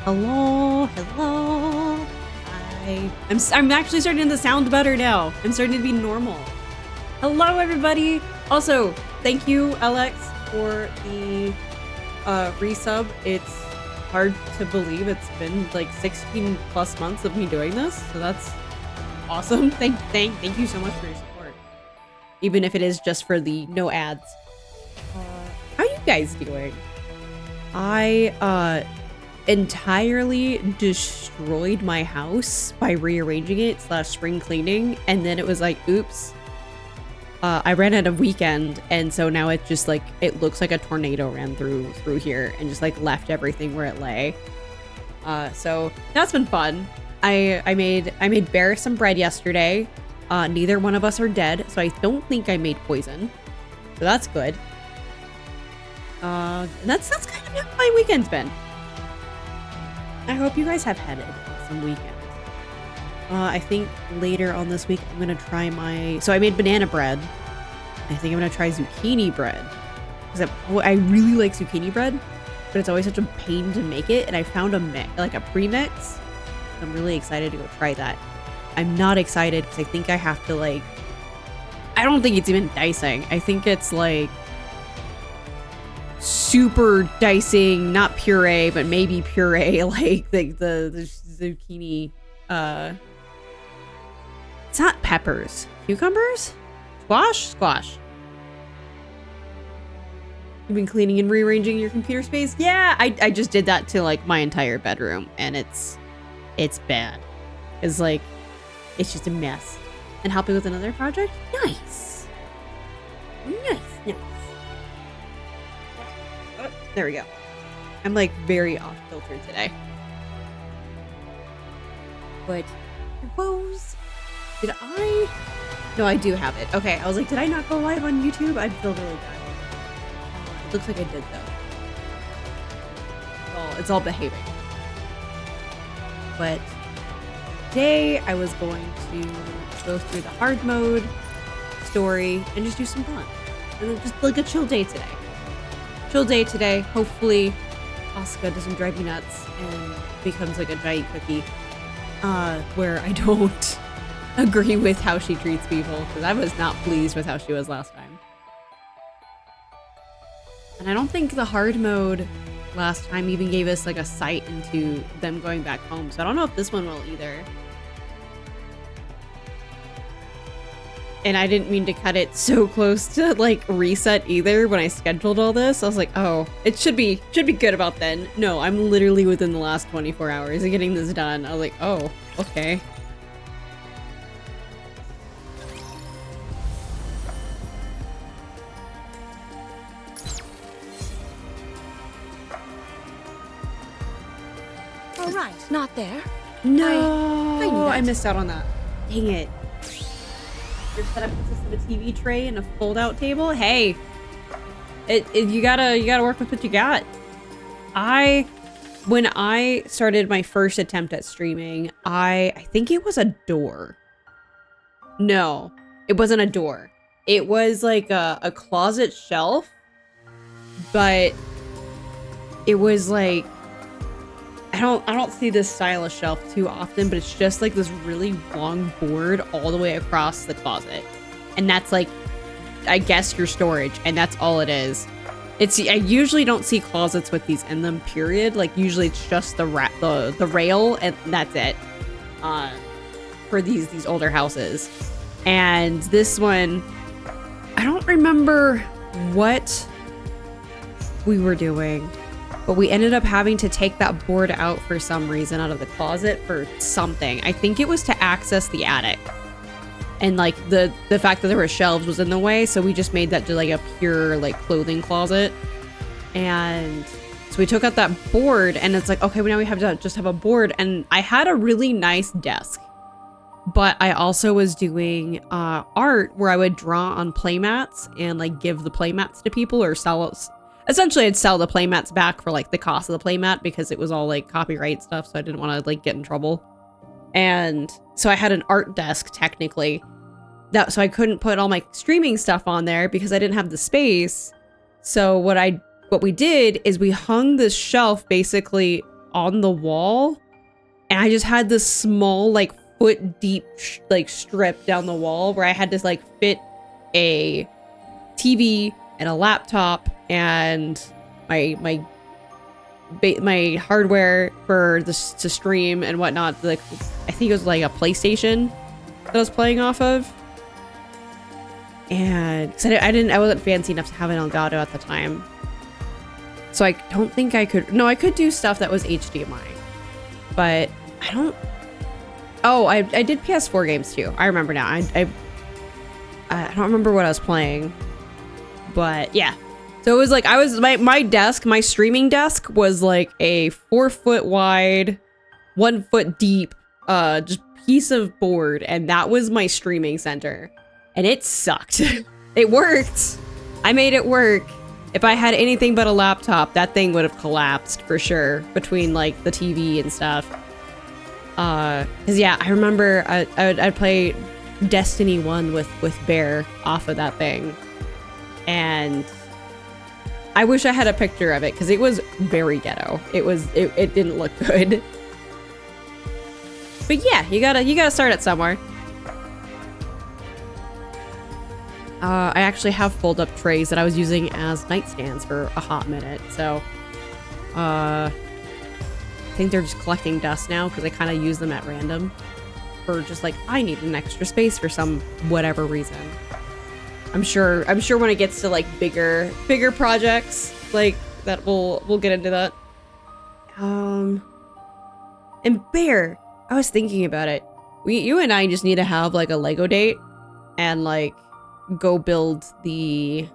Hello, hello. I'm actually starting to sound better now. I'm starting to be normal. Hello, everybody. Also, thank you, Alex, for the resub. It's hard to believe it's been like 16 plus months of me doing this, so that's awesome. Thank you so much for your support, even if it is just for the no ads. How you guys doing? I entirely destroyed my house by rearranging it / spring cleaning, and then it was like, oops, I ran out of weekend, and so now it just like, it looks like a tornado ran through here and just like left everything where it lay. So that's been fun. I made Bear some bread yesterday. Neither one of us are dead, so I don't think I made poison, so that's good. And that's kind of how my weekend's been. I hope you guys have had an awesome weekend. I think later on this week, I'm gonna try so I made banana bread. I think I'm gonna try zucchini bread. Because I really like zucchini bread, but it's always such a pain to make it. And I found a pre-mix. I'm really excited to go try that. I'm not excited because I think I have to I don't think it's even dicing. I think it's like super dicing, not puree, but maybe puree, like the zucchini. It's not peppers. Cucumbers? Squash. You've been cleaning and rearranging your computer space? Yeah, I just did that to like my entire bedroom, and it's bad. It's like, it's just a mess. And helping with another project? Nice. Oh, there we go. I'm like very off filter today. But woes. Did I? No, I do have it. Okay, I was like, did I not go live on YouTube? I feel really bad. It looks like I did though. Oh, it's all behaving. But today I was going to go through the hard mode story and just do some fun. And then just like a chill day today. Hopefully Asuka doesn't drive me nuts and becomes like a giant cookie. Where I don't agree with how she treats people, because I was not pleased with how she was last time. And I don't think the hard mode last time even gave us like a sight into them going back home, so I don't know if this one will either. And I didn't mean to cut it so close to like reset either when I scheduled all this. I was like, oh, it should be good about then. No, I'm literally within the last 24 hours of getting this done. I was like, oh, okay. All right, not there. No, I missed out on that. Dang it. Your setup consists of a TV tray and a fold-out table. Hey, you gotta work with what you got. When I started my first attempt at streaming, I think it was a door. No, it wasn't a door. It was like a closet shelf, but it was like, I don't see this style of shelf too often, but it's just like this really long board all the way across the closet. And that's like, I guess your storage, and that's all it is. I usually don't see closets with these in them, period. Like usually it's just the rail and that's it. For these older houses. And this one, I don't remember what we were doing, but we ended up having to take that board out for some reason out of the closet for something. I think it was to access the attic. And like the fact that there were shelves was in the way, so we just made that to like a pure like clothing closet. And so we took out that board, and it's like, okay, well, now we have to just have a board. And I had a really nice desk, but I also was doing art where I would draw on playmats and like give the playmats to people or sell it. Essentially, I'd sell the playmats back for like the cost of the playmat because it was all like copyright stuff, so I didn't want to like get in trouble. And so I had an art desk technically, so I couldn't put all my streaming stuff on there because I didn't have the space. So what we did is we hung this shelf basically on the wall, and I just had this small, like, foot deep, like, strip down the wall where I had to, like, fit a TV and a laptop and my hardware for this to stream and whatnot. Like, I think it was like a PlayStation that I was playing off of. And cause I wasn't fancy enough to have an Elgato at the time. So I don't think I could. No, I could do stuff that was HDMI, but I don't. Oh, I did PS4 games too. I remember now. I don't remember what I was playing, but yeah. So it was like my desk, my streaming desk was like a 4 foot wide, 1 foot deep, just piece of board, and that was my streaming center, and it sucked. It worked. I made it work. If I had anything but a laptop, that thing would have collapsed for sure between like the TV and stuff. Cause yeah, I remember I'd play Destiny 1 with Bear off of that thing, and I wish I had a picture of it because it was very ghetto. It didn't look good. But yeah, you gotta start it somewhere. I actually have fold-up trays that I was using as nightstands for a hot minute, so I think they're just collecting dust now because I kind of use them at random for just like, I need an extra space for some whatever reason. I'm sure when it gets to like bigger projects like that, we'll get into that. And Bear, I was thinking about it. You and I just need to have like a Lego date and like go build the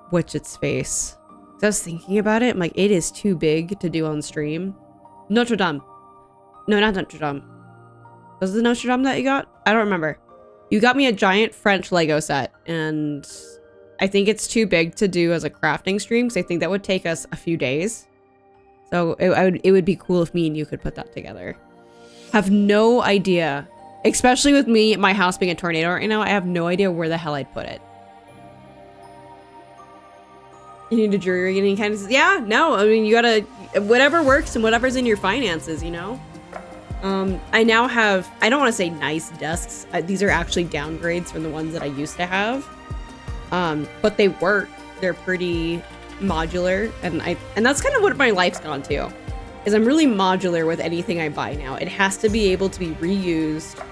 what's its face. I was thinking about it. I'm like, it is too big to do on stream. Notre Dame. No, not Notre Dame. Was it Notre Dame that you got? I don't remember. You got me a giant French Lego set, and I think it's too big to do as a crafting stream, because I think that would take us a few days. So it would be cool if me and you could put that together. Have no idea. Especially with me, my house being a tornado right now, I have no idea where the hell I'd put it. You need a jury any kind of... Yeah, no, I mean, you gotta... Whatever works and whatever's in your finances, you know? I now have... I don't want to say nice desks. These are actually downgrades from the ones that I used to have. But they work. They're pretty modular. And that's kind of what my life's gone to. Is I'm really modular with anything I buy now. It has to be able to be reused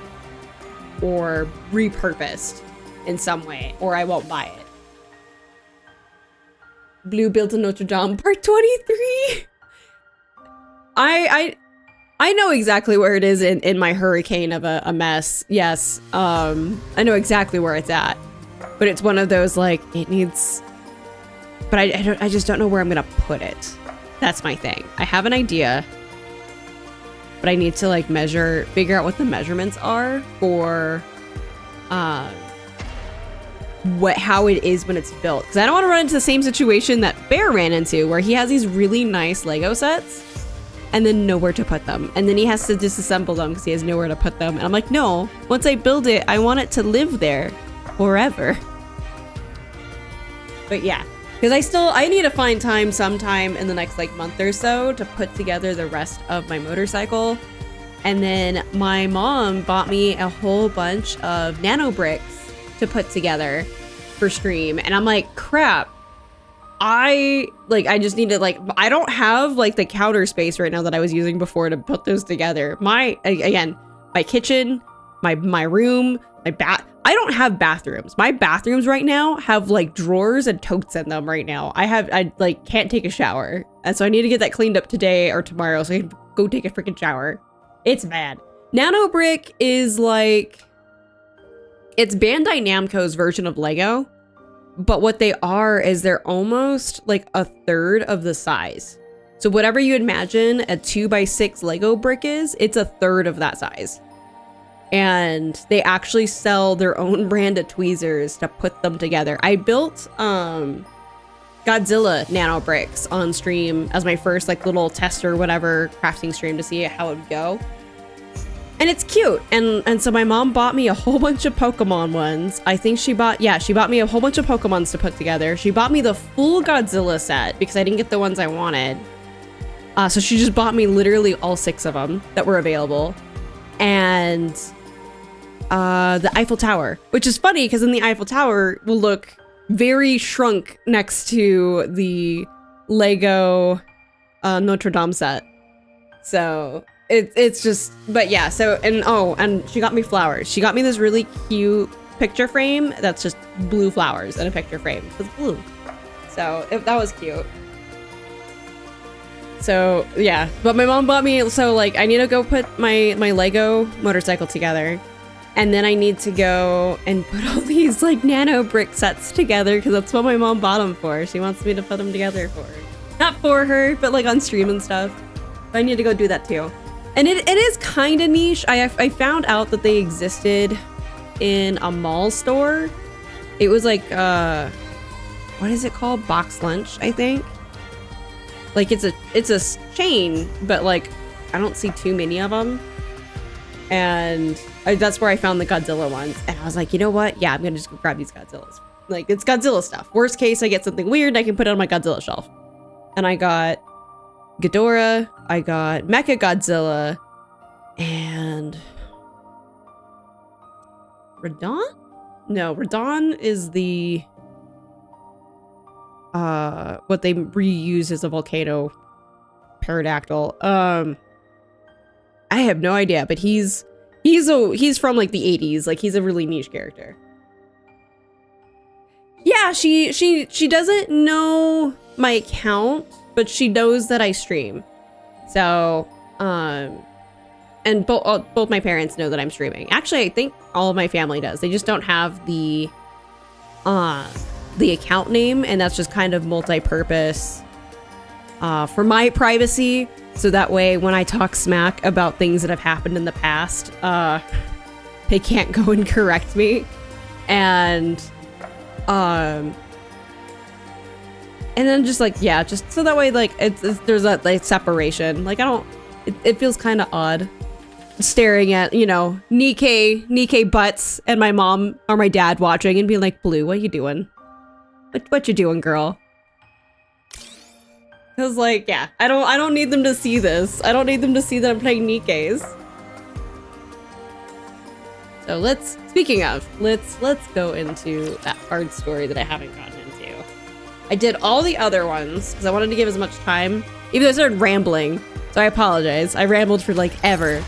or repurposed in some way, or I won't buy it. Blue built a Notre Dame part 23. I know exactly where it is in my hurricane of a mess. Yes, I know exactly where it's at, but it's one of those like it needs. But I just don't know where I'm gonna put it. That's my thing. I have an idea, but I need to like figure out what the measurements are for how it is when it's built. Because I don't want to run into the same situation that Bear ran into, where he has these really nice Lego sets and then nowhere to put them. And then he has to disassemble them because he has nowhere to put them. And I'm like, no, once I build it, I want it to live there forever. But yeah. Because I need to find time sometime in the next like month or so to put together the rest of my motorcycle. And then my mom bought me a whole bunch of nano bricks to put together for stream. And I'm like, crap. I just need to like, I don't have like the counter space right now that I was using before to put those together. My kitchen, my room, I don't have bathrooms. My bathrooms right now have like drawers and totes in them right now. I like can't take a shower. And so I need to get that cleaned up today or tomorrow so I can go take a freaking shower. It's bad. Nano Brick is like, it's Bandai Namco's version of Lego. But what they are is they're almost like a third of the size. So whatever you imagine a 2x6 Lego brick is, it's a third of that size. And they actually sell their own brand of tweezers to put them together. I built Godzilla nano bricks on stream as my first like little tester, whatever, crafting stream to see how it would go. And it's cute. And so my mom bought me a whole bunch of Pokemon ones. I think she bought me a whole bunch of Pokemons to put together. She bought me the full Godzilla set because I didn't get the ones I wanted. So she just bought me literally all 6 of them that were available. And the Eiffel Tower, which is funny because then the Eiffel Tower will look very shrunk next to the Lego Notre Dame set. So it's just, but yeah, so, and oh, and she got me flowers. She got me this really cute picture frame that's just blue flowers in a picture frame. It's blue. So that was cute. So yeah, but my mom bought me, so like I need to go put my Lego motorcycle together. And then I need to go and put all these like nano brick sets together because that's what my mom bought them for. She wants me to put them together for her. Not for her, but like on stream and stuff. But I need to go do that too. And it is kind of niche. I found out that they existed in a mall store. It was like, what is it called? Box Lunch, I think. Like it's a chain, but like I don't see too many of them. And that's where I found the Godzilla ones. And I was like, you know what? Yeah, I'm gonna just go grab these Godzillas. Like, it's Godzilla stuff. Worst case, I get something weird, I can put it on my Godzilla shelf. And I got Ghidorah, I got Mecha Godzilla, and Radon? No, Radon is the what they reuse as a volcano pterodactyl. I have no idea, but he's from like the 80s. Like he's a really niche character. Yeah, she doesn't know my account, but she knows that I stream. So, and both my parents know that I'm streaming. Actually, I think all of my family does. They just don't have the account name, and that's just kind of multi-purpose for my privacy. So that way, when I talk smack about things that have happened in the past, they can't go and correct me. And then just like, yeah, just so that way, like, there's that like separation. Like, it feels kind of odd staring at, you know, Nikke butts and my mom or my dad watching and being like, Blue, what you doing? What you doing, girl? Cause like, yeah, I don't need them to see this. I don't need them to see that I'm playing Nikkes. So speaking of, let's go into that hard story that I haven't gotten into. I did all the other ones because I wanted to give as much time, even though I started rambling. So I apologize. I rambled for like ever.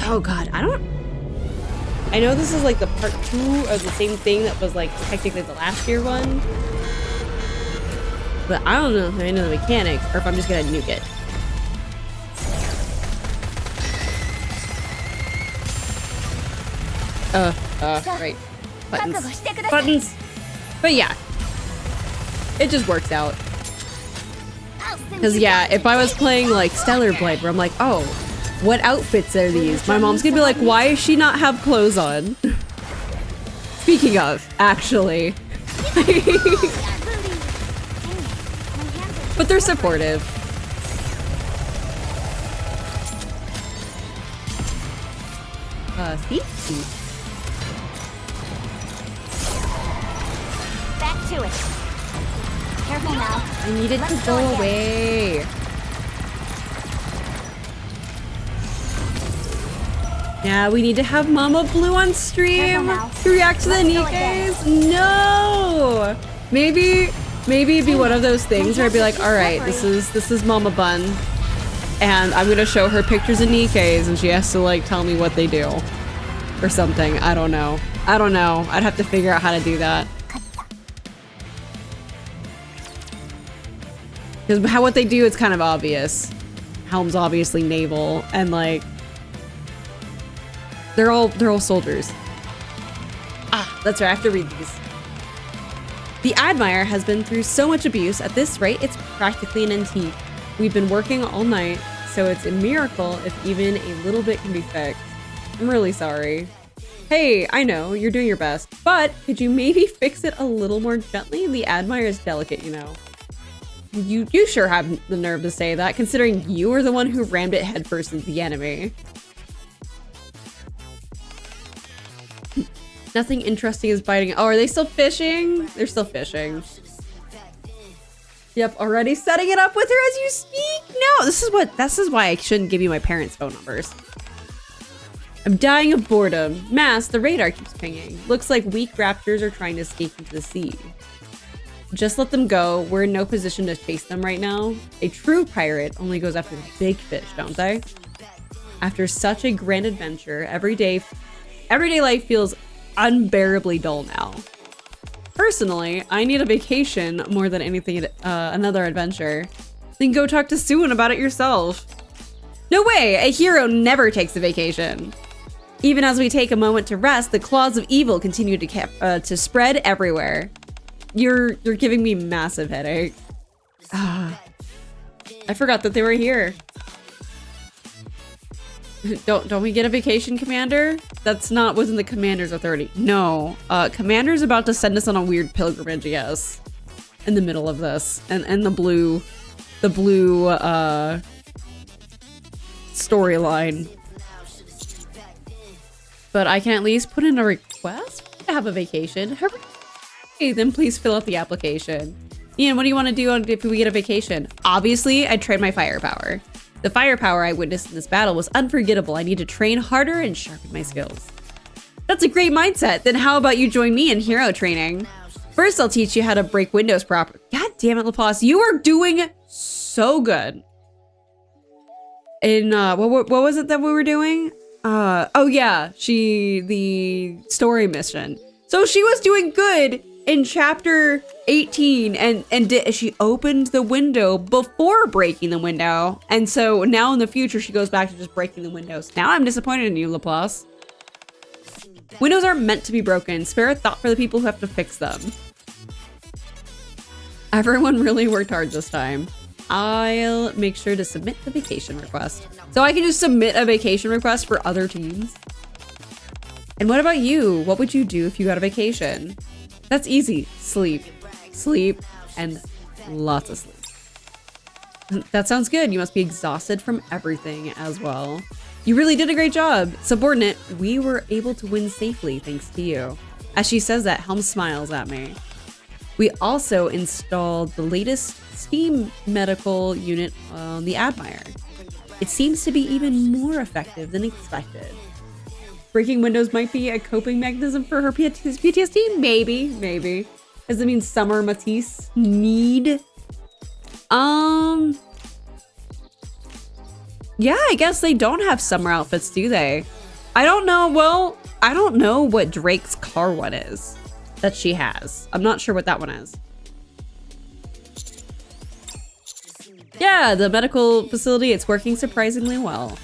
Oh God, I know this is like the part 2 of the same thing that was like technically the last year one. But I don't know if I know the mechanics or if I'm just gonna nuke it. Right. Buttons. But yeah. It just works out. Because yeah, if I was playing like Stellar Blade where I'm like, oh, what outfits are these? My mom's gonna be like, why does she not have clothes on? Speaking of, actually. But they're supportive. See? Back to it. Careful now. I need it to go away. Yeah, we need to have Mama Blue on stream to react to the Nikkes. No! Maybe it'd be one of those things where I'd be like, all right, this is Mama Bun, and I'm gonna show her pictures of Nikkes, and she has to like tell me what they do, or something. I don't know. I'd have to figure out how to do that. Because what they do is kind of obvious. Helm's obviously naval, and like they're all soldiers. Ah, that's right. I have to read these. The Admire has been through so much abuse. At this rate, it's practically an antique. We've been working all night, so it's a miracle if even a little bit can be fixed. I'm really sorry. Hey, I know, you're doing your best, but could you maybe fix it a little more gently? The Admire is delicate, you know. You sure have the nerve to say that, considering you were the one who rammed it headfirst into the enemy. Nothing interesting is biting. Oh, are they still fishing? They're still fishing. Yep, already setting it up with her as you speak. No, this is why I shouldn't give you my parents' phone numbers. I'm dying of boredom. Mass, the radar keeps pinging. Looks like weak raptors are trying to escape into the sea. Just let them go. We're in no position to chase them right now. A true pirate only goes after the big fish, don't they? After such a grand adventure, everyday life feels unbearably dull now. Personally, I need a vacation more than anything, another adventure. Then go talk to Suan about it yourself. No way, a hero never takes a vacation. Even as we take a moment to rest, the claws of evil continue to spread everywhere. You're giving me massive headache. I forgot that they were here. Don't we get a vacation, Commander? That's not within the Commander's authority. No, Commander's about to send us on a weird pilgrimage, yes. In the middle of this, and the blue storyline. But I can at least put in a request to have a vacation. Hooray! Then please fill out the application. Ian, what do you want to do if we get a vacation? Obviously, I'd trade my firepower. The firepower I witnessed in this battle was unforgettable. I need to train harder and sharpen my skills. That's a great mindset. Then how about you join me in hero training? First, I'll teach you how to break windows proper. God damn it, Laplace. You are doing so good. In, what was it that we were doing? Oh yeah, the story mission. So she was doing good in chapter 18 and she opened the window before breaking the window. And so now in the future, she goes back to just breaking the windows. Now I'm disappointed in you, Laplace. Windows aren't meant to be broken. Spare a thought for the people who have to fix them. Everyone really worked hard this time. I'll make sure to submit the vacation request. So I can just submit a vacation request for other teams. And what about you? What would you do if you got a vacation? That's easy. Sleep. Sleep. And lots of sleep. That sounds good. You must be exhausted from everything as well. You really did a great job. Subordinate, we were able to win safely thanks to you. As she says that, Helm smiles at me. We also installed the latest steam medical unit on the Admire. It seems to be even more effective than expected. Breaking windows might be a coping mechanism for her PTSD? Maybe. Does it mean Summer Matisse need? Yeah, I guess they don't have summer outfits, do they? I don't know. Well, I don't know what Drake's car one is that she has. I'm not sure what that one is. Yeah, the medical facility, it's working surprisingly well.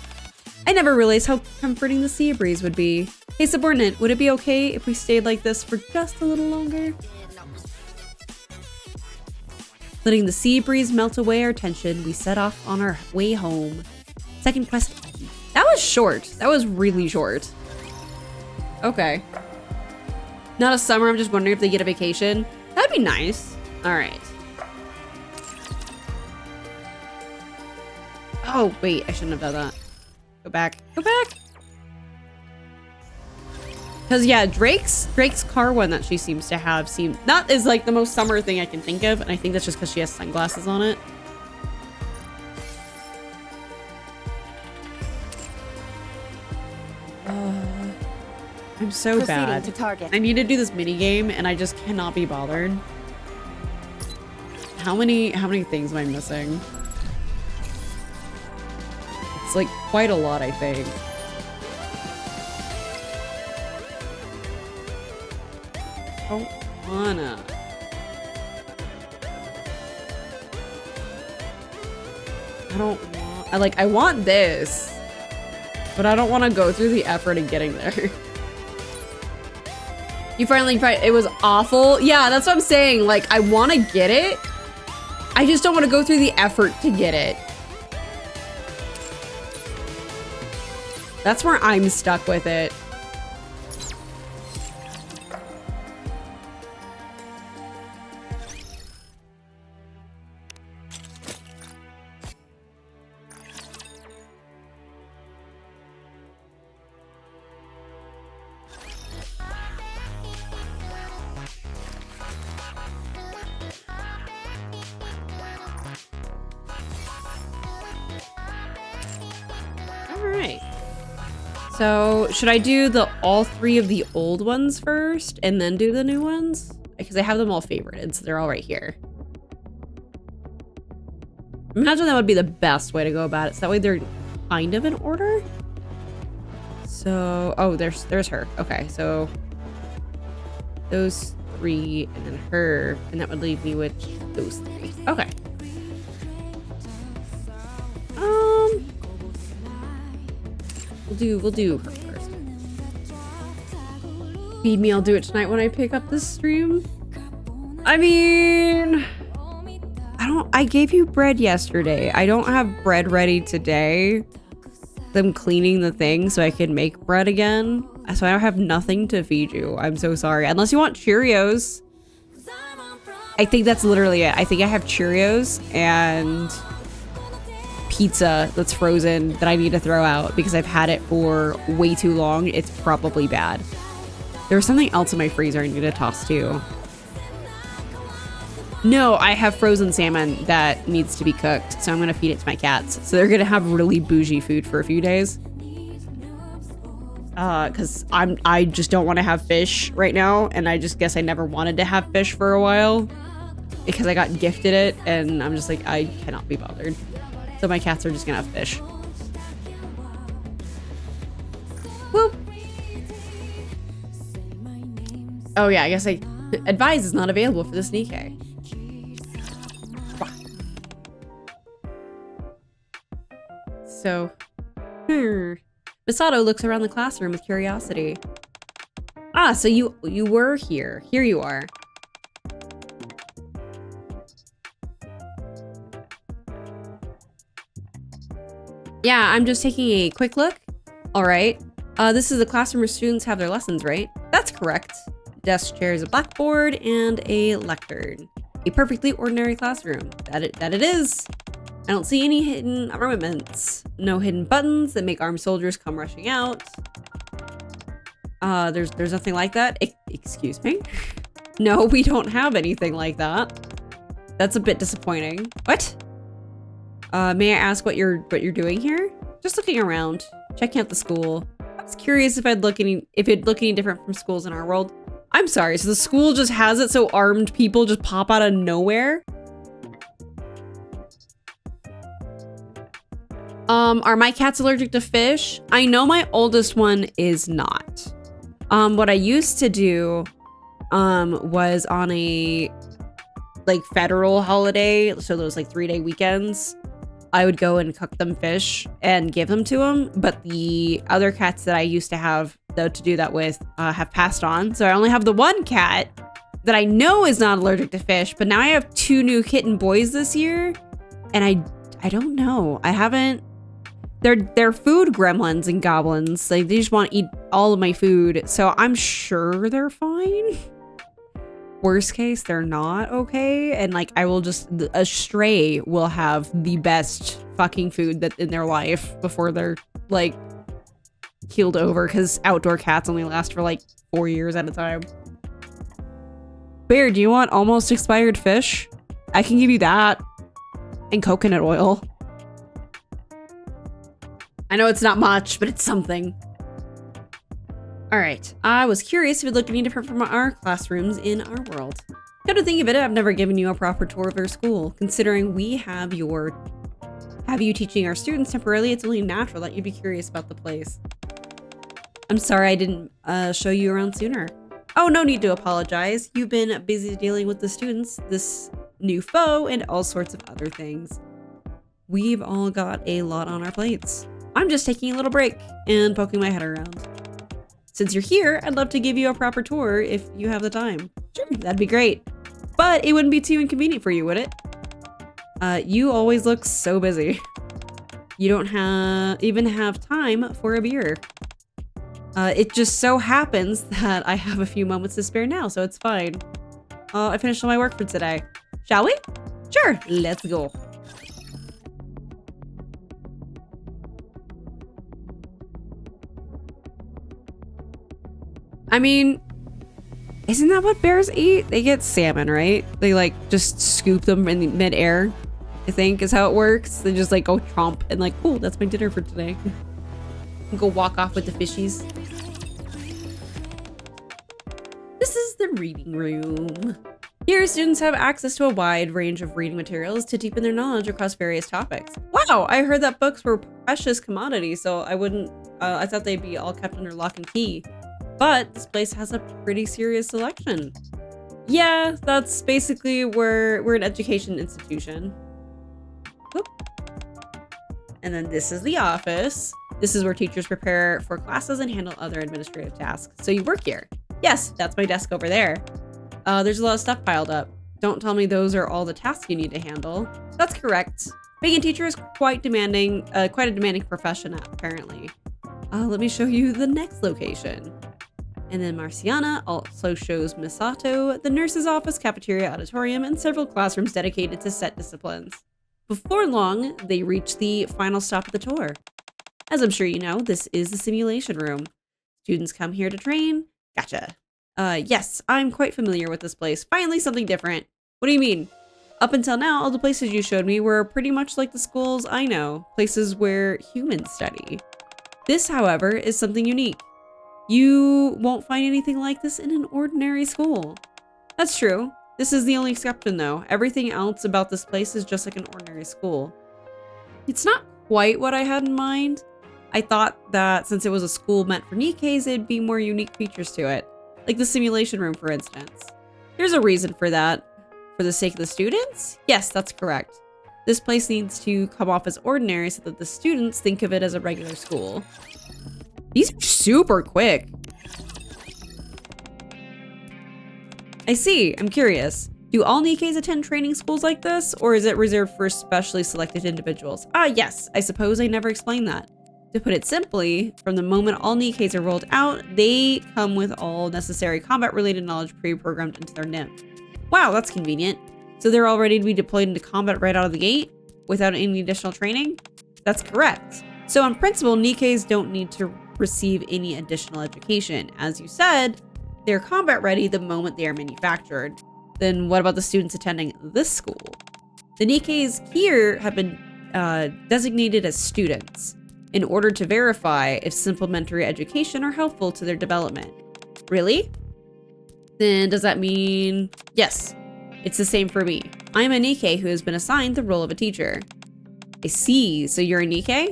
I never realized how comforting the sea breeze would be. Hey, subordinate, would it be okay if we stayed like this for just a little longer? Letting the sea breeze melt away our tension, we set off on our way home. Second quest. That was short. That was really short. Okay. Not a summer, I'm just wondering if they get a vacation. That'd be nice. All right. Oh, wait, I shouldn't have done that. Go back. Go back. Because yeah, Drake's car one that she seems to have that is like the most summer thing I can think of, and I think that's just because she has sunglasses on it. I'm so bad. To target. I need to do this mini game, and I just cannot be bothered. How many things am I missing? It's like quite a lot, I think. Don't wanna. I don't want. I want this, but I don't want to go through the effort of getting there. You finally tried. It was awful. Yeah, that's what I'm saying. Like, I want to get it. I just don't want to go through the effort to get it. That's where I'm stuck with it. So should I do all 3 of the old ones first and then do the new ones? Because I have them all favorited, so they're all right here. Imagine that would be the best way to go about it. So that way they're kind of in order. So, oh, there's her. Okay, so those 3 and then her, and that would leave me with those 3. Okay. We'll do her first. Feed me, I'll do it tonight when I pick up this stream. I mean, I gave you bread yesterday. I don't have bread ready today. I'm cleaning the thing so I can make bread again. So I don't have nothing to feed you. I'm so sorry. Unless you want Cheerios. I think that's literally it. I think I have Cheerios and pizza that's frozen that I need to throw out because I've had it for way too long. It's probably bad. There's something else in my freezer I need to toss too. No, I have frozen salmon that needs to be cooked, so I'm gonna feed it to my cats. So they're gonna have really bougie food for a few days. Cause I just don't want to have fish right now, and I just guess I never wanted to have fish for a while because I got gifted it, and I'm just like, I cannot be bothered. So my cats are just gonna have fish. Whoop. Oh yeah, I guess advise is not available for this Nikke. So, Misato looks around the classroom with curiosity. Ah, so you were here. Here you are. Yeah, I'm just taking a quick look. All right. This is the classroom where students have their lessons, right? That's correct. Desk, chairs, a blackboard, and a lectern. A perfectly ordinary classroom. That it is. I don't see any hidden armaments. No hidden buttons that make armed soldiers come rushing out. There's nothing like that. Excuse me? No, we don't have anything like that. That's a bit disappointing. What? May I ask what you're doing here? Just looking around, checking out the school. I was curious if it'd look any different from schools in our world. I'm sorry, so the school just has it so armed people just pop out of nowhere? Are my cats allergic to fish? I know my oldest one is not. What I used to do, was on a, like, federal holiday, so those, like, 3-day weekends, I would go and cook them fish and give them to them, but the other cats that I used to have, though, to do that with, have passed on, so I only have the one cat that I know is not allergic to fish, but now I have 2 new kitten boys this year, and I don't know. I haven't... They're food gremlins and goblins. Like, they just want to eat all of my food. So I'm sure they're fine. Worst case, they're not okay. And like, a stray will have the best fucking food that in their life before they're like keeled over, because outdoor cats only last for like 4 years at a time. Bear, do you want almost expired fish? I can give you that. And coconut oil. I know it's not much, but it's something. All right, I was curious if it looked any different from our classrooms in our world. Come to think of it, I've never given you a proper tour of our school. Considering we have you teaching our students temporarily, it's only natural that you'd be curious about the place. I'm sorry I didn't show you around sooner. Oh, no need to apologize. You've been busy dealing with the students, this new foe, and all sorts of other things. We've all got a lot on our plates. I'm just taking a little break and poking my head around. Since you're here, I'd love to give you a proper tour if you have the time. Sure, that'd be great. But it wouldn't be too inconvenient for you, would it? You always look so busy. You don't even have time for a beer. It just so happens that I have a few moments to spare now, so it's fine. I finished all my work for today. Shall we? Sure, let's go. I mean, isn't that what bears eat? They get salmon, right? They like just scoop them in the mid-air, I think is how it works. They just like go chomp and like, oh, that's my dinner for today. Go walk off with the fishies. This is the reading room. Here, students have access to a wide range of reading materials to deepen their knowledge across various topics. Wow, I heard that books were precious commodities, so I thought they'd be all kept under lock and key. But this place has a pretty serious selection. Yeah, that's basically we're an education institution. Whoop. And then this is the office. This is where teachers prepare for classes and handle other administrative tasks. So you work here. Yes, that's my desk over there. There's a lot of stuff piled up. Don't tell me those are all the tasks you need to handle. That's correct. Being a teacher is quite a demanding profession, apparently. Let me show you the next location. And then Marciana also shows Misato the nurse's office, cafeteria, auditorium, and several classrooms dedicated to set disciplines. Before long, they reach the final stop of the tour. As I'm sure you know, this is the simulation room. Students come here to train. Gotcha. Yes, I'm quite familiar with this place. Finally, something different. What do you mean? Up until now, all the places you showed me were pretty much like the schools I know, places where humans study. This, however, is something unique. You won't find anything like this in an ordinary school. That's true. This is the only exception, though. Everything else about this place is just like an ordinary school. It's not quite what I had in mind. I thought that since it was a school meant for Nikkes, it'd be more unique features to it. Like the simulation room, for instance. There's a reason for that. For the sake of the students? Yes, that's correct. This place needs to come off as ordinary so that the students think of it as a regular school. These are super quick. I see. I'm curious. Do all Nikkes attend training schools like this, or is it reserved for specially selected individuals? Ah, yes. I suppose I never explained that. To put it simply, from the moment all Nikkes are rolled out, they come with all necessary combat-related knowledge pre-programmed into their NIM. Wow, that's convenient. So they're all ready to be deployed into combat right out of the gate, without any additional training? That's correct. So on principle, Nikkes don't need to receive any additional education. As you said, they're combat ready the moment they are manufactured. Then what about the students attending this school? The Nikkes here have been designated as students, in order to verify if supplementary education are helpful to their development. Really? Then does that mean... Yes, it's the same for me. I'm a Nikke who has been assigned the role of a teacher. I see, so you're a Nikke?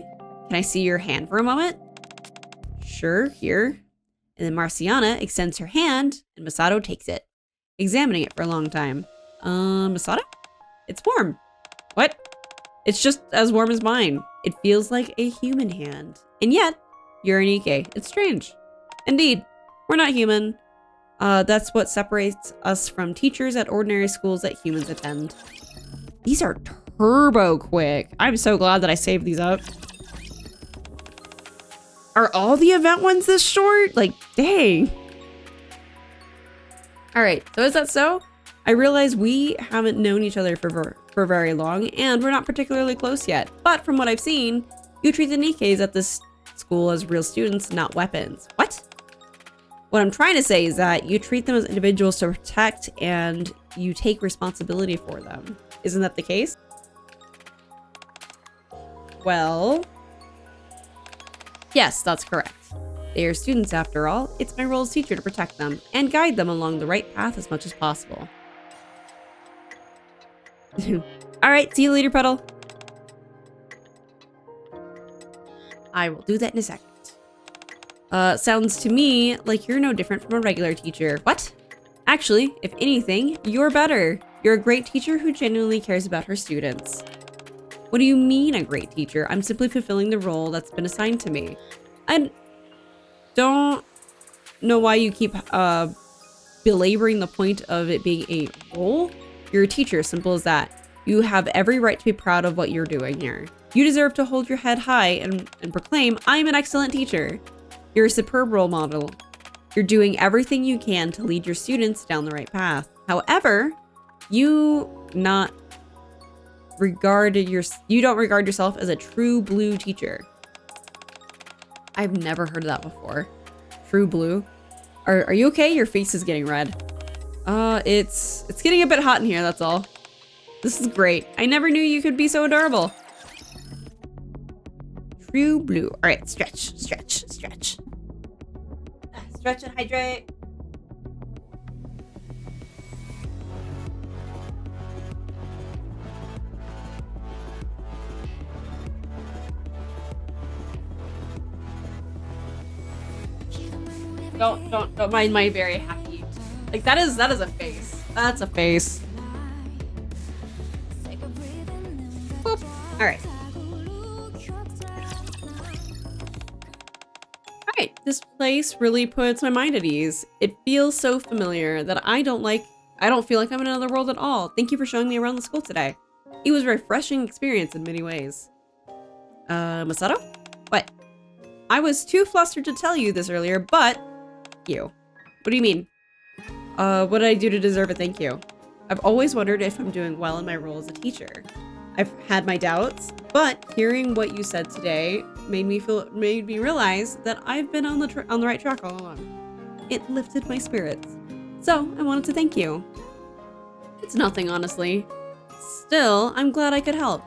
Can I see your hand for a moment? Sure, here. And then Marciana extends her hand, and Misato takes it, examining it for a long time. Misato? It's warm. What? It's just as warm as mine. It feels like a human hand. And yet, you're a Nikke. It's strange. Indeed, we're not human. That's what separates us from teachers at ordinary schools that humans attend. These are turbo quick. I'm so glad that I saved these up. Are all the event ones this short? Like, dang. All right, so is that so? I realize we haven't known each other for very long, and we're not particularly close yet. But from what I've seen, you treat the Nikkes at this school as real students, not weapons. What? What I'm trying to say is that you treat them as individuals to protect, and you take responsibility for them. Isn't that the case? Well, yes, that's correct. They are students after all. It's my role as teacher to protect them and guide them along the right path as much as possible. All right, see you later, Puddle. I will do that in a second. Sounds to me like you're no different from a regular teacher. What? Actually, if anything, you're better. You're a great teacher who genuinely cares about her students. What do you mean a great teacher? I'm simply fulfilling the role that's been assigned to me. I don't know why you keep belaboring the point of it being a role. You're a teacher, simple as that. You have every right to be proud of what you're doing here. You deserve to hold your head high and proclaim, I'm an excellent teacher. You're a superb role model. You're doing everything you can to lead your students down the right path. However, you don't regard yourself as a true blue teacher. I've never heard of that before. True blue. Are you okay? Your face is getting red. It's getting a bit hot in here, that's all. This is great. I never knew you could be so adorable. true blue. All right, stretch, stretch, stretch. Stretch and hydrate. Don't mind my very happy. Like that is a face. That's a face. Boop. All right. Alright, this place really puts my mind at ease. It feels so familiar that I don't feel like I'm in another world at all. Thank you for showing me around the school today. It was a refreshing experience in many ways. Masato? What? I was too flustered to tell you this earlier, but you. What do you mean? What did I do to deserve a thank you? I've always wondered if I'm doing well in my role as a teacher. I've had my doubts, but hearing what you said today made me realize that I've been on the right track all along. It lifted my spirits. So I wanted to thank you. It's nothing, honestly. Still, I'm glad I could help.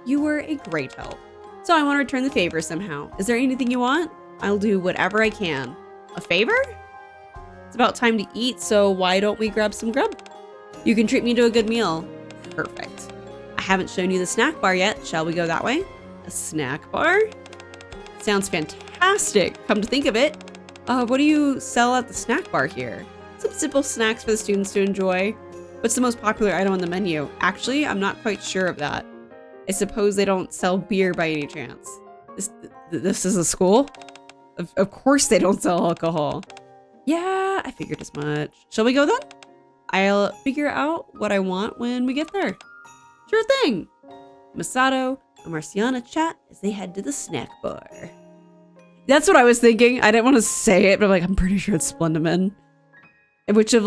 You were a great help. So I want to return the favor somehow. Is there anything you want? I'll do whatever I can. A favor? It's about time to eat, so why don't we grab some grub? You can treat me to a good meal. Perfect. I haven't shown you the snack bar yet. Shall we go that way? A snack bar? Sounds fantastic. Come to think of it, what do you sell at the snack bar here? Some simple snacks for the students to enjoy. What's the most popular item on the menu? Actually, I'm not quite sure of that. I suppose they don't sell beer by any chance. This is a school? Of course they don't sell alcohol. Yeah, I figured as much. Shall we go then? I'll figure out what I want when we get there. Sure thing. Masato and Marciana chat as they head to the snack bar. That's what I was thinking. I didn't want to say it, but I'm pretty sure it's Splendiman. Which of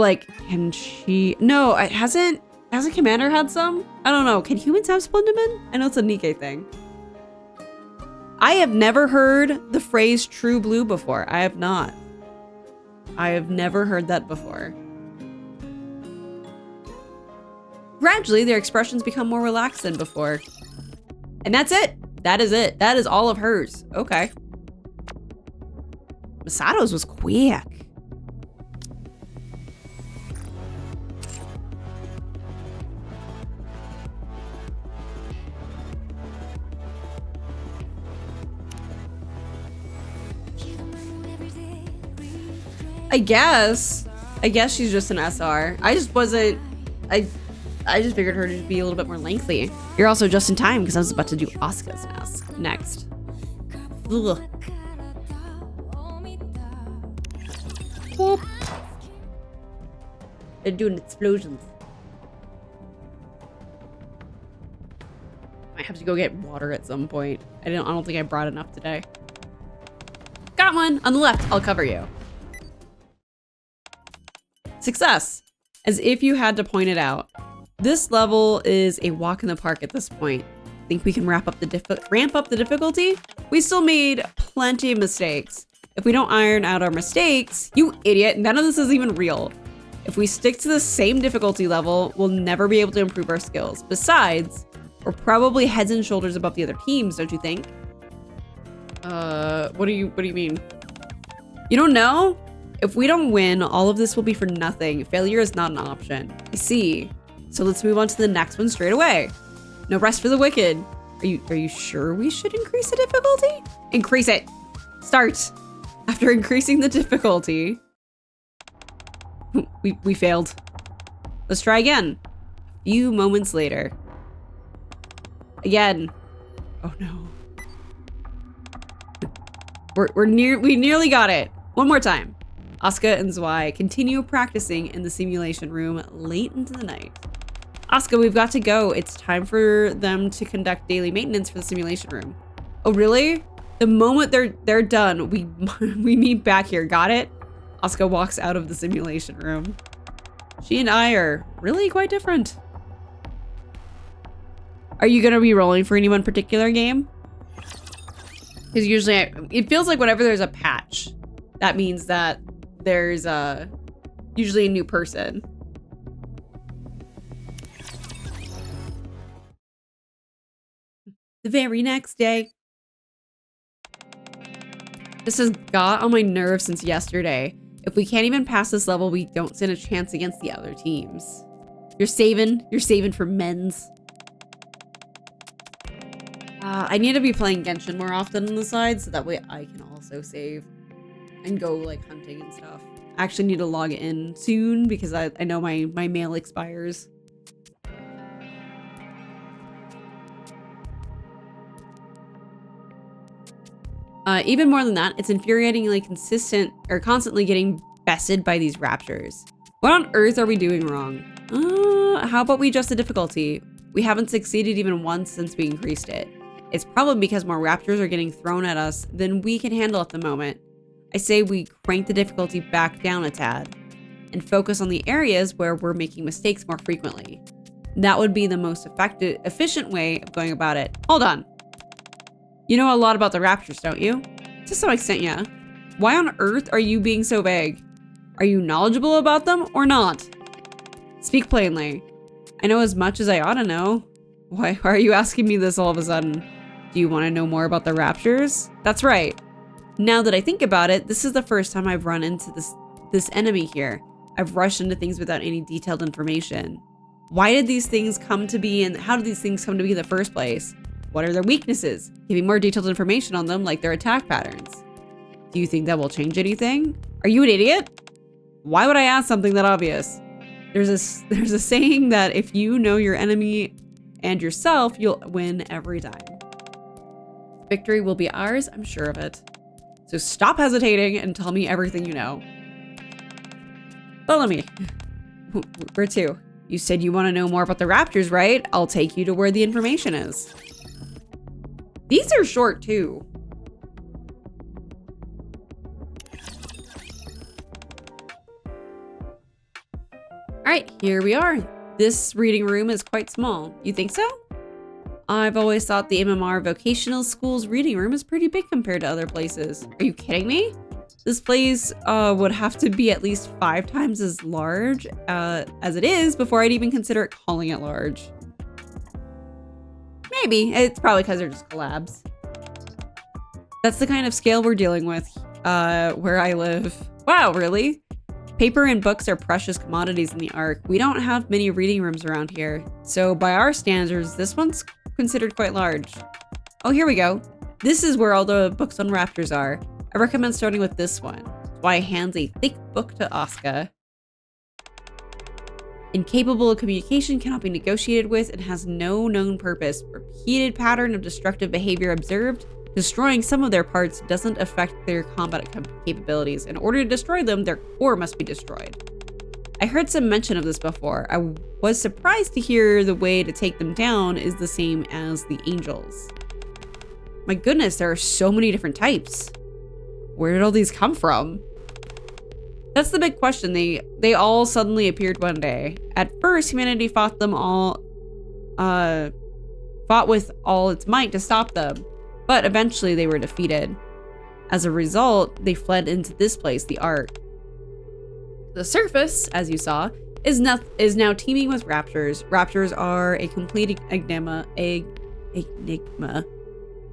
can she? No, it hasn't Commander had some? I don't know. Can humans have Splendiman? I know it's a Nikke thing. I have never heard the phrase true blue before. I have not. I have never heard that before. Gradually, their expressions become more relaxed than before. And that's it. That is it. That is all of hers. Okay. Masato's was quick. I guess she's just an SR. I just figured her to be a little bit more lengthy. You're also just in time because I was about to do Asuka's next. Ugh. Whoop. They're doing explosions. I have to go get water at some point. I don't think I brought enough today. Got one on the left. I'll cover you. Success. As if you had to point it out. This level is a walk in the park at this point. Think we can ramp up the difficulty? We still made plenty of mistakes. If we don't iron out our mistakes, you idiot, none of this is even real. If we stick to the same difficulty level, we'll never be able to improve our skills. Besides, we're probably heads and shoulders above the other teams, don't you think? What do you mean? You don't know? If we don't win, all of this will be for nothing. Failure is not an option. I see. So let's move on to the next one straight away. No rest for the wicked. Are you sure we should increase the difficulty? Increase it. Start. After increasing the difficulty, we failed. Let's try again. A few moments later. Again. Oh no. We nearly got it. One more time. Asuka and Zwei continue practicing in the simulation room late into the night. Asuka, we've got to go. It's time for them to conduct daily maintenance for the simulation room. Oh, really? The moment they're done, we meet back here. Got it? Asuka walks out of the simulation room. She and I are really quite different. Are you gonna be rolling for any one particular game? Because usually it feels like whenever there's a patch, that means that there's usually a new person. The very next day. This has got on my nerves since yesterday. If we can't even pass this level, we don't stand a chance against the other teams. You're saving for men's. I need to be playing Genshin more often on the side, so that way I can also save and go like hunting and stuff. I actually need to log in soon because I know my mail expires. Even more than that, it's infuriatingly constantly getting bested by these raptors. What on earth are we doing wrong? How about we adjust the difficulty? We haven't succeeded even once since we increased it. It's probably because more raptors are getting thrown at us than we can handle at the moment. I say we crank the difficulty back down a tad and focus on the areas where we're making mistakes more frequently. That would be the most efficient way of going about it. Hold on. You know a lot about the raptors, don't you? To some extent, yeah. Why on earth are you being so vague? Are you knowledgeable about them or not? Speak plainly. I know as much as I ought to know. Why are you asking me this all of a sudden? Do you want to know more about the raptors? That's right. Now that I think about it, this is the first time I've run into this enemy here. I've rushed into things without any detailed information. Why did these things come to be and how did these things come to be in the first place? What are their weaknesses? Give me more detailed information on them, like their attack patterns. Do you think that will change anything? Are you an idiot? Why would I ask something that obvious? There's a saying that if you know your enemy and yourself, you'll win every time. Victory will be ours, I'm sure of it. So stop hesitating and tell me everything you know. Follow me. Where to? You said you want to know more about the raptors, right? I'll take you to where the information is. These are short too. All right, here we are. This reading room is quite small. You think so? I've always thought the MMR vocational school's reading room is pretty big compared to other places. Are you kidding me? This place would have to be at least 5 times as large as it is before I'd even consider it calling it large. Maybe. It's probably because they're just collabs. That's the kind of scale we're dealing with where I live. Wow, really? Paper and books are precious commodities in the Ark. We don't have many reading rooms around here. So by our standards, this one's considered quite large. Oh, here we go. This is where all the books on raptors are. I recommend starting with this one. That's why he hands a thick book to Asuka. Incapable of communication, cannot be negotiated with, and has no known purpose. Repeated pattern of destructive behavior observed. Destroying some of their parts doesn't affect their combat capabilities. In order to destroy them, their core must be destroyed. I heard some mention of this before. I was surprised to hear the way to take them down is the same as the angels. My goodness, there are so many different types. Where did all these come from? That's the big question. They all suddenly appeared one day. At first, humanity fought with all its might to stop them, but eventually they were defeated. As a result, they fled into this place, the Ark. The surface, as you saw, is now teeming with raptors. Raptors are a complete enigma.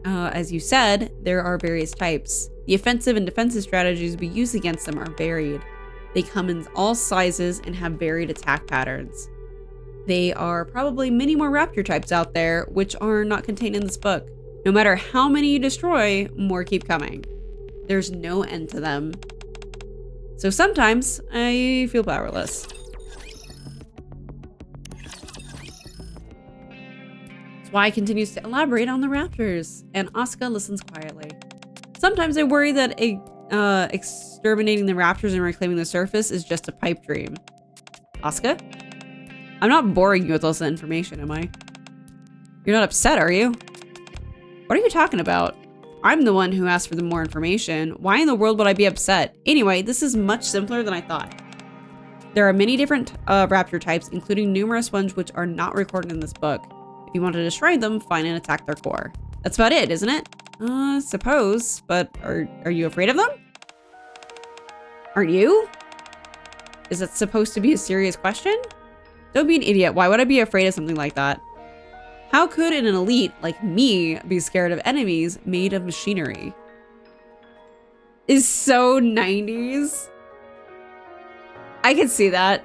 As you said, there are various types. The offensive and defensive strategies we use against them are varied. They come in all sizes and have varied attack patterns. There are probably many more raptor types out there which are not contained in this book. No matter how many you destroy, more keep coming. There's no end to them. So sometimes I feel powerless. That's why he continues to elaborate on the raptors, and Asuka listens quietly. Sometimes I worry that exterminating the raptors and reclaiming the surface is just a pipe dream. Asuka? I'm not boring you with all this information, am I? You're not upset, are you? What are you talking about? I'm the one who asked for the more information. Why in the world would I be upset? Anyway, this is much simpler than I thought. There are many different raptor types, including numerous ones which are not recorded in this book. If you want to destroy them, find and attack their core. That's about it, isn't it? Suppose, but are you afraid of them? Aren't you? Is that supposed to be a serious question? Don't be an idiot. Why would I be afraid of something like that? How could an elite like me be scared of enemies made of machinery? is so 90s. I can see that.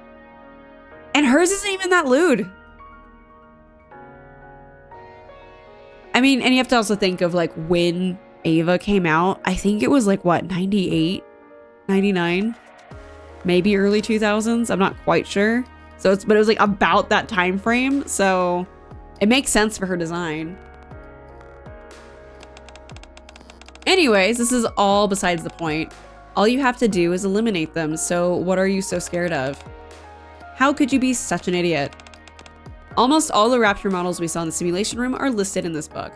And hers isn't even that lewd. I mean, and you have to also think of like when Eva came out. I think it was like what, 98, 99, maybe early 2000s. I'm not quite sure. So but it was like about that time frame. So it makes sense for her design. Anyways, this is all besides the point. All you have to do is eliminate them. So what are you so scared of? How could you be such an idiot? Almost all the raptor models we saw in the simulation room are listed in this book.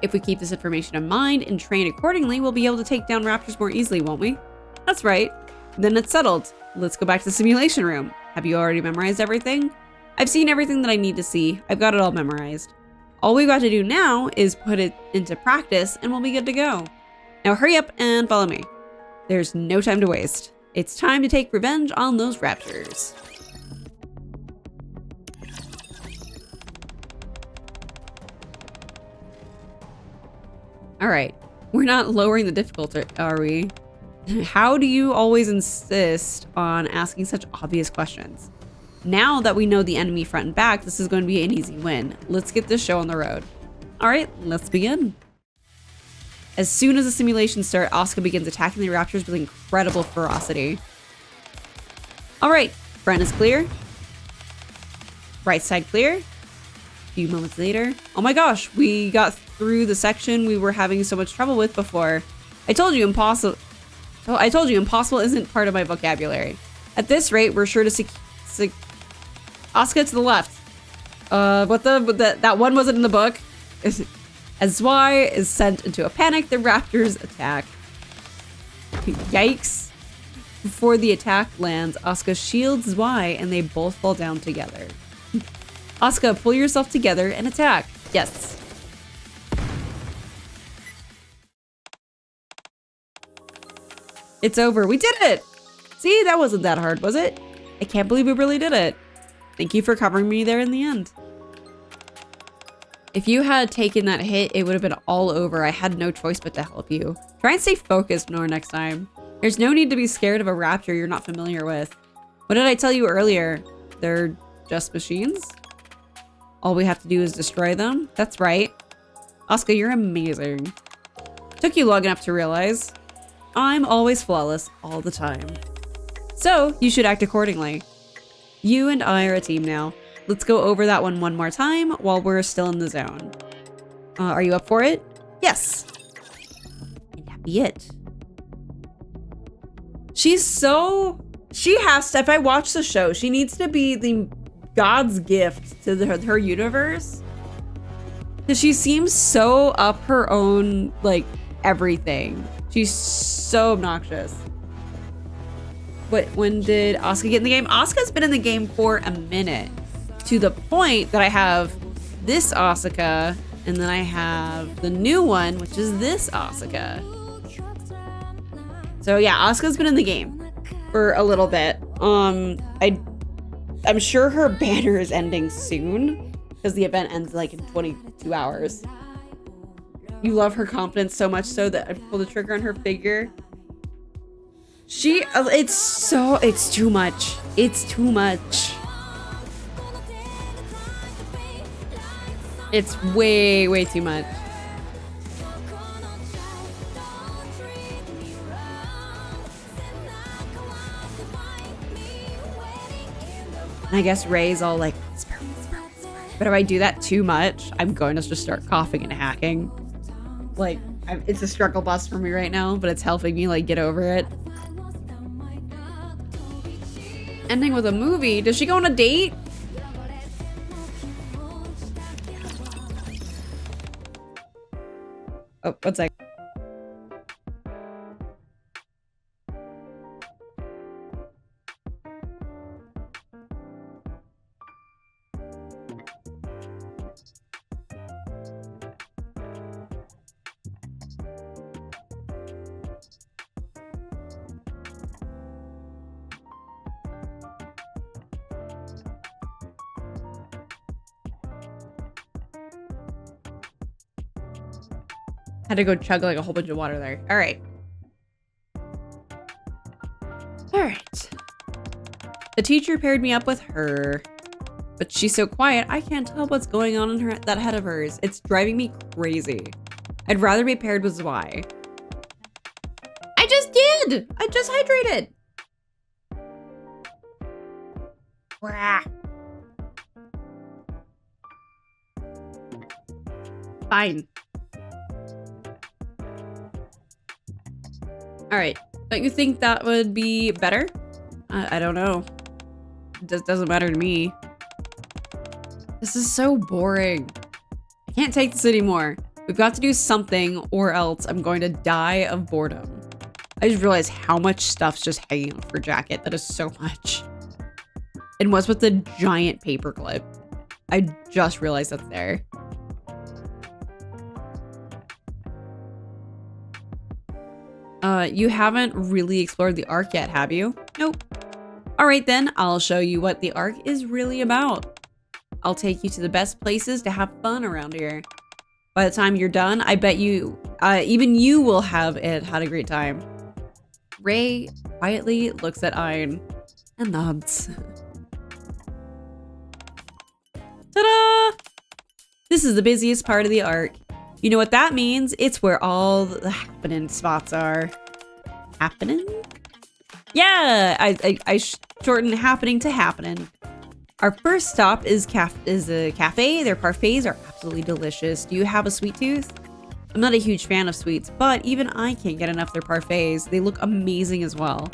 If we keep this information in mind and train accordingly, we'll be able to take down raptors more easily, won't we? That's right. Then it's settled. Let's go back to the simulation room. Have you already memorized everything? I've seen everything that I need to see. I've got it all memorized. All we've got to do now is put it into practice and we'll be good to go. Now hurry up and follow me. There's no time to waste. It's time to take revenge on those raptors. All right, we're not lowering the difficulty, are we? How do you always insist on asking such obvious questions? Now that we know the enemy front and back, this is going to be an easy win. Let's get this show on the road. All right, let's begin. As soon as the simulations start, Asuka begins attacking the raptors with incredible ferocity. All right, front is clear. Right side clear. A few moments later. Oh my gosh, we got through the section we were having so much trouble with before. I told you impossible isn't part of my vocabulary. At this rate, we're sure to Asuka to the left. That one wasn't in the book. As Zwei is sent into a panic, the raptors attack. Yikes. Before the attack lands, Asuka shields Zwei and they both fall down together. Asuka, pull yourself together and attack. Yes. It's over. We did it! See, that wasn't that hard, was it? I can't believe we really did it. Thank you for covering me there in the end. If you had taken that hit, it would have been all over. I had no choice but to help you. Try and stay focused more next time. There's no need to be scared of a raptor you're not familiar with. What did I tell you earlier? They're just machines? All we have to do is destroy them? That's right. Asuka, you're amazing. Took you long enough to realize. I'm always flawless all the time. So, you should act accordingly. You and I are a team now. Let's go over that one more time while we're still in the zone. Are you up for it? Yes. And that be it. She has to, if I watch the show, she needs to be the God's gift to her universe. Because she seems so up her own, like, everything. She's so obnoxious. But when did Asuka get in the game? Asuka's been in the game for a minute. To the point that I have this Asuka, and then I have the new one, which is this Asuka. So yeah, Asuka's been in the game for a little bit. I'm sure her banner is ending soon because the event ends like in 22 hours. You love her confidence so much so that I pulled the trigger on her figure. It's too much. It's too much. It's way, way too much. And I guess Ray's all like, but if I do that too much, I'm going to just start coughing and hacking. Like, it's a struggle bus for me right now, but it's helping me like get over it. Ending with a movie. Does she go on a date? Oh, one sec. Had to go chug like a whole bunch of water there. All right. All right. The teacher paired me up with her, but she's so quiet, I can't tell what's going on in that head of hers. It's driving me crazy. I'd rather be paired with Zwei. I just did! I just hydrated! Fine. All right. Don't you think that would be better? I don't know. It just doesn't matter to me. This is so boring. I can't take this anymore. We've got to do something or else I'm going to die of boredom. I just realized how much stuff's just hanging off her jacket. That is so much. And what's with the giant paper clip? I just realized that's there. You haven't really explored the Ark yet, have you? Nope. All right then, I'll show you what the Ark is really about. I'll take you to the best places to have fun around here. By the time you're done, I bet you, even you will have had a great time. Ray quietly looks at Ein and nods. Ta-da! This is the busiest part of the Ark. You know what that means? It's where all the happening spots are. Happening? Yeah, I shortened happening to happening. Our first stop is a cafe. Their parfaits are absolutely delicious. Do you have a sweet tooth? I'm not a huge fan of sweets, but even I can't get enough of their parfaits. They look amazing as well.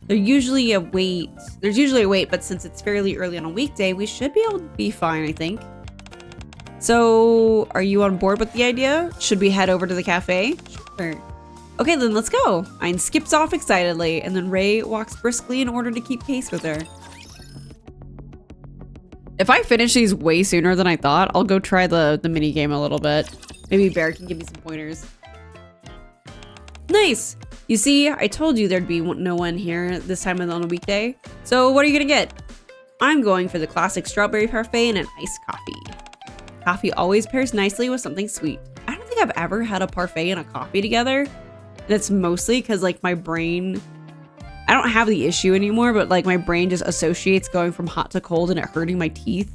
There's usually a wait, but since it's fairly early on a weekday, we should be able to be fine, I think. So, are you on board with the idea? Should we head over to the cafe? Sure. Okay, then let's go. Ein skips off excitedly, and then Ray walks briskly in order to keep pace with her. If I finish these way sooner than I thought, I'll go try the mini game a little bit. Maybe Bear can give me some pointers. Nice! You see, I told you there'd be no one here this time on a weekday. So what are you gonna get? I'm going for the classic strawberry parfait and an iced coffee. Coffee always pairs nicely with something sweet. I don't think I've ever had a parfait and a coffee together. And it's mostly because like my brain, I don't have the issue anymore, but like my brain just associates going from hot to cold and it hurting my teeth.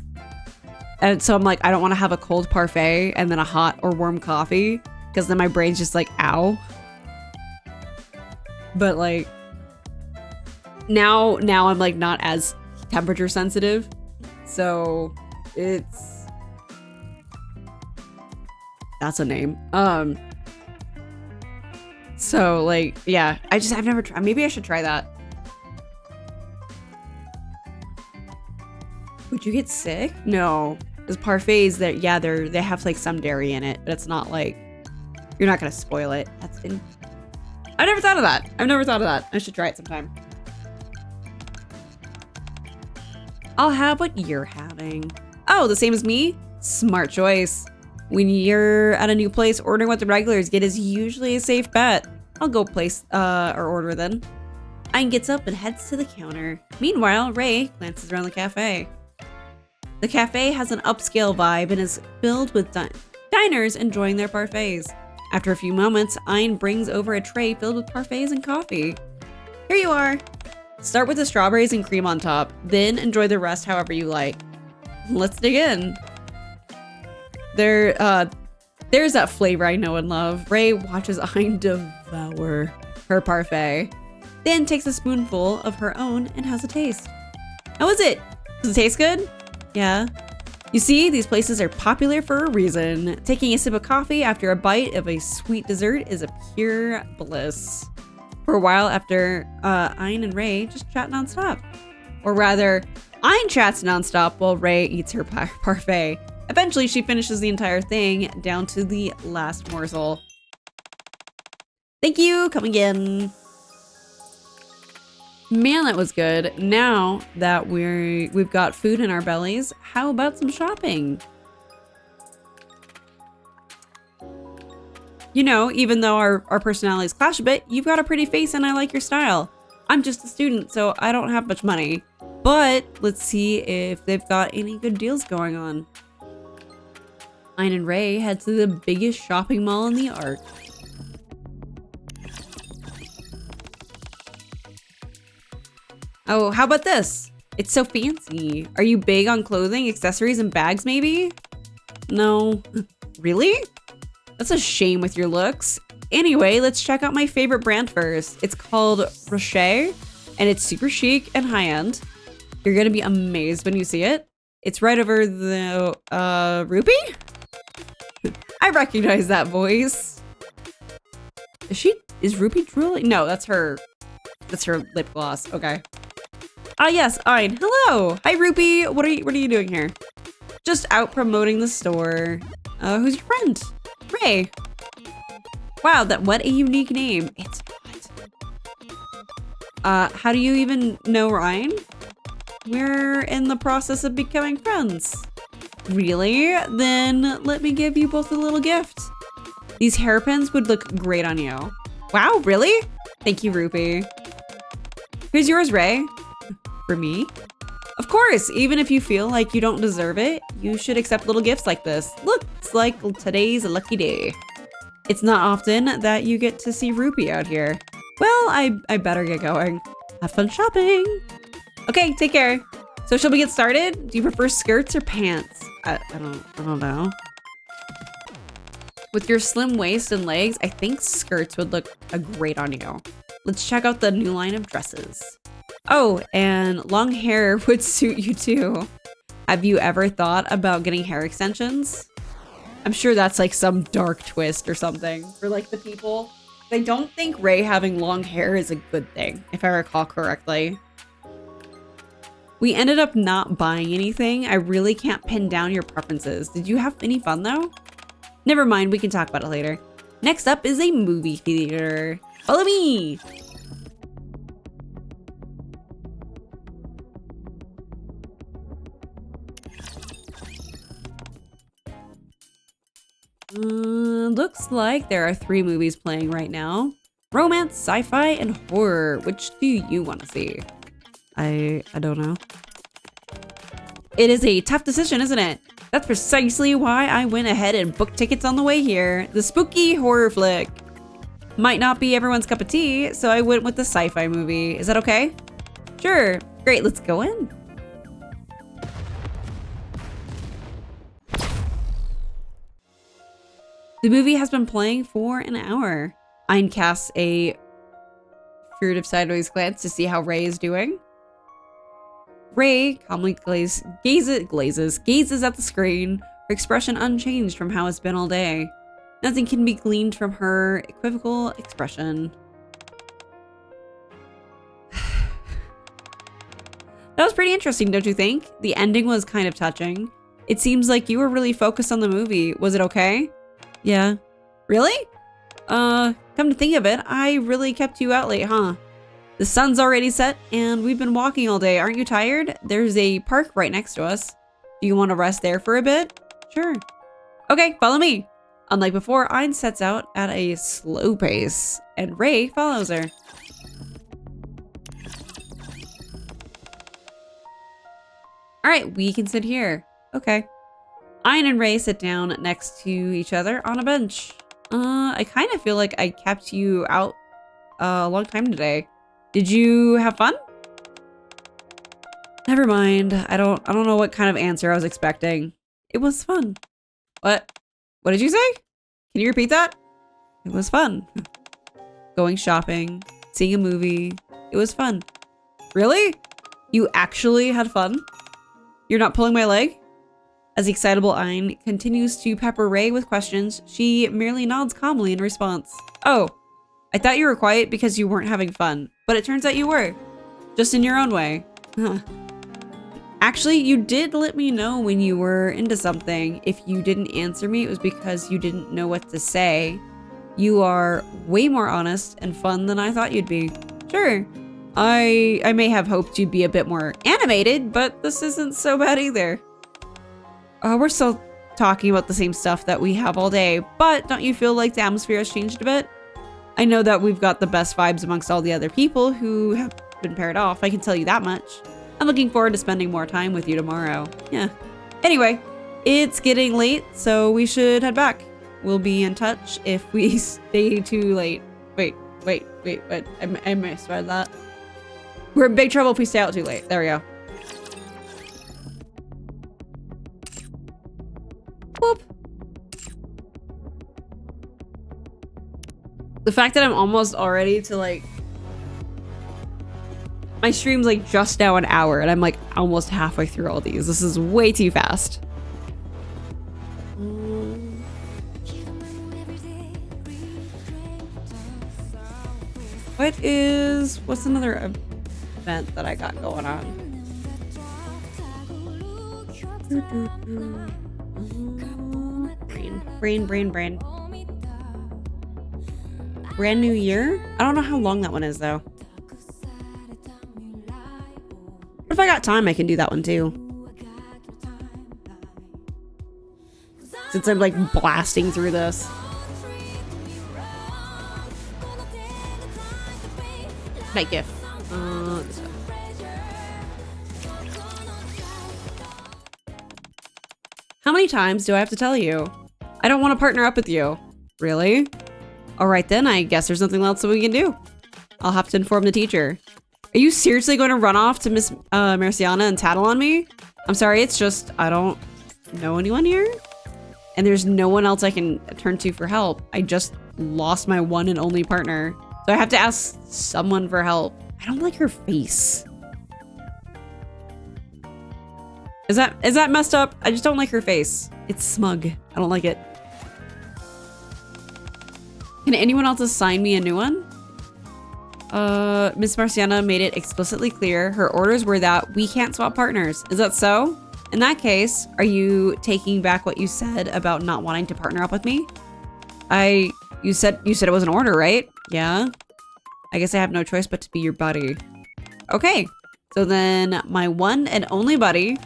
And so I'm like, I don't want to have a cold parfait and then a hot or warm coffee because then my brain's just like, ow. But like now I'm like not as temperature sensitive. So that's a name. So like, yeah, I've never tried. Maybe I should try that. Would you get sick? No, because parfaits that, yeah, they have like some dairy in it, but it's not like, you're not gonna spoil it. I never thought of that. I should try it sometime. I'll have what you're having. Oh, the same as me? Smart choice. When you're at a new place, ordering what the regulars get is usually a safe bet. I'll go place or order then. Ein gets up and heads to the counter. Meanwhile, Ray glances around the cafe. The cafe has an upscale vibe and is filled with diners enjoying their parfaits. After a few moments, Ein brings over a tray filled with parfaits and coffee. Here you are. Start with the strawberries and cream on top, then enjoy the rest however you like. Let's dig in. There's that flavor I know and love. Ray watches Ein devour her parfait, then takes a spoonful of her own and has a taste. How is it? Does it taste good? Yeah. You see, these places are popular for a reason. Taking a sip of coffee after a bite of a sweet dessert is a pure bliss. For a while after, Ein and Ray just chat nonstop. Or rather, Ein chats nonstop while Ray eats her parfait. Eventually, she finishes the entire thing down to the last morsel. Thank you, come again. Man, that was good. Now that we've got food in our bellies, how about some shopping? You know, even though our personalities clash a bit, you've got a pretty face and I like your style. I'm just a student, so I don't have much money. But let's see if they've got any good deals going on. Ayn and Ray head to the biggest shopping mall in the arc. Oh, how about this? It's so fancy. Are you big on clothing, accessories, and bags maybe? No. Really? That's a shame with your looks. Anyway, let's check out my favorite brand first. It's called Rocher, and it's super chic and high-end. You're gonna be amazed when you see it. It's right over the, Rupee? I recognize that voice. Is Rupee drooling? No, that's her lip gloss. Okay. Ah, yes, Ayn. Hello. Hi, Rupee. What are you doing here? Just out promoting the store. Who's your friend? Ray. Wow, what a unique name. It's not. How do you even know Ryan? We're in the process of becoming friends. Really? Then let me give you both a little gift. These hairpins would look great on you. Wow, really? Thank you, Rupee. Here's yours, Ray. For me? Of course, even if you feel like you don't deserve it, you should accept little gifts like this. Looks like today's a lucky day. It's not often that you get to see Rupee out here. Well, I better get going. Have fun shopping. Okay, take care. So shall we get started? Do you prefer skirts or pants? I don't know. With your slim waist and legs, I think skirts would look great on you. Let's check out the new line of dresses. Oh, and long hair would suit you too. Have you ever thought about getting hair extensions? I'm sure that's like some dark twist or something for like the people. I don't think Ray having long hair is a good thing, if I recall correctly. We ended up not buying anything. I really can't pin down your preferences. Did you have any fun though? Never mind, we can talk about it later. Next up is a movie theater. Follow me! Looks like there are 3 movies playing right now. Romance, sci-fi, and horror. Which do you want to see? I don't know. It is a tough decision, isn't it? That's precisely why I went ahead and booked tickets on the way here. The spooky horror flick. Might not be everyone's cup of tea, so I went with the sci-fi movie. Is that okay? Sure. Great, let's go in. The movie has been playing for an hour. Ayn casts a furtive sideways glance to see how Ray is doing. Ray calmly gazes at the screen, her expression unchanged from how it's been all day. Nothing can be gleaned from her equivocal expression. That was pretty interesting, don't you think? The ending was kind of touching. It seems like you were really focused on the movie. Was it okay? Yeah. Really? Come to think of it, I really kept you out late, huh? The sun's already set, and we've been walking all day. Aren't you tired? There's a park right next to us. Do you want to rest there for a bit? Sure. Okay, follow me. Unlike before, Ayn sets out at a slow pace, and Ray follows her. Alright, we can sit here. Okay. Ayn and Ray sit down next to each other on a bench. I kind of feel like I kept you out a long time today. Did you have fun? Never mind. I don't know what kind of answer I was expecting. It was fun. What did you say? Can you repeat that? It was fun. Going shopping, seeing a movie. It was fun. Really? You actually had fun? You're not pulling my leg? As the excitable Ayn continues to pepper Ray with questions, she merely nods calmly in response. Oh, I thought you were quiet because you weren't having fun, but it turns out you were. Just in your own way. Huh. Actually, you did let me know when you were into something. If you didn't answer me, it was because you didn't know what to say. You are way more honest and fun than I thought you'd be. Sure, I may have hoped you'd be a bit more animated, but this isn't so bad either. We're still talking about the same stuff that we have all day, but don't you feel like the atmosphere has changed a bit? I know that we've got the best vibes amongst all the other people who have been paired off, I can tell you that much. I'm looking forward to spending more time with you tomorrow. Yeah. Anyway, it's getting late, so we should head back. We'll be in touch if we stay too late. Wait, I misread that. We're in big trouble if we stay out too late. There we go. Boop. The fact that I'm almost already to like... My stream's like just now an hour and I'm like almost halfway through all these. This is way too fast. What's another event that I got going on? Brain. Brand new year? I don't know how long that one is though. But if I got time, I can do that one too. Since I'm like blasting through this. Night gift. This way. How many times do I have to tell you? I don't want to partner up with you. Really? Alright then, I guess there's nothing else that we can do. I'll have to inform the teacher. Are you seriously going to run off to Miss Marciana and tattle on me? I'm sorry, it's just I don't know anyone here. And there's no one else I can turn to for help. I just lost my one and only partner. So I have to ask someone for help. I don't like her face. Is that messed up? I just don't like her face. It's smug. I don't like it. Can anyone else assign me a new one? Miss Marciana made it explicitly clear her orders were that we can't swap partners. Is that so? In that case, are you taking back what you said about not wanting to partner up with me? You said it was an order, right? Yeah. I guess I have no choice but to be your buddy. Okay. So then my one and only buddy,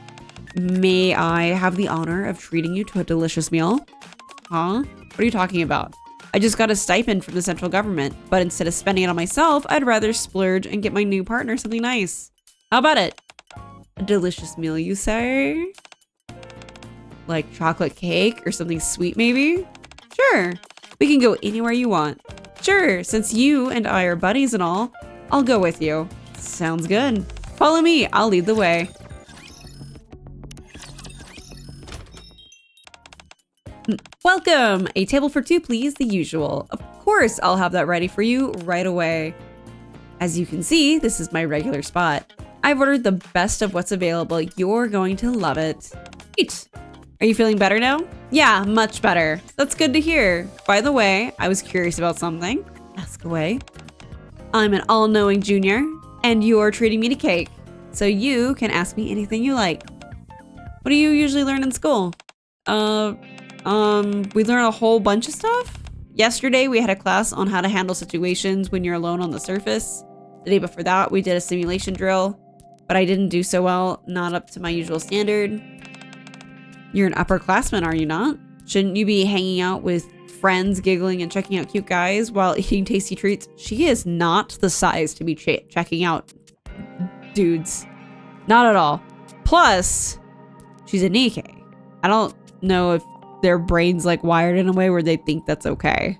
may I have the honor of treating you to a delicious meal? Huh? What are you talking about? I just got a stipend from the central government, but instead of spending it on myself, I'd rather splurge and get my new partner something nice. How about it? A delicious meal, you say? Like chocolate cake or something sweet maybe? Sure. We can go anywhere you want. Sure, since you and I are buddies and all, I'll go with you. Sounds good. Follow me, I'll lead the way. Welcome! A table for two, please, the usual. Of course, I'll have that ready for you right away. As you can see, this is my regular spot. I've ordered the best of what's available. You're going to love it. Great. Are you feeling better now? Yeah, much better. That's good to hear. By the way, I was curious about something. Ask away. I'm an all-knowing junior, and you're treating me to cake. So you can ask me anything you like. What do you usually learn in school? We learn a whole bunch of stuff. Yesterday, we had a class on how to handle situations when you're alone on the surface. The day before that, we did a simulation drill, but I didn't do so well, not up to my usual standard. You're an upperclassman, are you not? Shouldn't you be hanging out with friends, giggling and checking out cute guys while eating tasty treats? She is not the size to be checking out dudes. Not at all. Plus, she's a Nikke. I don't know if their brain's like wired in a way where they think that's okay.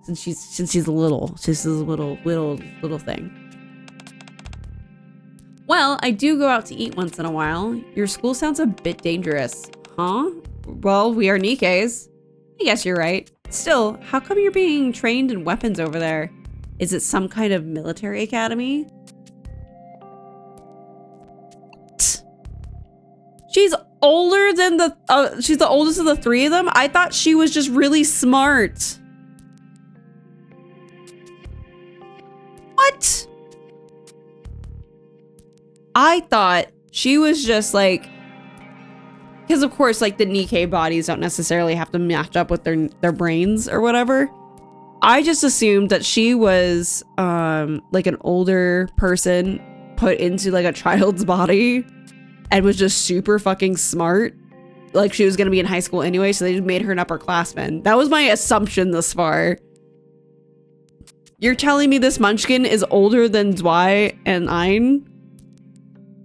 Since she's a little thing. Well, I do go out to eat once in a while. Your school sounds a bit dangerous. Huh? Well, we are Nikkes. I guess you're right. Still, how come you're being trained in weapons over there? Is it some kind of military academy? She's older than she's the oldest of the three of them? I thought she was just really smart. What? I thought she was just like, because of course like the Nikke bodies don't necessarily have to match up with their brains or whatever. I just assumed that she was like an older person put into like a child's body and was just super fucking smart. Like she was gonna be in high school anyway, so they just made her an upperclassman. That was my assumption thus far. You're telling me this munchkin is older than Zwei and Ein?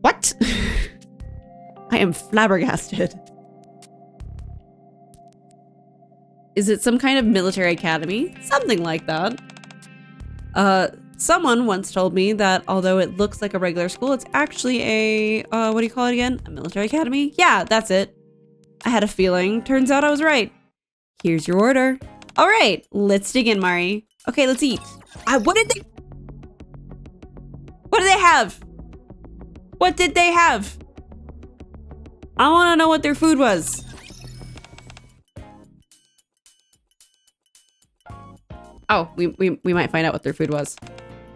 What? I am flabbergasted. Is it some kind of military academy? Something like that. Someone once told me that although it looks like a regular school, it's actually a, what do you call it again? A military academy? Yeah, that's it. I had a feeling. Turns out I was right. Here's your order. All right, let's dig in, Mari. Okay, let's eat. What did they have? What did they have? I want to know what their food was. Oh, we might find out what their food was.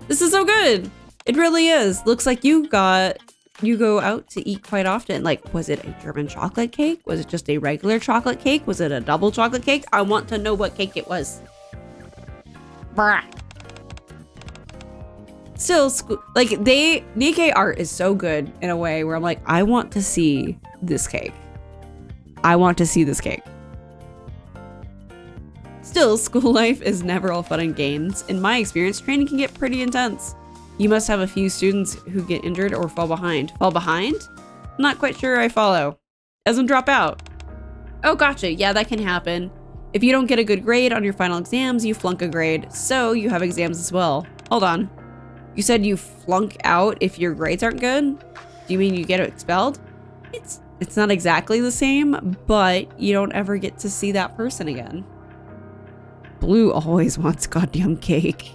This is so good. It really is. Looks like you go out to eat quite often. Like, was it a German chocolate cake? Was it just a regular chocolate cake? Was it a double chocolate cake? I want to know what cake it was. Brah. Still, like Nikke art is so good in a way where I'm like, I want to see this cake. I want to see this cake. Still, school life is never all fun and games. In my experience, training can get pretty intense. You must have a few students who get injured or fall behind. Fall behind? Not quite sure I follow. Doesn't drop out. Oh, gotcha. Yeah, that can happen. If you don't get a good grade on your final exams, you flunk a grade. So you have exams as well. Hold on. You said you flunk out if your grades aren't good? Do you mean you get expelled? It's not exactly the same, but you don't ever get to see that person again. Blue always wants goddamn cake.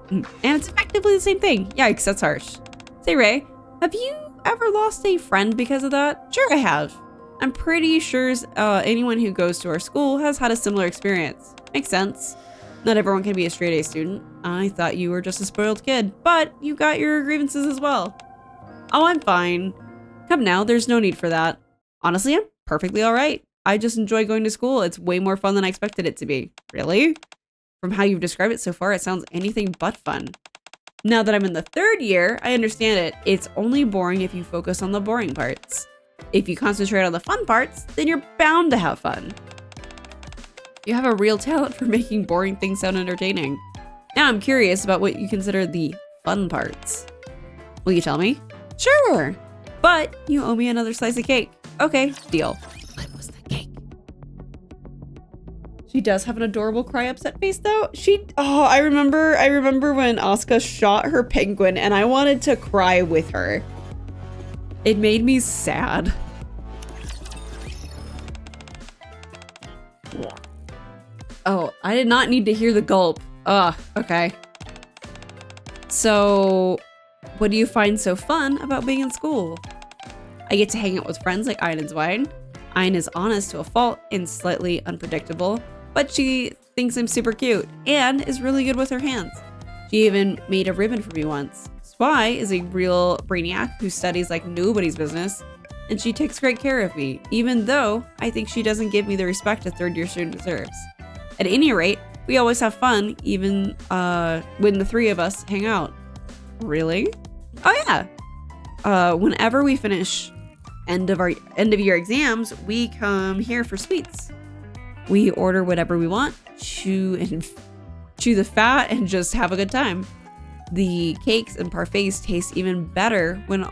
And it's effectively the same thing. Yikes, that's harsh. Say, Ray, have you ever lost a friend because of that? Sure, I have. I'm pretty sure anyone who goes to our school has had a similar experience. Makes sense. Not everyone can be a straight A student. I thought you were just a spoiled kid, but you got your grievances as well. Oh, I'm fine. Come now, there's no need for that. Honestly, I'm perfectly all right. I just enjoy going to school. It's way more fun than I expected it to be. Really? From how you've described it so far, it sounds anything but fun. Now that I'm in the third year, I understand it. It's only boring if you focus on the boring parts. If you concentrate on the fun parts, then you're bound to have fun. You have a real talent for making boring things sound entertaining. Now I'm curious about what you consider the fun parts. Will you tell me? Sure, but you owe me another slice of cake. Okay, deal. What was the cake? She does have an adorable cry upset face though. I remember when Asuka shot her penguin and I wanted to cry with her. It made me sad. Oh, I did not need to hear the gulp. Ugh, okay. So, what do you find so fun about being in school? I get to hang out with friends like Ein and Zwein. Ein is honest to a fault and slightly unpredictable, but she thinks I'm super cute and is really good with her hands. She even made a ribbon for me once. Zwei is a real brainiac who studies like nobody's business, and she takes great care of me, even though I think she doesn't give me the respect a third-year student deserves. At any rate, we always have fun, even when the three of us hang out. Really? Oh yeah. Whenever we finish end of year exams, we come here for sweets. We order whatever we want, chew the fat, and just have a good time. The cakes and parfaits taste even better when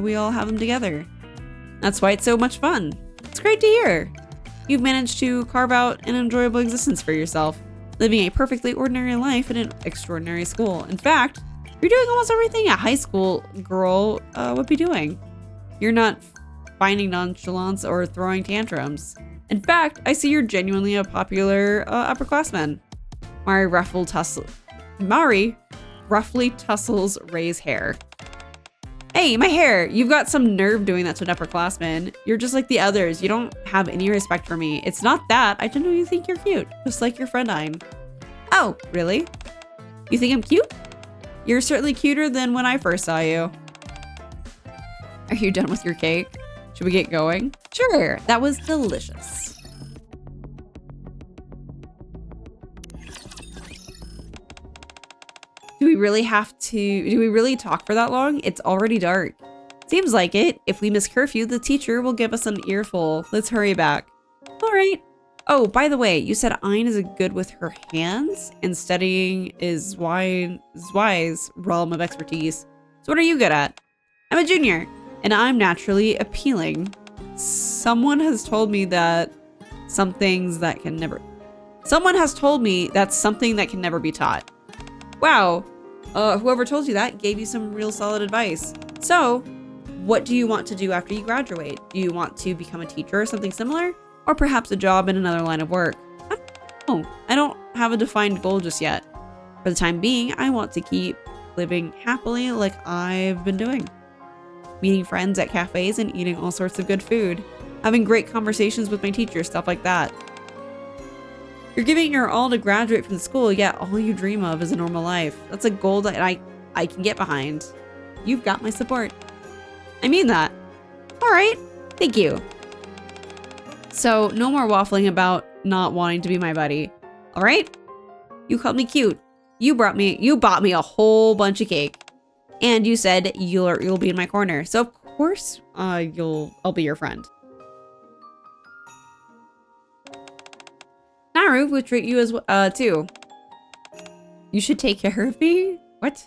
we all have them together. That's why it's so much fun. It's great to hear. You've managed to carve out an enjoyable existence for yourself, living a perfectly ordinary life in an extraordinary school. In fact, you're doing almost everything a high school girl would be doing. You're not finding nonchalance or throwing tantrums. In fact, I see you're genuinely a popular upperclassman. Mari roughly tussles Ray's hair. Hey, my hair! You've got some nerve doing that to an upperclassman. You're just like the others. You don't have any respect for me. It's not that. I genuinely think you're cute. Just like your friend Ein. Oh, really? You think I'm cute? You're certainly cuter than when I first saw you. Are you done with your cake? Should we get going? Sure, that was delicious. Do we really talk for that long? It's already dark. Seems like it. If we miss curfew, the teacher will give us an earful. Let's hurry back. All right. Oh, by the way, you said Ein is good with her hands and studying is Zwei's realm of expertise. So what are you good at? I'm a junior and I'm naturally appealing. Someone has told me that some things that can never... Someone has told me that's something that can never be taught. Wow. Whoever told you that gave you some real solid advice. So, what do you want to do after you graduate? Do you want to become a teacher or something similar? Or perhaps a job in another line of work? I don't know. I don't have a defined goal just yet. For the time being, I want to keep living happily like I've been doing. Meeting friends at cafes and eating all sorts of good food. Having great conversations with my teachers, stuff like that. You're giving your all to graduate from the school, yet all you dream of is a normal life. That's a goal that I can get behind. You've got my support. I mean that. All right, thank you. So no more waffling about not wanting to be my buddy. All right? You called me cute. You bought me a whole bunch of cake. And you said you'll be in my corner. So of course, I'll be your friend. Naru would treat you as too. You should take care of me? What?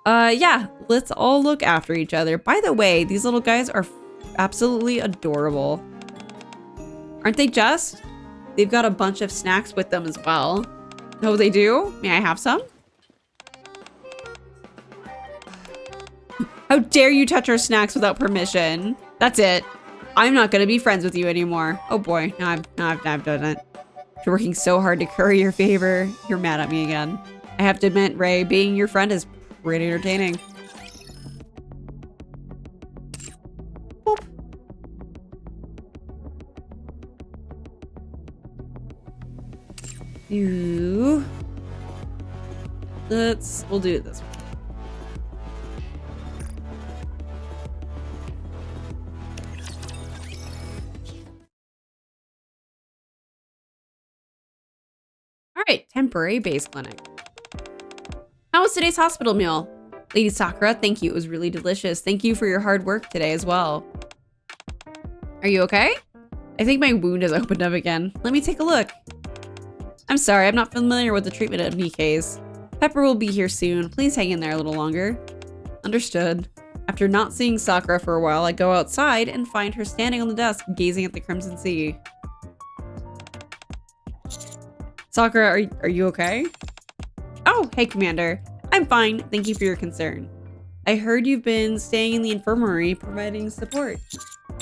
Yeah, let's all look after each other. By the way, these little guys are absolutely adorable. Aren't they just? They've got a bunch of snacks with them as well. Oh, they do? May I have some? How dare you touch our snacks without permission? That's it. I'm not gonna be friends with you anymore. Oh boy, now I've done it. You're working so hard to curry your favor. You're mad at me again. I have to admit, Ray, being your friend is pretty entertaining. Boop. We'll do it this way. All right, temporary base clinic. How was today's hospital meal? Lady Sakura, thank you. It was really delicious. Thank you for your hard work today as well. Are you okay? I think my wound has opened up again. Let me take a look. I'm sorry, I'm not familiar with the treatment of Nikke's. Pepper will be here soon. Please hang in there a little longer. Understood. After not seeing Sakura for a while, I go outside and find her standing on the desk, gazing at the Crimson Sea. Sakura, are you okay? Oh, hey, Commander. I'm fine. Thank you for your concern. I heard you've been staying in the infirmary providing support.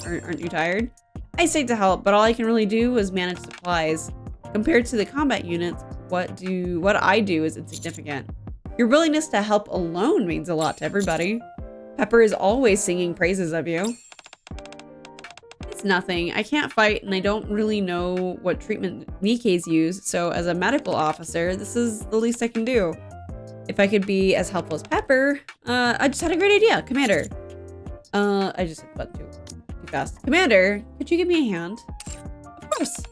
Aren't you tired? I stayed to help, but all I can really do is manage supplies. Compared to the combat units, what I do is insignificant. Your willingness to help alone means a lot to everybody. Pepper is always singing praises of you. It's nothing. I can't fight and I don't really know what treatment Nikke's use, so as a medical officer, this is the least I can do. If I could be as helpful as Pepper, I just had a great idea. Commander. I just hit the button too fast. Commander, could you give me a hand? Of course.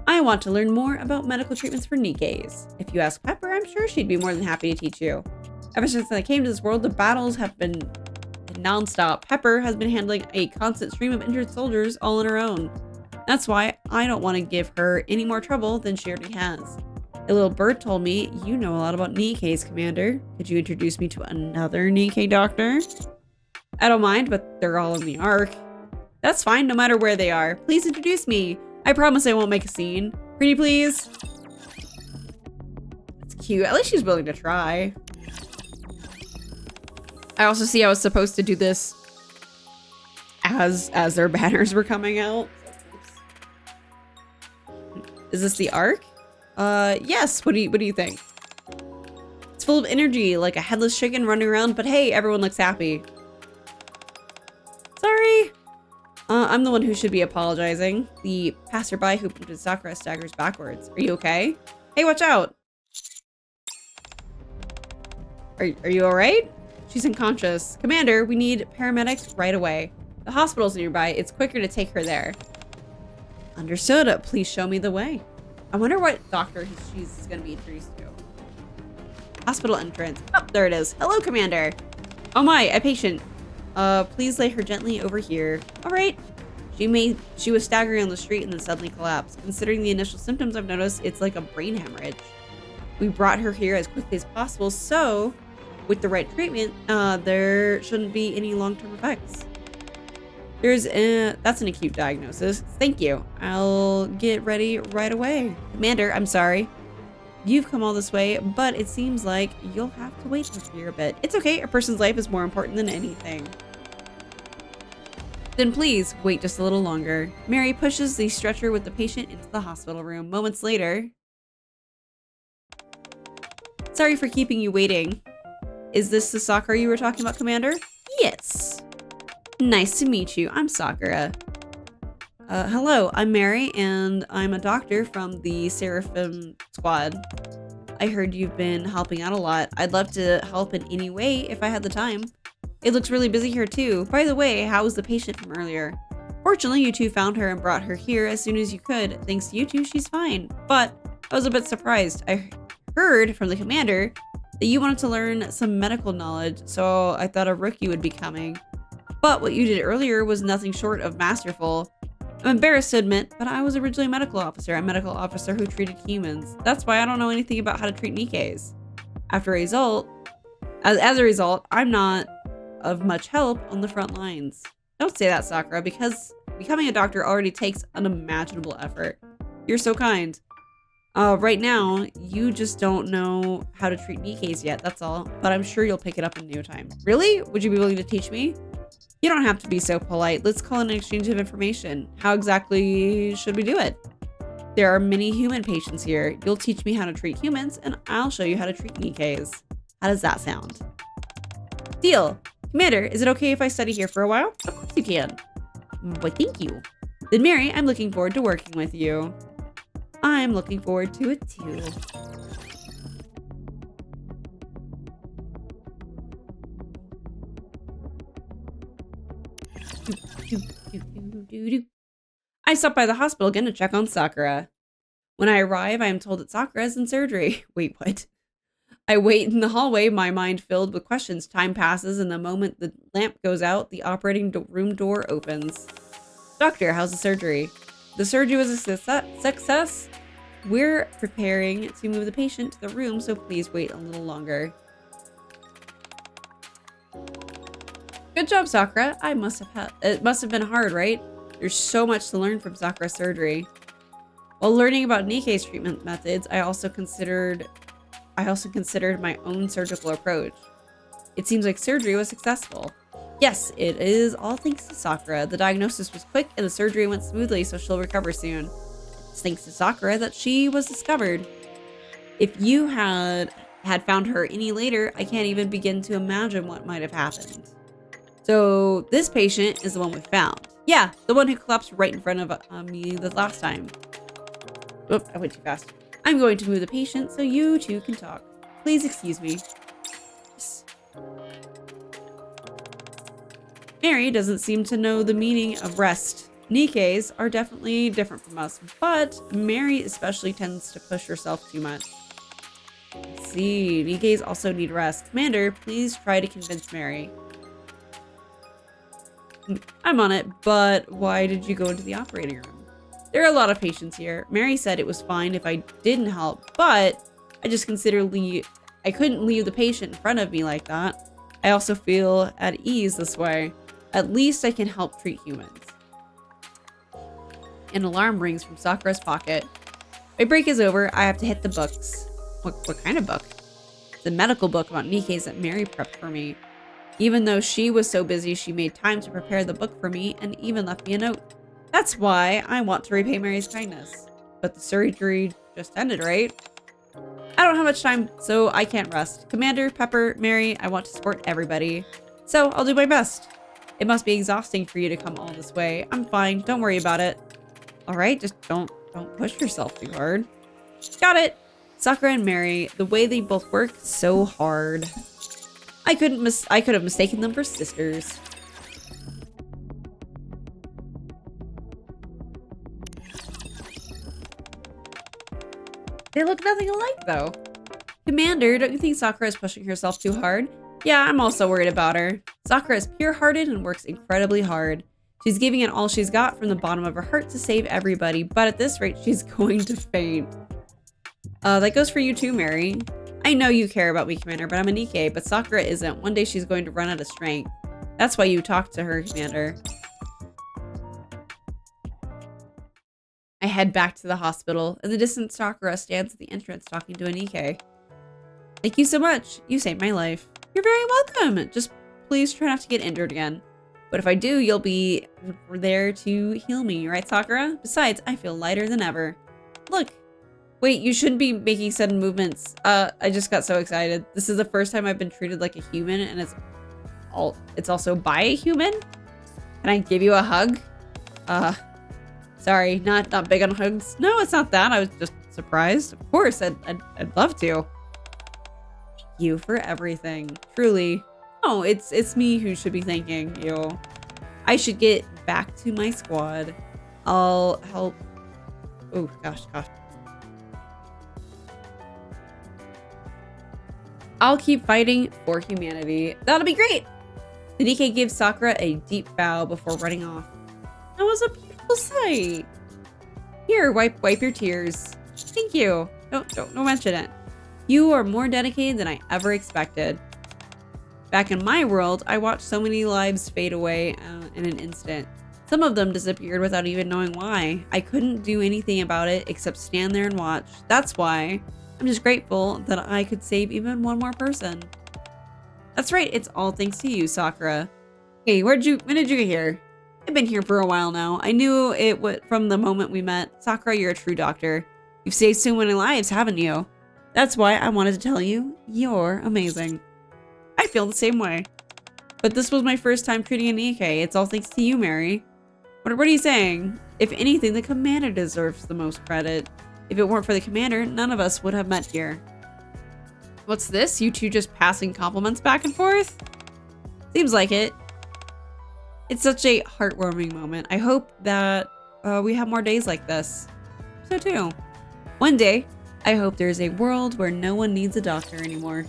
I want to learn more about medical treatments for Nikke's. If you ask Pepper, I'm sure she'd be more than happy to teach you. Ever since I came to this world, the battles have been non-stop. Pepper has been handling a constant stream of injured soldiers all on her own. That's why I don't want to give her any more trouble than she already has. A little bird told me you know a lot about Nikke's, Commander. Could you introduce me to another Nikke doctor? I don't mind, but they're all in the Ark. That's fine, no matter where they are. Please introduce me. I promise I won't make a scene. Pretty please? It's cute. At least she's willing to try. I also see I was supposed to do this as their banners were coming out. Is this the Ark? Yes. What do you think? It's full of energy, like a headless chicken running around, but hey, everyone looks happy. Sorry. I'm the one who should be apologizing. The passerby who bumped into Sakura staggers backwards. Are you okay? Hey, watch out. Are you alright? She's unconscious. Commander, we need paramedics right away. The hospital's nearby. It's quicker to take her there. Understood. Please show me the way. I wonder what doctor she's going to be introduced to. Hospital entrance. Oh, there it is. Hello, Commander. Oh my, a patient. Please lay her gently over here. All right. She was staggering on the street and then suddenly collapsed. Considering the initial symptoms I've noticed, it's like a brain hemorrhage. We brought her here as quickly as possible, so with the right treatment, there shouldn't be any long-term effects. That's an acute diagnosis. Thank you. I'll get ready right away. Commander, I'm sorry. You've come all this way, but it seems like you'll have to wait here a bit. It's okay. A person's life is more important than anything. Then please wait just a little longer. Mary pushes the stretcher with the patient into the hospital room. Moments later. Sorry for keeping you waiting. Is this the Sakura you were talking about, Commander? Yes. Nice to meet you. I'm Sakura. Hello, I'm Mary, and I'm a doctor from the Seraphim Squad. I heard you've been helping out a lot. I'd love to help in any way if I had the time. It looks really busy here too. By the way, how was the patient from earlier? Fortunately, you two found her and brought her here as soon as you could. Thanks to you two, she's fine. But I was a bit surprised. I heard from the commander that you wanted to learn some medical knowledge, so I thought a rookie would be coming. But what you did earlier was nothing short of masterful. I'm embarrassed to admit, but I was originally a medical officer who treated humans. That's why I don't know anything about how to treat Nikkes. As a result, I'm not of much help on the front lines. Don't say that, Sakura, because becoming a doctor already takes unimaginable effort. You're so kind. Right now, you just don't know how to treat Nikkes yet, that's all. But I'm sure you'll pick it up in no time. Really? Would you be willing to teach me? You don't have to be so polite. Let's call it an exchange of information. How exactly should we do it? There are many human patients here. You'll teach me how to treat humans, and I'll show you how to treat Nikkes. How does that sound? Deal. Commander, is it okay if I study here for a while? Of course you can. Why, thank you. Then Mary, I'm looking forward to working with you. I'm looking forward to it too. I stopped by the hospital again to check on Sakura. When I arrive, I am told that Sakura is in surgery. Wait, what? I wait in the hallway, my mind filled with questions. Time passes, and the moment the lamp goes out, the operating room door opens. Doctor, how's the surgery? The surgery was a success. We're preparing to move the patient to the room, so please wait a little longer. Good job, Sakura. It must have been hard, right? There's so much to learn from Sakura's surgery. While learning about Nikke's treatment methods, I also considered my own surgical approach. It seems like surgery was successful. Yes, it is all thanks to Sakura. The diagnosis was quick and the surgery went smoothly, so she'll recover soon. It's thanks to Sakura that she was discovered. If you had found her any later, I can't even begin to imagine what might have happened. So this patient is the one we found. Yeah, the one who collapsed right in front of me the last time. Oop, I went too fast. I'm going to move the patient so you two can talk. Please excuse me. Yes. Mary doesn't seem to know the meaning of rest. Nikkes are definitely different from us, but Mary especially tends to push herself too much. Let's see, Nikkes also need rest. Commander, please try to convince Mary. I'm on it, but why did you go into the operating room? There are a lot of patients here. Mary said it was fine if I didn't help, but I just I couldn't leave the patient in front of me like that. I also feel at ease this way. At least I can help treat humans. An alarm rings from Sakura's pocket. My break is over. I have to hit the books. What kind of book? It's a medical book about Nikkes that Mary prepped for me. Even though she was so busy, she made time to prepare the book for me and even left me a note. That's why I want to repay Mary's kindness. But the surgery just ended, right? I don't have much time, so I can't rest. Commander, Pepper, Mary, I want to support everybody. So I'll do my best. It must be exhausting for you to come all this way. I'm fine. Don't worry about it. All right, just don't push yourself too hard. Got it. Sakura and Mary, the way they both work so hard. I could have mistaken them for sisters. They look nothing alike, though. Commander, don't you think Sakura is pushing herself too hard? Yeah, I'm also worried about her. Sakura is pure-hearted and works incredibly hard. She's giving it all she's got from the bottom of her heart to save everybody, but at this rate, she's going to faint. That goes for you too, Mary. I know you care about me, Commander, but I'm a Nikke, but Sakura isn't. One day she's going to run out of strength. That's why you talk to her, Commander. I head back to the hospital, and the distant Sakura stands at the entrance talking to a Nikke. Thank you so much. You saved my life. You're very welcome. Just please try not to get injured again. But if I do, you'll be there to heal me, right, Sakura? Besides, I feel lighter than ever. Look. Wait, you shouldn't be making sudden movements. I just got so excited. This is the first time I've been treated like a human, and it's also by a human? Can I give you a hug? Sorry, not big on hugs. No, it's not that. I was just surprised. Of course, I'd love to. Thank you for everything. Truly. Oh, it's me who should be thanking you. I should get back to my squad. I'll help. Oh, gosh. I'll keep fighting for humanity. That'll be great. The Nikke gives Sakura a deep bow before running off. That was a beautiful sight. Here, wipe your tears. Thank you. Don't mention it. You are more dedicated than I ever expected. Back in my world, I watched so many lives fade away in an instant. Some of them disappeared without even knowing why. I couldn't do anything about it except stand there and watch. That's why I'm just grateful that I could save even one more person. That's right, it's all thanks to you, Sakura. Hey, when did you get here? I've been here for a while now. I knew it from the moment we met. Sakura, you're a true doctor. You've saved so many lives, haven't you? That's why I wanted to tell you, you're amazing. I feel the same way. But this was my first time treating a Nikke. It's all thanks to you, Mary. What are you saying? If anything, the commander deserves the most credit. If it weren't for the commander, none of us would have met here. What's this? You two just passing compliments back and forth? Seems like it. It's such a heartwarming moment. I hope that we have more days like this. So too. One day, I hope there's a world where no one needs a doctor anymore.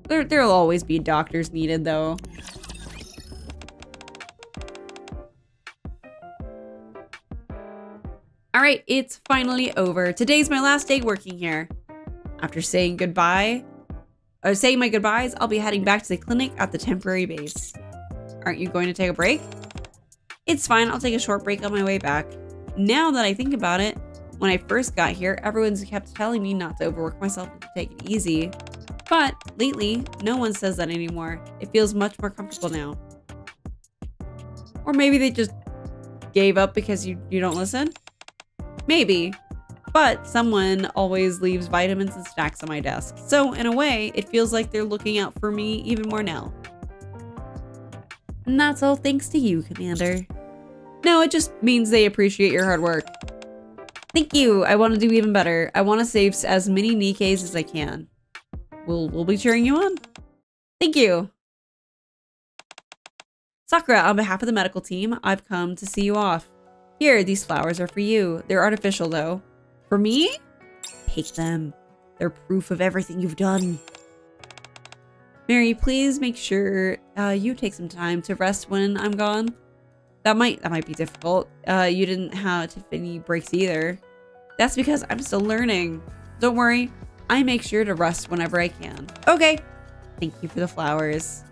There'll always be doctors needed, though. Alright, it's finally over. Today's my last day working here. After saying my goodbyes, I'll be heading back to the clinic at the temporary base. Aren't you going to take a break? It's fine, I'll take a short break on my way back. Now that I think about it, when I first got here, everyone's kept telling me not to overwork myself and to take it easy. But lately, no one says that anymore. It feels much more comfortable now. Or maybe they just gave up because you don't listen? Maybe. But someone always leaves vitamins and snacks on my desk. So in a way, it feels like they're looking out for me even more now. And that's all thanks to you, Commander. No, it just means they appreciate your hard work. Thank you. I want to do even better. I want to save as many Nikkes as I can. We'll be cheering you on. Thank you. Sakura, on behalf of the medical team, I've come to see you off. Here, these flowers are for you. They're artificial, though. For me? Take them. They're proof of everything you've done. Mary, please make sure you take some time to rest when I'm gone. That might be difficult. You didn't have Tiffany breaks either. That's because I'm still learning. Don't worry. I make sure to rest whenever I can. Okay. Thank you for the flowers.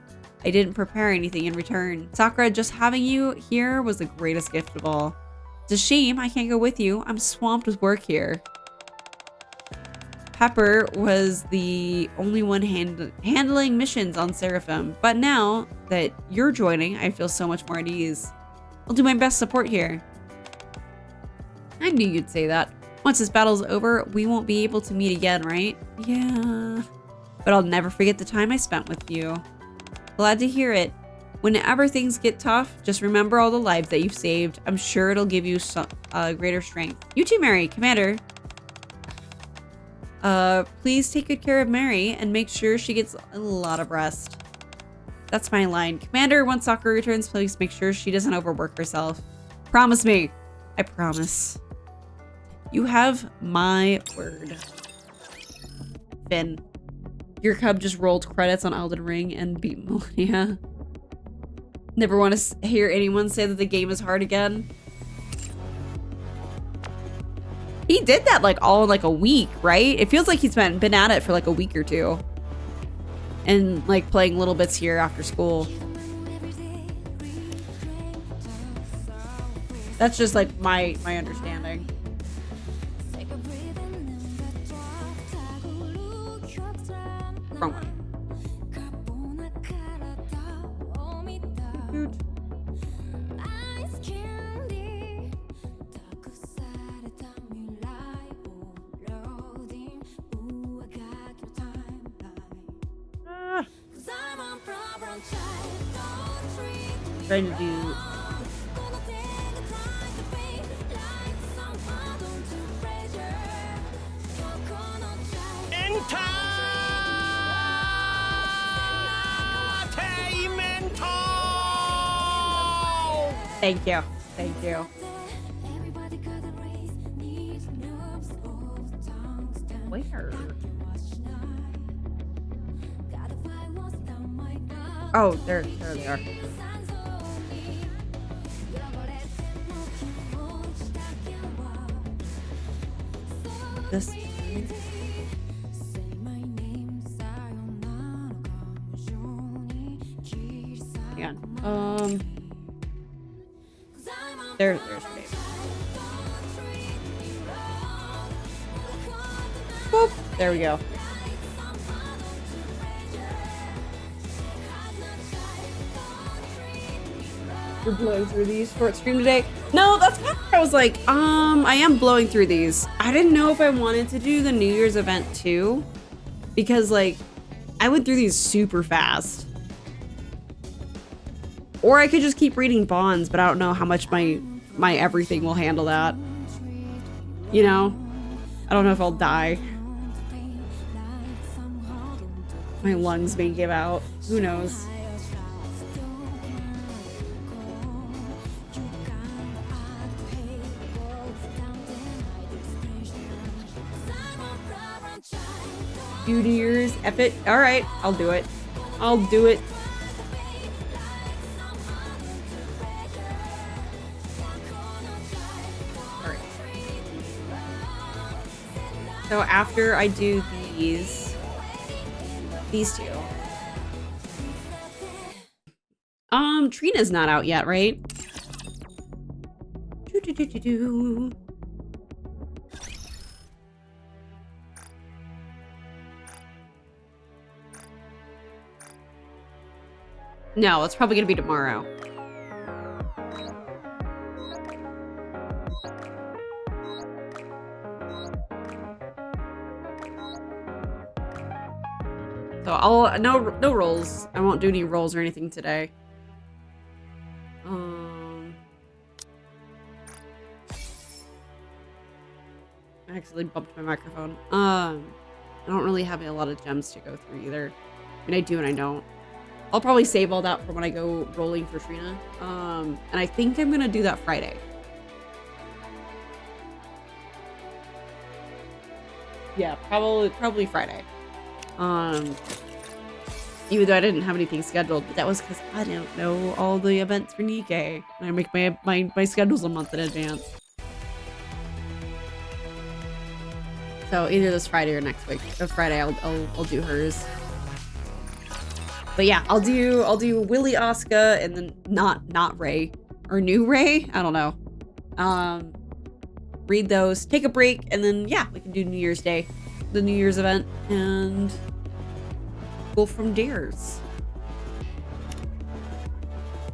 I didn't prepare anything in return. Sakura, just having you here was the greatest gift of all. It's a shame I can't go with you. I'm swamped with work here. Pepper was the only one handling missions on Seraphim, but now that you're joining, I feel so much more at ease. I'll do my best support here. I knew you'd say that. Once this battle's over, we won't be able to meet again, right? Yeah. But I'll never forget the time I spent with you. Glad to hear it. Whenever things get tough, just remember all the lives that you've saved. I'm sure it'll give you some greater strength. You too, Mary. Commander. Please take good care of Mary and make sure she gets a lot of rest. That's my line. Commander, once Sakura returns, please make sure she doesn't overwork herself. Promise me. I promise. You have my word. Finn. Your cub just rolled credits on Elden Ring and beat Millennia. Never want to hear anyone say that the game is hard again. He did that like all in like a week, right? It feels like he's been at it for like a week or two. And like playing little bits here after school. That's just like my understanding. Wrong one. Trying to do. Thank you. Thank you. Where? Oh, there they are. This. Hang on. There's her name. Boop. There we go. You're blowing through these for stream today? No, that's kind of what I was like. I am blowing through these. I didn't know if I wanted to do the New Year's event too, because like I went through these super fast. Or I could just keep reading bonds, but I don't know how much my everything will handle that. You know? I don't know if I'll die. My lungs may give out. Who knows? New Year's, F it. All right, I'll do it. I'll do it. All right. So after I do these two. Trina's not out yet, right? No, it's probably gonna be tomorrow. So I'll no rolls. I won't do any rolls or anything today. I accidentally bumped my microphone. I don't really have a lot of gems to go through either. I mean, I do and I don't. I'll probably save all that for when I go rolling for Trina. And I think I'm gonna do that Friday. Yeah, probably Friday. Even though I didn't have anything scheduled, but that was because I don't know all the events for Nikke. And I make my schedules a month in advance. So either this Friday or next week. This Friday I'll do hers. But yeah, I'll do Willie, Asuka, and then not Ray or new Ray. I don't know. Read those, take a break, and then yeah, we can do New Year's Day, the New Year's event, and go from dares.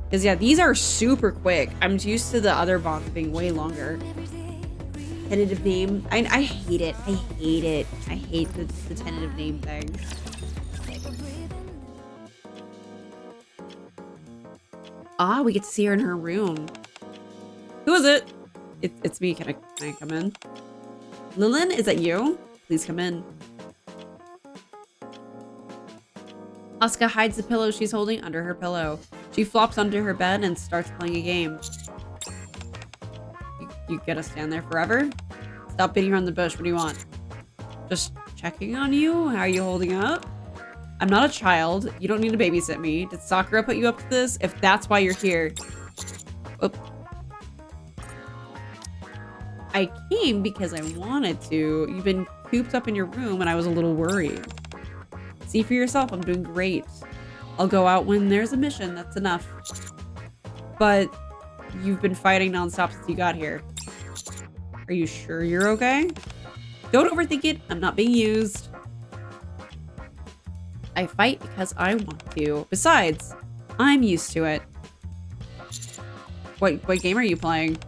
Because yeah, these are super quick. I'm used to the other bonds being way longer. Tentative name. I hate it. I hate it. I hate the tentative name thing. Ah, we get to see her in her room. Who is it? It's me. Can I come in? Lillian, is that you? Please come in. Asuka hides the pillow she's holding under her pillow. She flops under her bed and starts playing a game. You gotta stand there forever? Stop beating around the bush. What do you want? Just checking on you? How are you holding up? I'm not a child. You don't need to babysit me. Did Sakura put you up to this? If that's why you're here. Oop. I came because I wanted to. You've been cooped up in your room and I was a little worried. See for yourself, I'm doing great. I'll go out when there's a mission, that's enough. But You've been fighting nonstop since you got here. Are you sure you're okay? Don't overthink it. I'm not being used. I fight because I want to. Besides, I'm used to it. What game are you playing?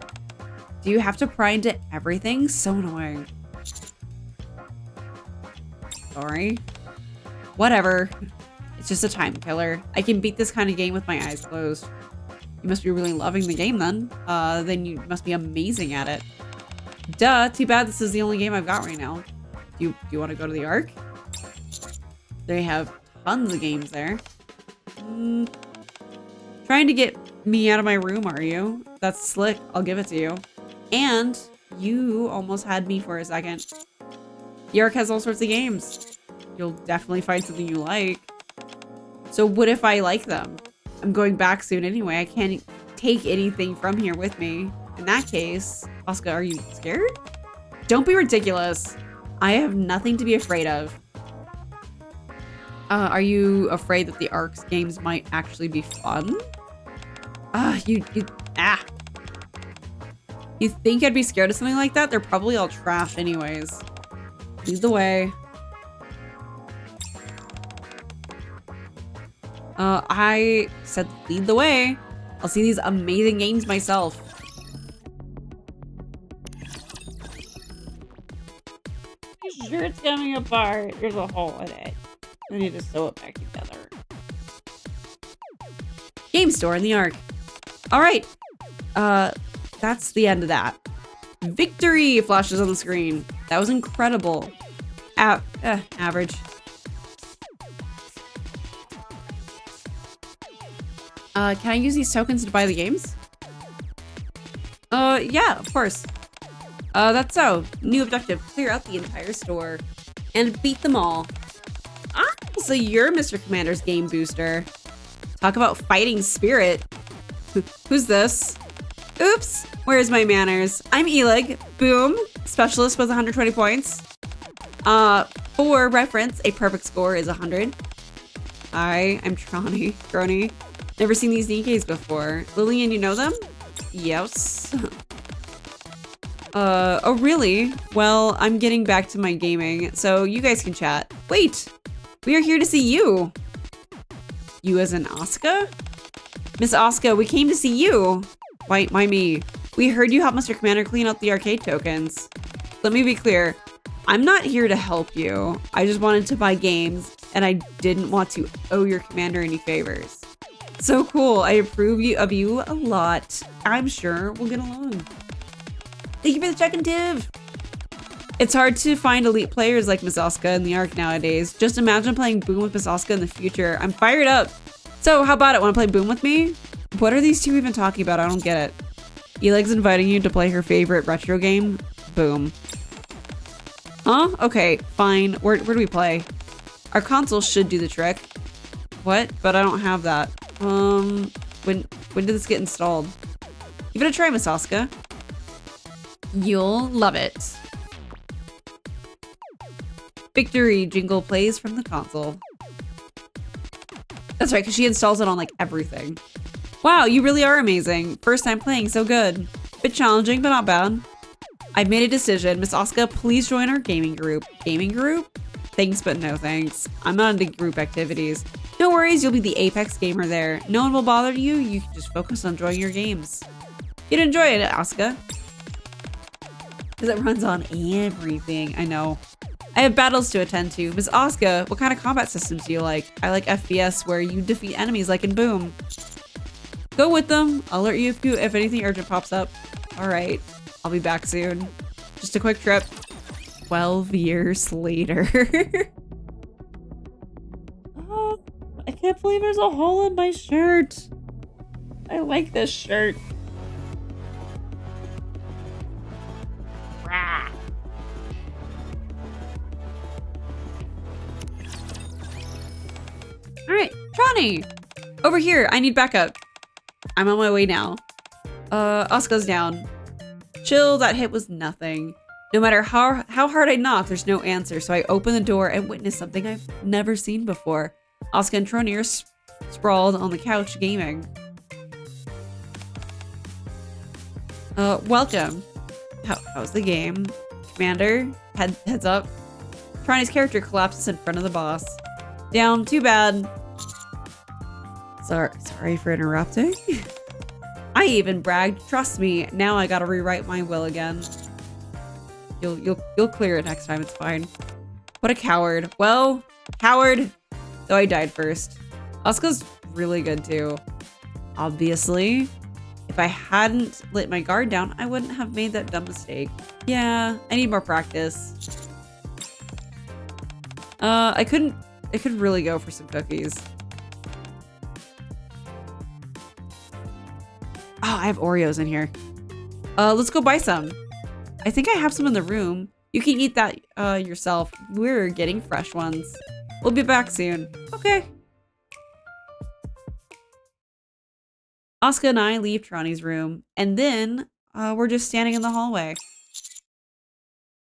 Do you have to pry into everything? So annoying. Sorry. Whatever. It's just a time killer. I can beat this kind of game with my eyes closed. You must be really loving the game then. Then you must be amazing at it. Duh, too bad this is the only game I've got right now. Do you want to go to the Ark? They have tons of games there. Trying to get me out of my room, are you? That's slick. I'll give it to you. And you almost had me for a second. The Ark has all sorts of games. You'll definitely find something you like. So what if I like them? I'm going back soon anyway. I can't take anything from here with me. In that case, Asuka, are you scared? Don't be ridiculous. I have nothing to be afraid of. Are you afraid that the Ark's games might actually be fun? You think I'd be scared of something like that? They're probably all trash anyways. Lead the way. I said lead the way. I'll see these amazing games myself. You sure it's coming apart? There's a hole in it. I need to sew it back together. Game store in the Ark. All right. That's the end of that. Victory flashes on the screen. That was incredible. Average. Can I use these tokens to buy the games? Yeah, of course. That's so. New objective, clear out the entire store and beat them all. Ah, so you're Mr. Commander's game booster. Talk about fighting spirit. Who's this? Oops, where's my manners? I'm Elig. Boom. Specialist with 120 points. For reference, a perfect score is 100. I'm Crony. Never seen these Nikkes before. Lillian, you know them? Yes. Oh really? Well, I'm getting back to my gaming, so you guys can chat. Wait! We are here to see you! You as in Asuka? Miss Asuka, we came to see you! Why me? We heard you helped Mr. Commander clean out the arcade tokens. Let me be clear. I'm not here to help you. I just wanted to buy games, and I didn't want to owe your commander any favors. So cool. I approve of you a lot. I'm sure we'll get along. Thank you for the check-in, Tiv. It's hard to find elite players like Miss Asuka in the Ark nowadays. Just imagine playing Boom with Miss Asuka in the future. I'm fired up. So how about it? Want to play Boom with me? What are these two even talking about? I don't get it. Eleg's inviting you to play her favorite retro game? Boom. Huh? Okay, fine. Where do we play? Our console should do the trick. What? But I don't have that. When did this get installed? Give it a try, Miss Asuka. You'll love it. Victory jingle plays from the console. That's right, because she installs it on like everything. Wow, you really are amazing. First time playing, so good. Bit challenging, but not bad. I've made a decision. Miss Asuka, please join our gaming group. Gaming group? Thanks, but no thanks. I'm not into group activities. No worries, you'll be the apex gamer there. No one will bother you. You can just focus on enjoying your games. You'd enjoy it, Asuka. Because it runs on everything. I know. I have battles to attend to. Miss Asuka, what kind of combat systems do you like? I like FPS where you defeat enemies like in Boom. Go with them. I'll alert you if anything urgent pops up. All right. I'll be back soon. Just a quick trip. 12 years later. Oh, I can't believe there's a hole in my shirt. I like this shirt. Rah. All right, Trani, over here. I need backup. I'm on my way now. Asuka's down. Chill, that hit was nothing. No matter how hard I knock, there's no answer. So I open the door and witness something I've never seen before. Asuka and Troni are sprawled on the couch gaming. Welcome. How's the game? Commander, heads up. Trani's character collapses in front of the boss. Down, too bad. Sorry for interrupting. I even bragged. Trust me, now I gotta rewrite my will again. You'll clear it next time, it's fine. What a coward. Well, coward, though I died first. Asuka's really good too. Obviously. If I hadn't lit my guard down, I wouldn't have made that dumb mistake. Yeah, I need more practice. I could really go for some cookies. Oh, I have Oreos in here. Let's go buy some. I think I have some in the room. You can eat that yourself. We're getting fresh ones. We'll be back soon. Okay. Asuka and I leave Trani's room, and then we're just standing in the hallway.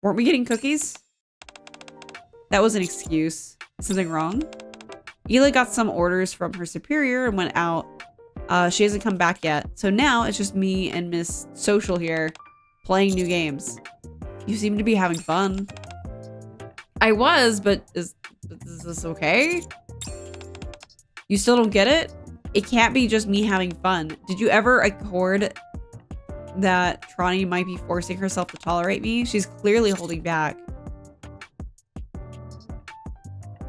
Weren't we getting cookies? That was an excuse. Is something wrong? Ela got some orders from her superior and went out. She hasn't come back yet. So now it's just me and Miss Social here playing new games. You seem to be having fun. I was, but is this okay? You still don't get it? It can't be just me having fun. Did you ever accord that Trani might be forcing herself to tolerate me? She's clearly holding back.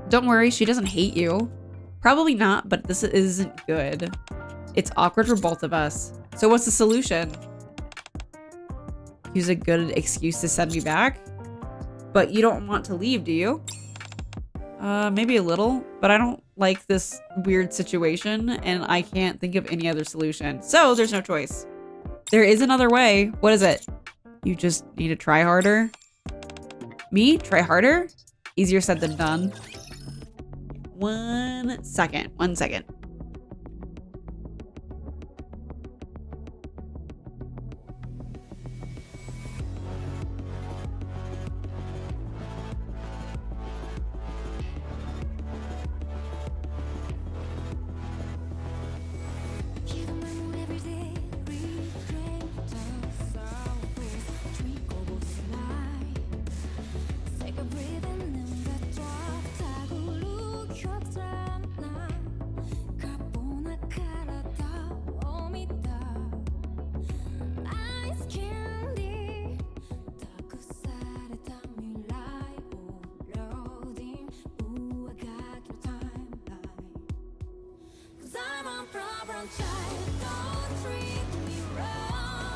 Don't worry, she doesn't hate you. Probably not, but this isn't good. It's awkward for both of us. So what's the solution? Use a good excuse to send me back? But you don't want to leave, do you? Maybe a little, but I don't like this weird situation and I can't think of any other solution. So there's no choice. There is another way. What is it? You just need to try harder? Me? Try harder? Easier said than done. 1 second. 1 second.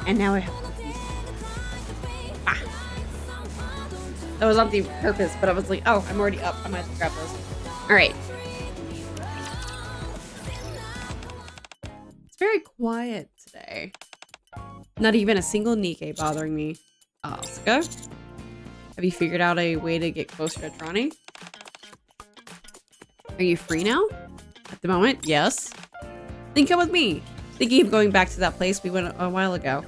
And now I have cookies. Ah. That was on the purpose, but I was like, oh, I'm already up. I might have to grab those. All right. It's very quiet today. Not even a single Nikke bothering me. Asuka, have you figured out a way to get closer to Trani? Are you free now? At the moment, yes. Then come with me. Thinking of going back to that place we went a while ago.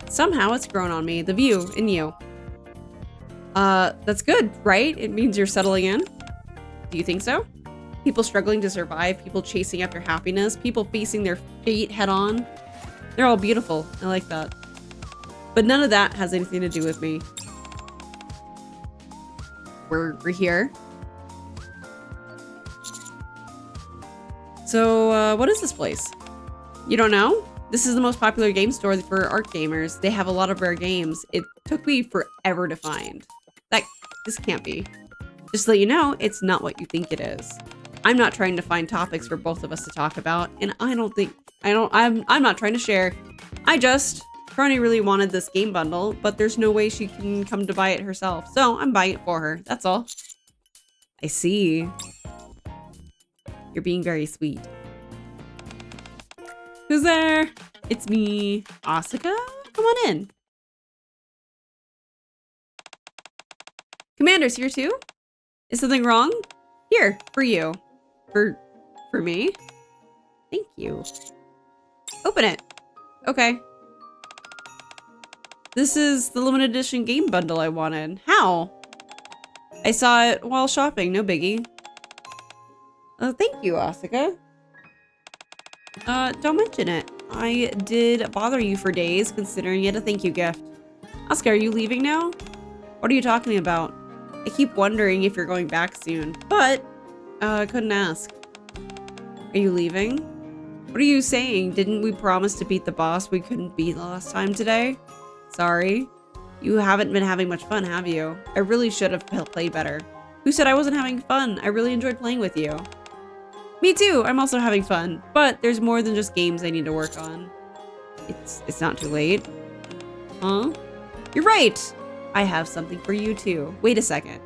Somehow it's grown on me, the view in you. That's good, right? It means you're settling in? Do you think so? People struggling to survive, people chasing after happiness, people facing their fate head on. They're all beautiful. I like that. But none of that has anything to do with me. We're here. So, what is this place? You don't know? This is the most popular game store for art gamers. They have a lot of rare games. It took me forever to find. This can't be. Just to let you know, it's not what you think it is. I'm not trying to find topics for both of us to talk about, and I'm not trying to share. Trani really wanted this game bundle, but there's no way she can come to buy it herself. So I'm buying it for her. That's all. I see. You're being very sweet. Who's there? It's me. Asuka? Come on in. Commander's here too? Is something wrong? Here, for you. For me? Thank you. Open it. Okay. This is the limited edition game bundle I wanted. How? I saw it while shopping, no biggie. Oh, thank you, Asuka. Don't mention it. I did bother you for days, considering it a thank you gift. Asuka, are you leaving now? What are you talking about? I keep wondering if you're going back soon, but I couldn't ask. Are you leaving? What are you saying? Didn't we promise to beat the boss we couldn't beat last time today? Sorry. You haven't been having much fun, have you? I really should have played better. Who said I wasn't having fun? I really enjoyed playing with you. Me too. I'm also having fun, but there's more than just games I need to work on. It's not too late. Huh? You're right. I have something for you too. Wait a second.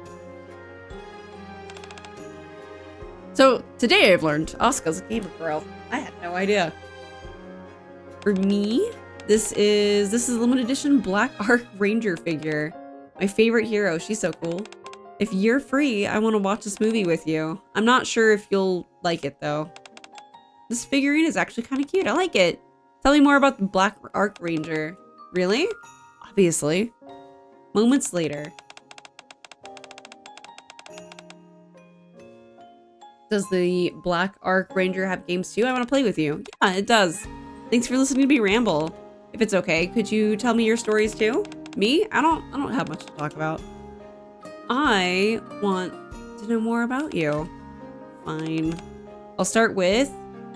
So today I've learned Asuka's a gamer girl. I had no idea. For me, this is a limited edition Black Arc Ranger figure. My favorite hero. She's so cool. If you're free, I want to watch this movie with you. I'm not sure if you'll like it though. This figurine is actually kind of cute. I like it. Tell me more about the Black Arc Ranger. Really? Obviously. Moments later. Does the Black Arc Ranger have games too? I want to play with you. Yeah, it does. Thanks for listening to me ramble. If it's okay, could you tell me your stories too? Me? I don't have much to talk about. I want to know more about you. Fine. I'll start with,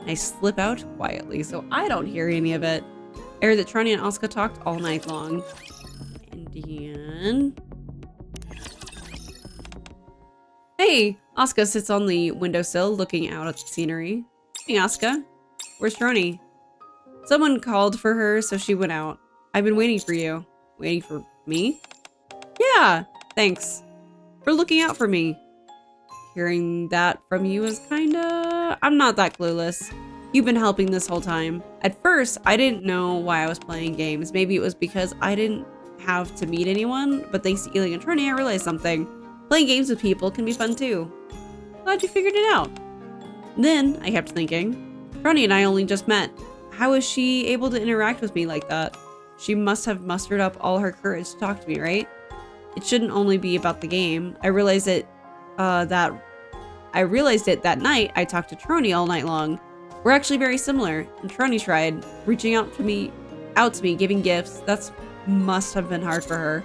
I slip out quietly so I don't hear any of it. I heard that Trani and Asuka talked all night long. Indian. Hey, Asuka sits on the windowsill looking out at the scenery. Hey, Asuka. Where's Trani? Someone called for her, so she went out. I've been waiting for you. Waiting for me? Yeah, thanks for looking out for me. Hearing that from you is kinda... I'm not that clueless. You've been helping this whole time. At first, I didn't know why I was playing games. Maybe it was because I didn't have to meet anyone, but thanks to Ely and Trani, I realized something. Playing games with people can be fun too. Glad you figured it out. Then, I kept thinking, Trani and I only just met. How is she able to interact with me like that? She must have mustered up all her courage to talk to me, right? It shouldn't only be about the game. I realized it that night I talked to Trani all night long. We're actually very similar, and Trani tried reaching out to me, giving gifts. That must have been hard for her.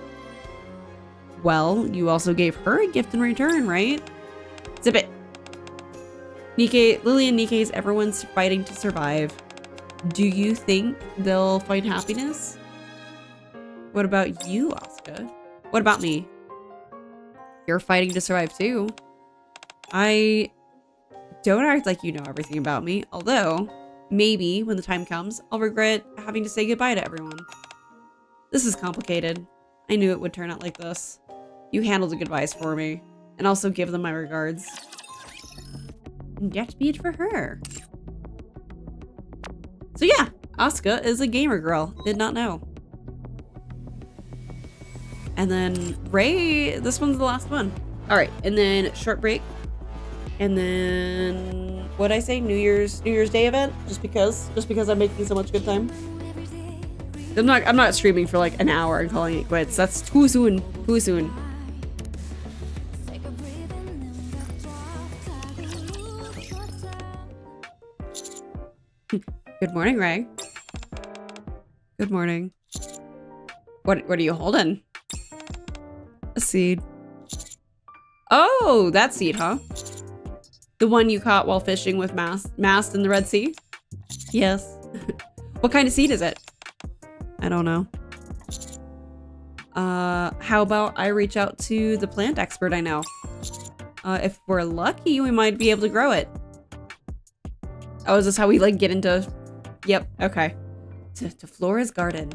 Well, you also gave her a gift in return, right? Zip it. Nikke, Lily and Nikke's everyone's fighting to survive. Do you think they'll find happiness? What about you, Asuka? What about me? You're fighting to survive too. I don't act like you know everything about me, although maybe when the time comes, I'll regret having to say goodbye to everyone. This is complicated. I knew it would turn out like this. You handled the goodbyes for me, and also give them my regards. And yet be it for her. So yeah, Asuka is a gamer girl. Did not know. And then Ray, this one's the last one. All right, and then short break. And then what'd I say? New Year's Day event? Just because I'm making so much good time. I'm not streaming for like an hour and calling it quits. That's too soon. Too soon. Good morning, Ray. Good morning. What are you holding? A seed. Oh, that seed, huh? The one you caught while fishing with mast in the Red Sea? Yes. What kind of seed is it? I don't know. How about I reach out to the plant expert I know? If we're lucky, we might be able to grow it. Oh, is this how we like get into... Yep, okay. To Flora's garden.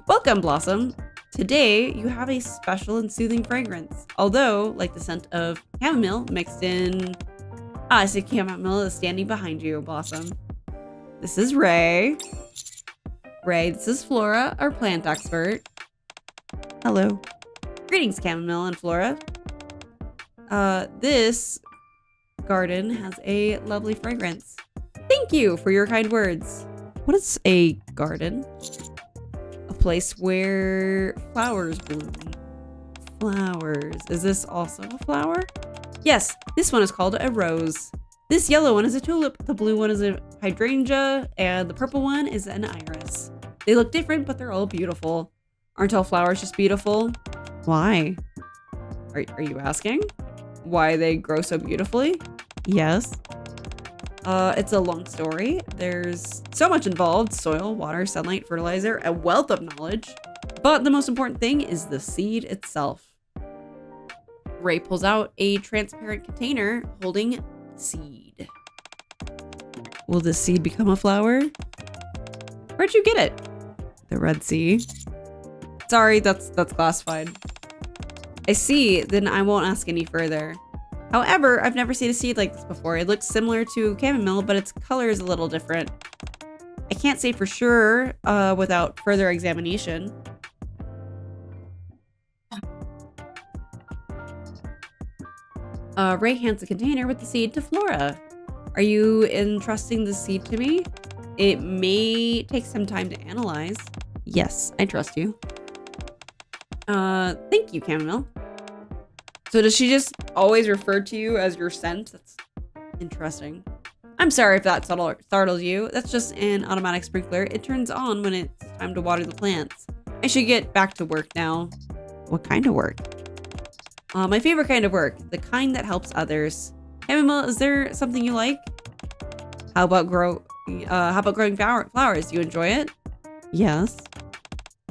Welcome, Blossom. Today, you have a special and soothing fragrance. Although, like the scent of chamomile mixed in... Ah, I see chamomile is standing behind you, Blossom. This is Ray. Ray, this is Flora, our plant expert. Hello. Greetings, chamomile and Flora. This garden has a lovely fragrance. Thank you for your kind words. What is a garden? A place where flowers bloom. Flowers. Is this also a flower? Yes, this one is called a rose. This yellow one is a tulip, the blue one is a hydrangea, and the purple one is an iris. They look different, but they're all beautiful. Aren't all flowers just beautiful? Why? Are you asking? Why they grow so beautifully? Yes. It's a long story. There's so much involved: soil, water, sunlight, fertilizer, a wealth of knowledge. But the most important thing is the seed itself. Ray pulls out a transparent container holding seed. Will this seed become a flower? Where'd you get it? The Red Sea. Sorry, that's classified. I see, then I won't ask any further. However, I've never seen a seed like this before. It looks similar to chamomile, but its color is a little different. I can't say for sure without further examination. Ray hands the container with the seed to Flora. Are you entrusting the seed to me? It may take some time to analyze. Yes, I trust you. Thank you, chamomile. So does she just always refer to you as your scent? That's interesting. I'm sorry if that startled you. That's just an automatic sprinkler. It turns on when it's time to water the plants. I should get back to work now. What kind of work? My favorite kind of work, the kind that helps others. Chamomile, is there something you like? How about growing flowers? Do you enjoy it? Yes.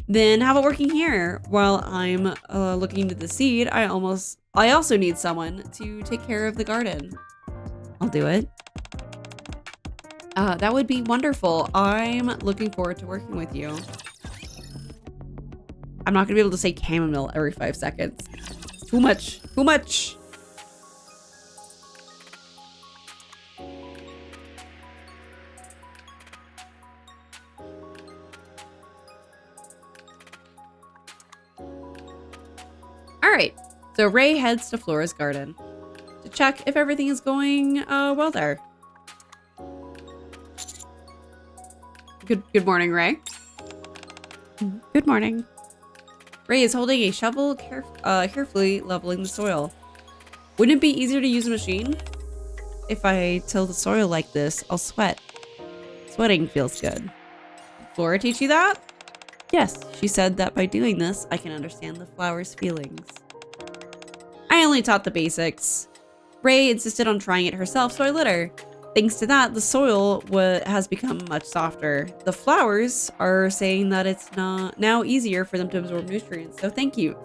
Then how about working here? While I'm looking into the seed, I also need someone to take care of the garden. I'll do it. That would be wonderful. I'm looking forward to working with you. I'm not gonna be able to say chamomile every 5 seconds. It's too much. Too much. Alright, so Ray heads to Flora's garden to check if everything is going well there. Good morning, Ray. Good morning. Ray is holding a shovel, carefully leveling the soil. Wouldn't it be easier to use a machine? If I till the soil like this, I'll sweat. Sweating feels good. Did Flora teach you that? Yes, she said that by doing this, I can understand the flower's feelings. I only taught the basics. Ray insisted on trying it herself, so I let her. Thanks to that, the soil has become much softer. The flowers are saying that it's now easier for them to absorb nutrients, so thank you.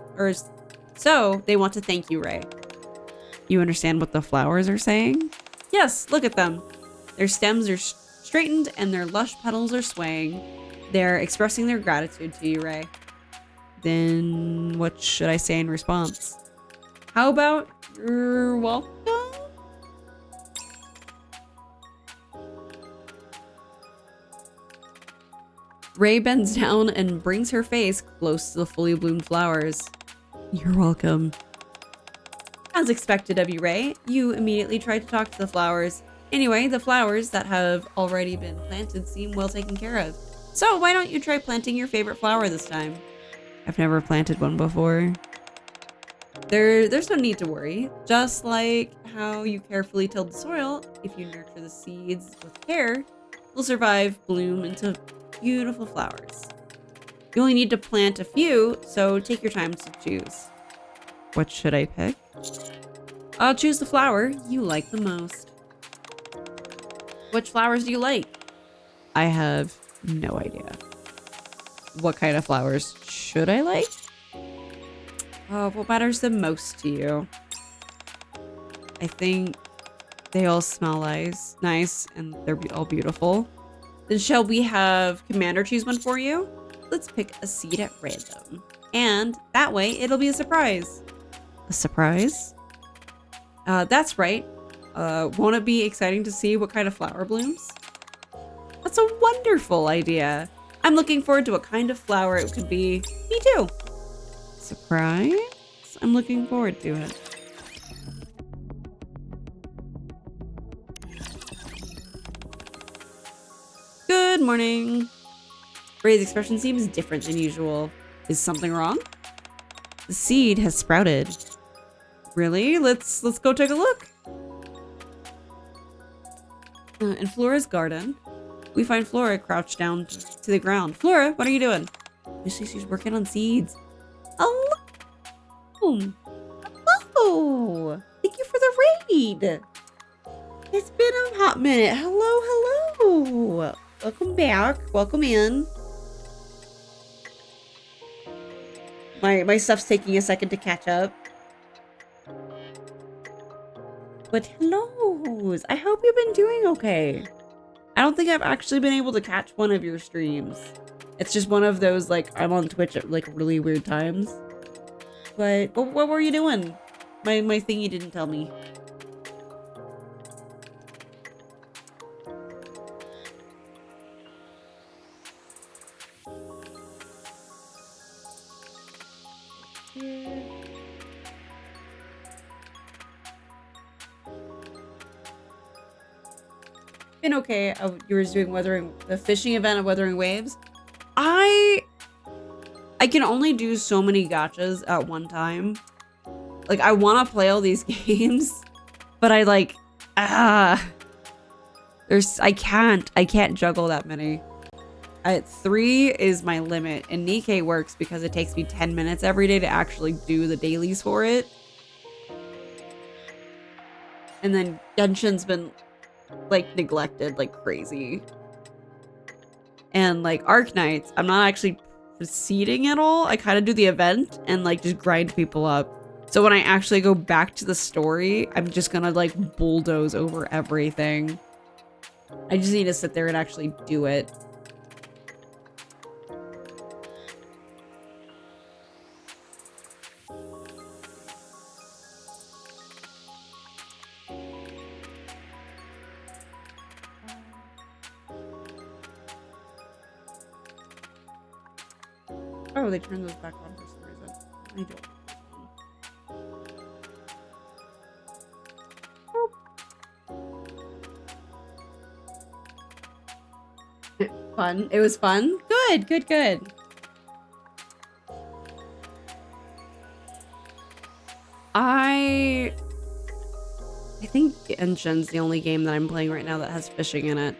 So they want to thank you, Ray. You understand what the flowers are saying? Yes, look at them. Their stems are straightened and their lush petals are swaying. They're expressing their gratitude to you, Ray. Then what should I say in response? How about you're welcome? Ray bends down and brings her face close to the fully bloomed flowers. You're welcome. As expected of you, Ray, you immediately tried to talk to the flowers. Anyway, the flowers that have already been planted seem well taken care of. So why don't you try planting your favorite flower this time? I've never planted one before. There's no need to worry. Just like how you carefully tilled the soil, if you nurture the seeds with care, they'll survive, bloom into beautiful flowers. You only need to plant a few, so take your time to choose. What should I pick? I'll choose the flower you like the most. Which flowers do you like? I have no idea. What kind of flowers should I like? What matters the most to you? I think they all smell nice and they're all beautiful. Then shall we have Commander choose one for you? Let's pick a seed at random. And that way it'll be a surprise. A surprise? That's right. Won't it be exciting to see what kind of flower blooms? That's a wonderful idea. I'm looking forward to what kind of flower it could be. Me too. Surprise? I'm looking forward to it. Good morning. Ray's expression seems different than usual. Is something wrong? The seed has sprouted. Really? Let's go take a look. In Flora's garden, we find Flora crouched down to the ground. Flora, what are you doing? You see, she's working on seeds. Hello! Hello! Thank you for the raid! It's been a hot minute. Hello, hello! Welcome back. Welcome in. My stuff's taking a second to catch up. But hellos! I hope you've been doing okay. I don't think I've actually been able to catch one of your streams. It's just one of those, like, I'm on Twitch at, like, really weird times. But what were you doing? My thingy didn't tell me. Been okay. You were doing the fishing event of Weathering Waves. I can only do so many gachas at one time. Like, I want to play all these games, but I can't juggle that many. 3 is my limit, and Nikke works because it takes me 10 minutes every day to actually do the dailies for it. And then Genshin's been, like, neglected like crazy. And, like, Arknights, I'm not actually proceeding at all. I kind of do the event and, like, just grind people up. So when I actually go back to the story, I'm just gonna, like, bulldoze over everything. I just need to sit there and actually do it. Oh, they turned those back on for some reason. I don't. Fun. It was fun? Good, good, good. I think Genshin's the only game that I'm playing right now that has fishing in it.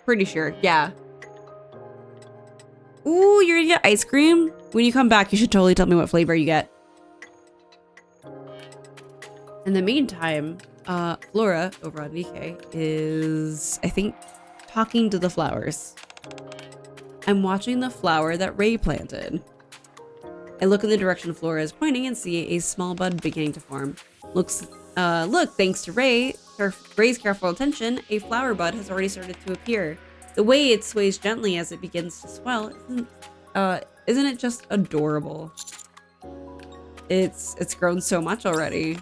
Pretty sure, yeah. Ooh, you're gonna get ice cream? When you come back, you should totally tell me what flavor you get. In the meantime, Flora over on Nikke is, I think, talking to the flowers. I'm watching the flower that Ray planted. I look in the direction Flora is pointing and see a small bud beginning to form. Look, thanks to Ray's careful attention, a flower bud has already started to appear. The way it sways gently as it begins to swell, isn't it just adorable? It's grown so much already.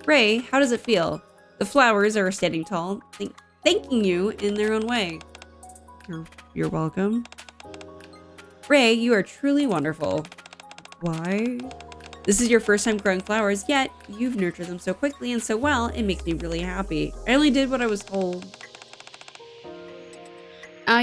Ray, how does it feel? The flowers are standing tall, thanking you in their own way. You're welcome. Ray, you are truly wonderful. Why? This is your first time growing flowers, yet you've nurtured them so quickly and so well, it makes me really happy. I only did what I was told.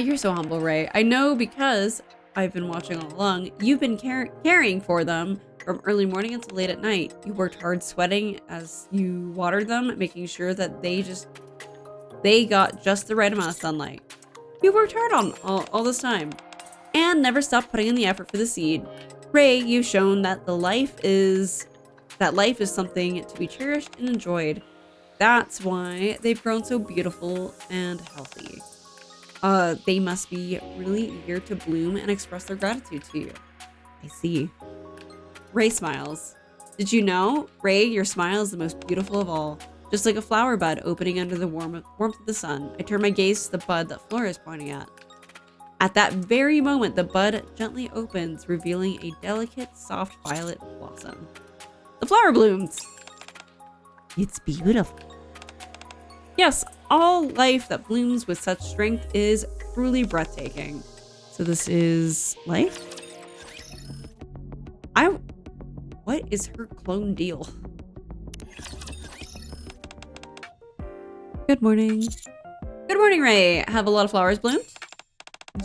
You're so humble, Ray. I know because I've been watching all along. You've been caring for them from early morning until late at night. You worked hard sweating as you watered them, making sure that they got just the right amount of sunlight. You worked hard on all this time and never stopped putting in the effort for the seed. Ray, you've shown that life is something to be cherished and enjoyed. That's why they've grown so beautiful and healthy. They must be really eager to bloom and express their gratitude to you. I see. Ray smiles. Did you know, Ray, your smile is the most beautiful of all. Just like a flower bud opening under the warmth of the sun. I turn my gaze to the bud that Flora is pointing at. At that very moment, the bud gently opens, revealing a delicate, soft violet blossom. The flower blooms. It's beautiful. Yes, all life that blooms with such strength is truly breathtaking. So this is life? What is her clone deal? Good morning. Good morning, Ray. Have a lot of flowers bloomed?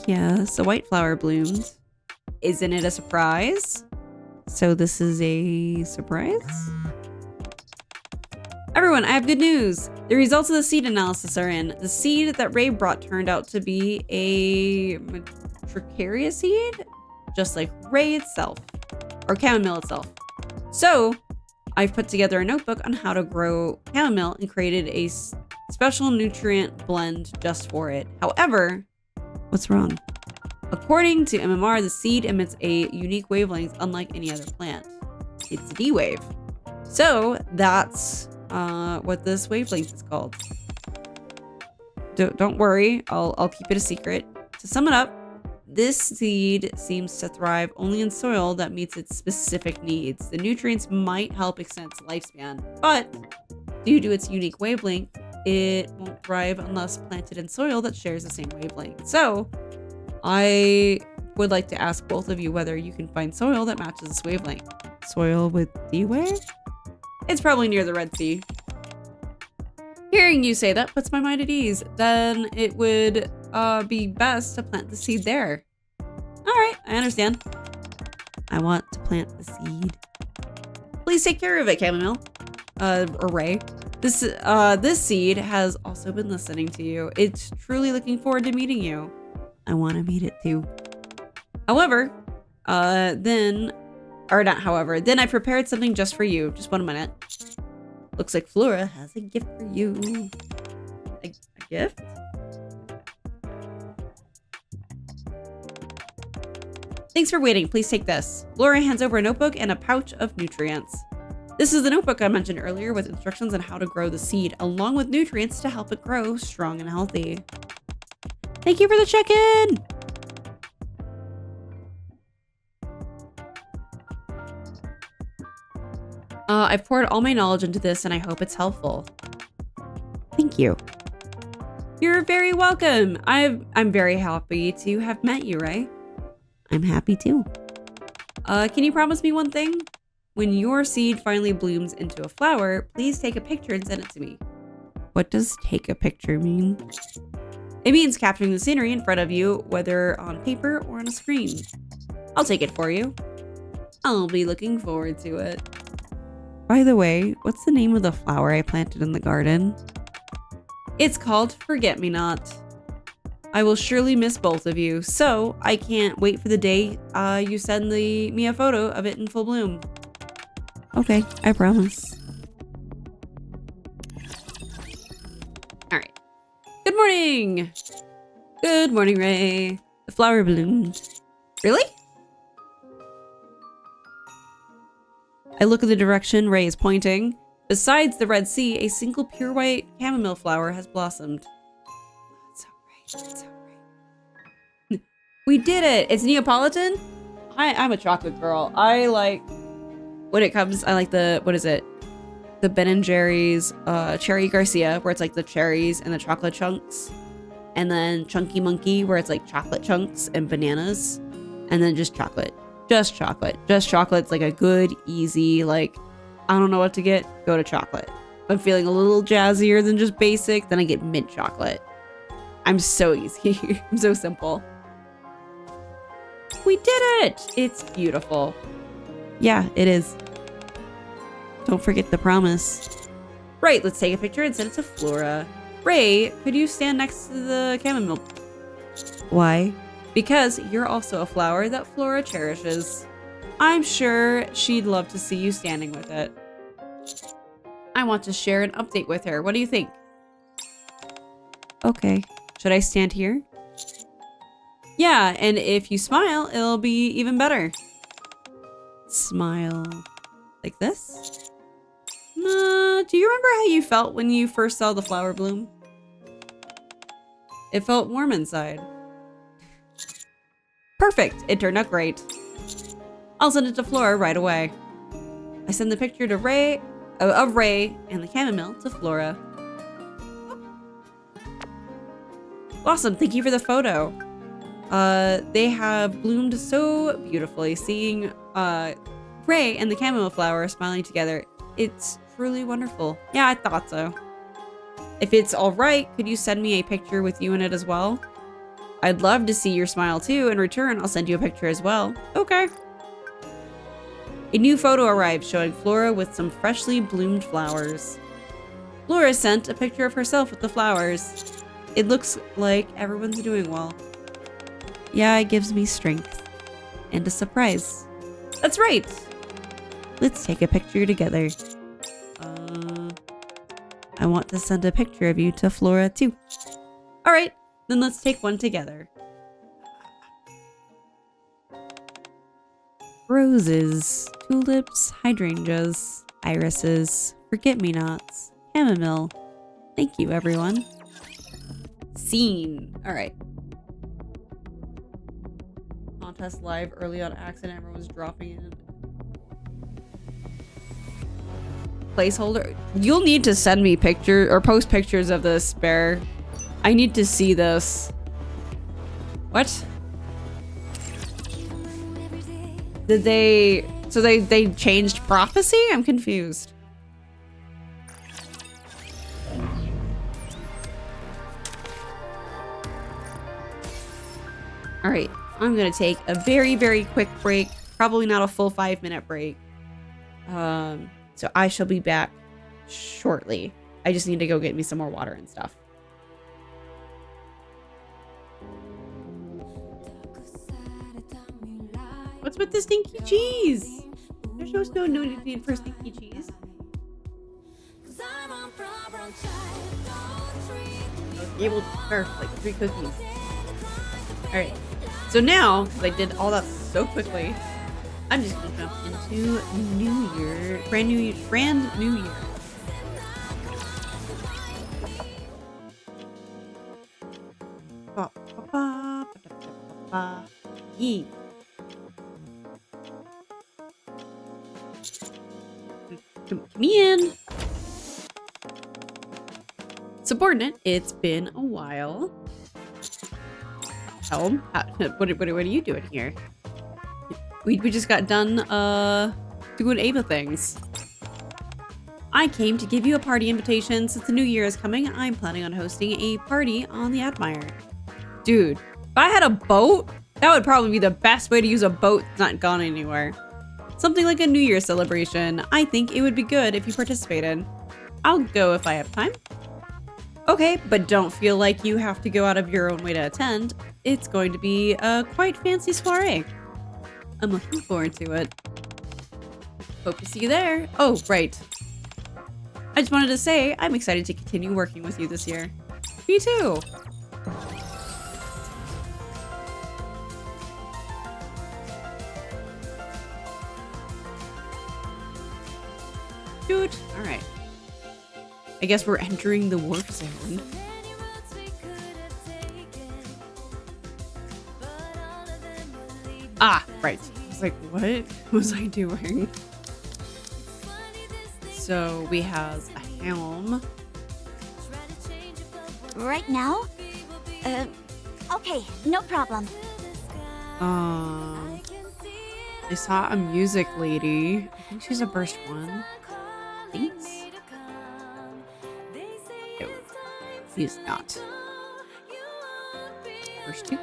Yes, a white flower bloomed. Isn't it a surprise? So this is a surprise? Everyone, I have good news. The results of the seed analysis are in. The seed that Ray brought turned out to be a Tricaria seed, just like Ray itself, or chamomile itself. So I've put together a notebook on how to grow chamomile and created a special nutrient blend just for it. However, what's wrong? According to MMR, the seed emits a unique wavelength unlike any other plant. It's a D wave. So that's what this wavelength is called. Don't worry, I'll keep it a secret. To sum it up, this seed seems to thrive only in soil that meets its specific needs. The nutrients might help extend its lifespan, but due to its unique wavelength, it won't thrive unless planted in soil that shares the same wavelength. So I would like to ask both of you whether you can find soil that matches this wavelength. Soil with D wave? It's probably near the Red Sea. Hearing you say that puts my mind at ease. Then it would be best to plant the seed there. All right, I understand. I want to plant the seed. Please take care of it, chamomile. Or Ray. This seed has also been listening to you. It's truly looking forward to meeting you. I want to meet it too. However, then I prepared something just for you. Just 1 minute. Looks like Flora has a gift for you. A gift? Thanks for waiting. Please take this. Laura hands over a notebook and a pouch of nutrients. This is the notebook I mentioned earlier with instructions on how to grow the seed, along with nutrients to help it grow strong and healthy. Thank you for the check-in! I've poured all my knowledge into this and I hope it's helpful. Thank you. You're very welcome. I'm very happy to have met you, Ray. I'm happy too. Can you promise me one thing? When your seed finally blooms into a flower, please take a picture and send it to me. What does take a picture mean? It means capturing the scenery in front of you, whether on paper or on a screen. I'll take it for you. I'll be looking forward to it. By the way, what's the name of the flower I planted in the garden? It's called Forget-Me-Not. I will surely miss both of you, so I can't wait for the day you send me a photo of it in full bloom. Okay, I promise. All right. Good morning! Good morning, Ray. The flower bloomed. Really? I look at the direction Ray is pointing. Besides the Red Sea, a single pure white chamomile flower has blossomed. That's so right. That's so right. We did it! It's Neapolitan? I'm a chocolate girl. I like the, what is it? The Ben & Jerry's Cherry Garcia, where it's like the cherries and the chocolate chunks. And then Chunky Monkey, where it's like chocolate chunks and bananas. And then just chocolate. Just chocolate. Just chocolate's like a good, easy, like, I don't know what to get, go to chocolate. If I'm feeling a little jazzier than just basic, then I get mint chocolate. I'm so easy. I'm so simple. We did it! It's beautiful. Yeah, it is. Don't forget the promise. Right, let's take a picture and send it to Flora. Ray, could you stand next to the chamomile? Why? Because you're also a flower that Flora cherishes. I'm sure she'd love to see you standing with it. I want to share an update with her. What do you think? Okay. Should I stand here? Yeah, and if you smile, it'll be even better. Smile. Like this? Do you remember how you felt when you first saw the flower bloom? It felt warm inside. Perfect. It turned out great. I'll send it to Flora right away. I send the picture to Ray, of Ray and the chamomile to Flora. Awesome. Thank you for the photo. They have bloomed so beautifully. Seeing Ray and the chamomile flower smiling together, it's truly wonderful. Yeah, I thought so. If it's all right, could you send me a picture with you in it as well? I'd love to see your smile too. In return, I'll send you a picture as well. Okay. A new photo arrived showing Flora with some freshly bloomed flowers. Laura sent a picture of herself with the flowers. It looks like everyone's doing well. Yeah, it gives me strength. And a surprise. That's right! Let's take a picture together. I want to send a picture of you to Flora too. Alright, then let's take one together. Roses, tulips, hydrangeas, irises, forget-me-nots, chamomile. Thank you, everyone. Scene. Alright. Contest live early on accident. Everyone was dropping in. Placeholder. You'll need to send me picture or post pictures of this, Bear. I need to see this. What? Did they... So they changed prophecy? I'm confused. Alright, I'm gonna take a very, very quick break. Probably not a full 5-minute break. So I shall be back shortly. I just need to go get me some more water and stuff. What's with the stinky cheese? There's no need for stinky cheese. I was able to carve like 3 cookies. Alright. So now, because I did all that so quickly, I'm just gonna jump into New Year. Brand new year. Yee. Come in. Subordinate, it's been a while. Helm, what are you doing here? We just got done doing Eva things. I came to give you a party invitation. Since the new year is coming, I'm planning on hosting a party on the Admire. Dude, if I had a boat, that would probably be the best way to use a boat that's not gone anywhere. Something like a New Year celebration. I think it would be good if you participated. I'll go if I have time. Okay, but don't feel like you have to go out of your own way to attend. It's going to be a quite fancy soiree. I'm looking forward to it. Hope to see you there. Oh, right. I just wanted to say I'm excited to continue working with you this year. Me too. Dude, all right. I guess we're entering the war zone. Ah, right. I was like, what was I doing? So we have a helm. Right now? Okay, no problem. I saw a music lady. I think she's a burst 1. Thanks. No, he's not. Burst 2.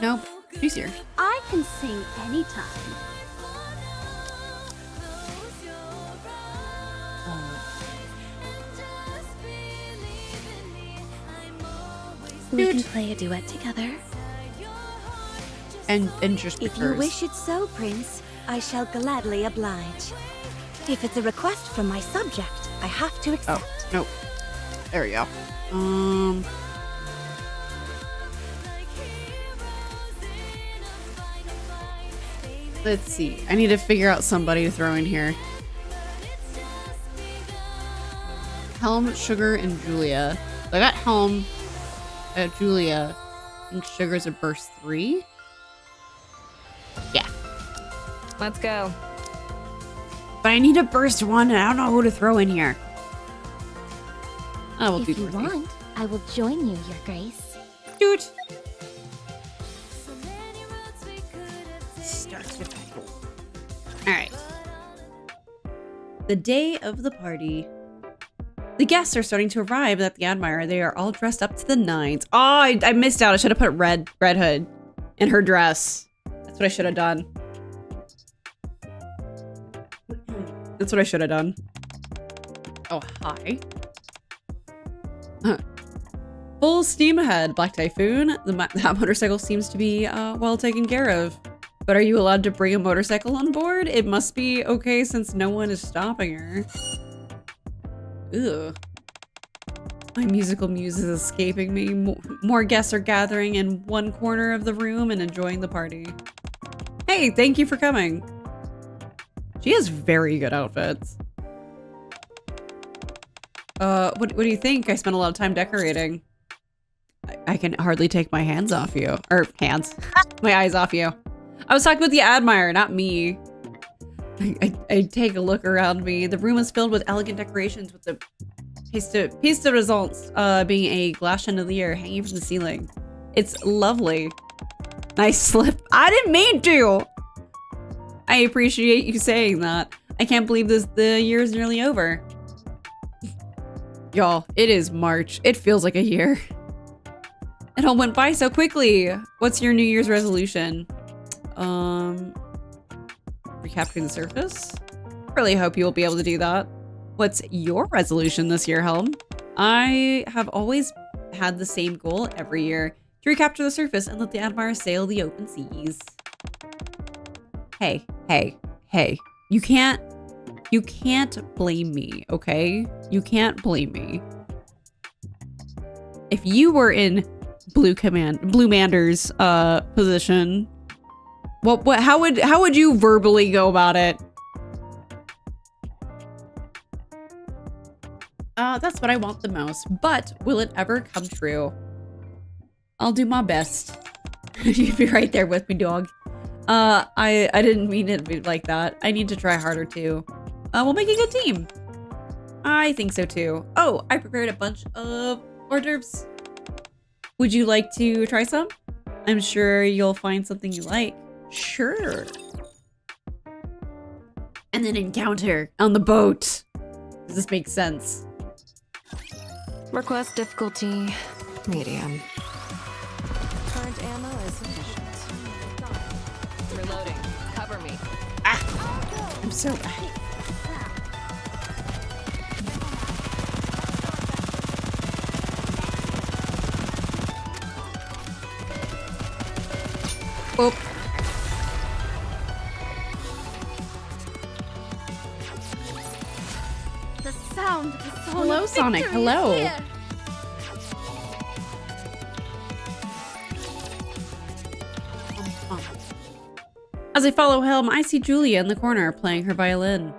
Nope, she's here. I can sing anytime. We can play a duet together. And just If you wish it so, Prince, I shall gladly oblige. If it's a request from my subject, I have to accept. Oh, nope. There we go. Let's see. I need to figure out somebody to throw in here. Helm, Sugar, and Julia. I got Helm. I got Julia. I think Sugar's a burst 3. Yeah. Let's go. But I need a burst 1 and I don't know who to throw in here. Oh, we'll If do you Dorothy. want, I will join you, Your Grace. Dude. Start the battle. Alright. The day of the party. The guests are starting to arrive at the Admire. They are all dressed up to the nines. Oh, I missed out. I should have put Red Hood in her dress. That's what I should have done. That's what I should have done. Oh, hi. Full steam ahead, Black Typhoon. That motorcycle seems to be well taken care of. But are you allowed to bring a motorcycle on board? It must be okay since no one is stopping her. Ugh. My musical muse is escaping me. More guests are gathering in one corner of the room and enjoying the party. Hey, thank you for coming. She has very good outfits. What do you think? I spent a lot of time decorating. I can hardly take my hands off you. Or hands. My eyes off you. I was talking with the admirer, not me. I take a look around me. The room is filled with elegant decorations with the piece de results being a glass chandelier hanging from the ceiling. It's lovely. Nice slip. I didn't mean to! I appreciate you saying that. I can't believe the year is nearly over. Y'all, it is March. It feels like a year. It all went by so quickly. What's your New Year's resolution? Recapturing the surface? Really hope you will be able to do that. What's your resolution this year, Helm? I have always had the same goal every year, to recapture the surface and let the admirer sail the open seas. Hey, hey, hey. You can't blame me, okay? You can't blame me. If you were in Bluemander's position, how would you verbally go about it? That's what I want the most, but will it ever come true? I'll do my best. You'd be right there with me, dog. I didn't mean it to be like that. I need to try harder too. We'll make a good team. I think so too. Oh, I prepared a bunch of hors d'oeuvres. Would you like to try some? I'm sure you'll find something you like. Sure. And then encounter on the boat. Does this make sense? Request difficulty medium. Current ammo is sufficient. Reloading. Cover me. Ah! I'm so... Oh. The sound of the song. Hello, Sonic. Hello. As I follow Helm, I see Julia in the corner playing her violin.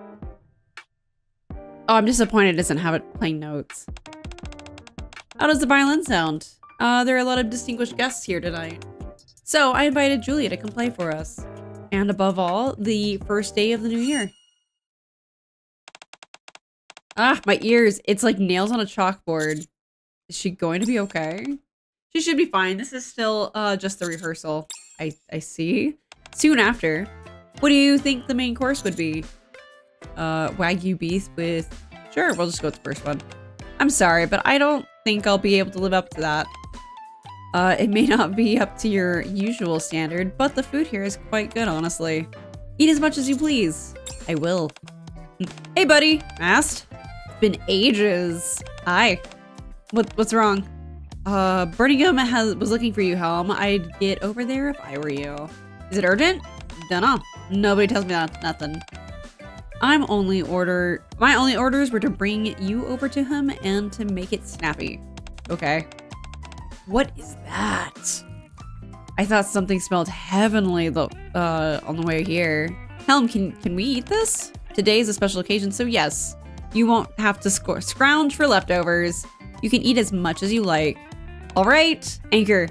Oh, I'm disappointed it doesn't have it playing notes. How does the violin sound? There are a lot of distinguished guests here tonight. So I invited Julia to come play for us. And above all, the first day of the new year. Ah, my ears. It's like nails on a chalkboard. Is she going to be okay? She should be fine. This is still just the rehearsal. I see. Soon after. What do you think the main course would be? Wagyu beef with... Sure, we'll just go with the first one. I'm sorry, but I don't think I'll be able to live up to that. It may not be up to your usual standard, but the food here is quite good, honestly. Eat as much as you please. I will. Hey, buddy. Mast. It's been ages. Hi. What's wrong? Birmingham was looking for you, Helm. I'd get over there if I were you. Is it urgent? Dunno. Nobody tells me that. Nothing. My only orders were to bring you over to him and to make it snappy. Okay. What is that? I thought something smelled heavenly on the way here. Helm, can we eat this? Today is a special occasion, so yes. You won't have to scrounge for leftovers. You can eat as much as you like. All right, Anchor.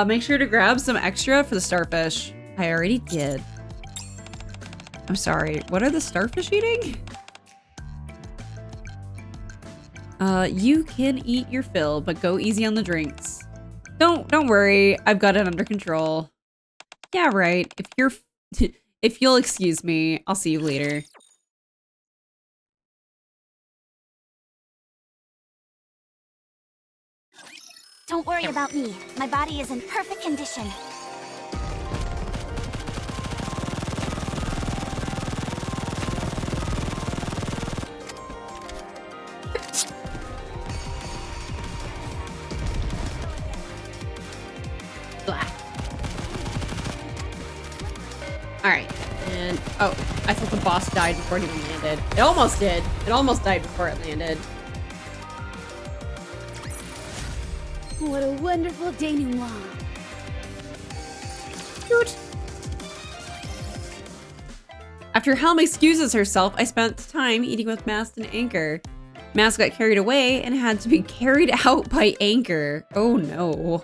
Make sure to grab some extra for the starfish. I already did. I'm sorry, what are the starfish eating? You can eat your fill, but go easy on the drinks. Don't worry, I've got it under control. Yeah, right. If you'll excuse me, I'll see you later. Don't worry about me. My body is in perfect condition. All right. And, oh, I thought the boss died before it even landed. It almost did. It almost died before it landed. What a wonderful denouement. Cute. After Helm excuses herself, I spent time eating with Mast and Anchor. Mast got carried away and had to be carried out by Anchor. Oh no.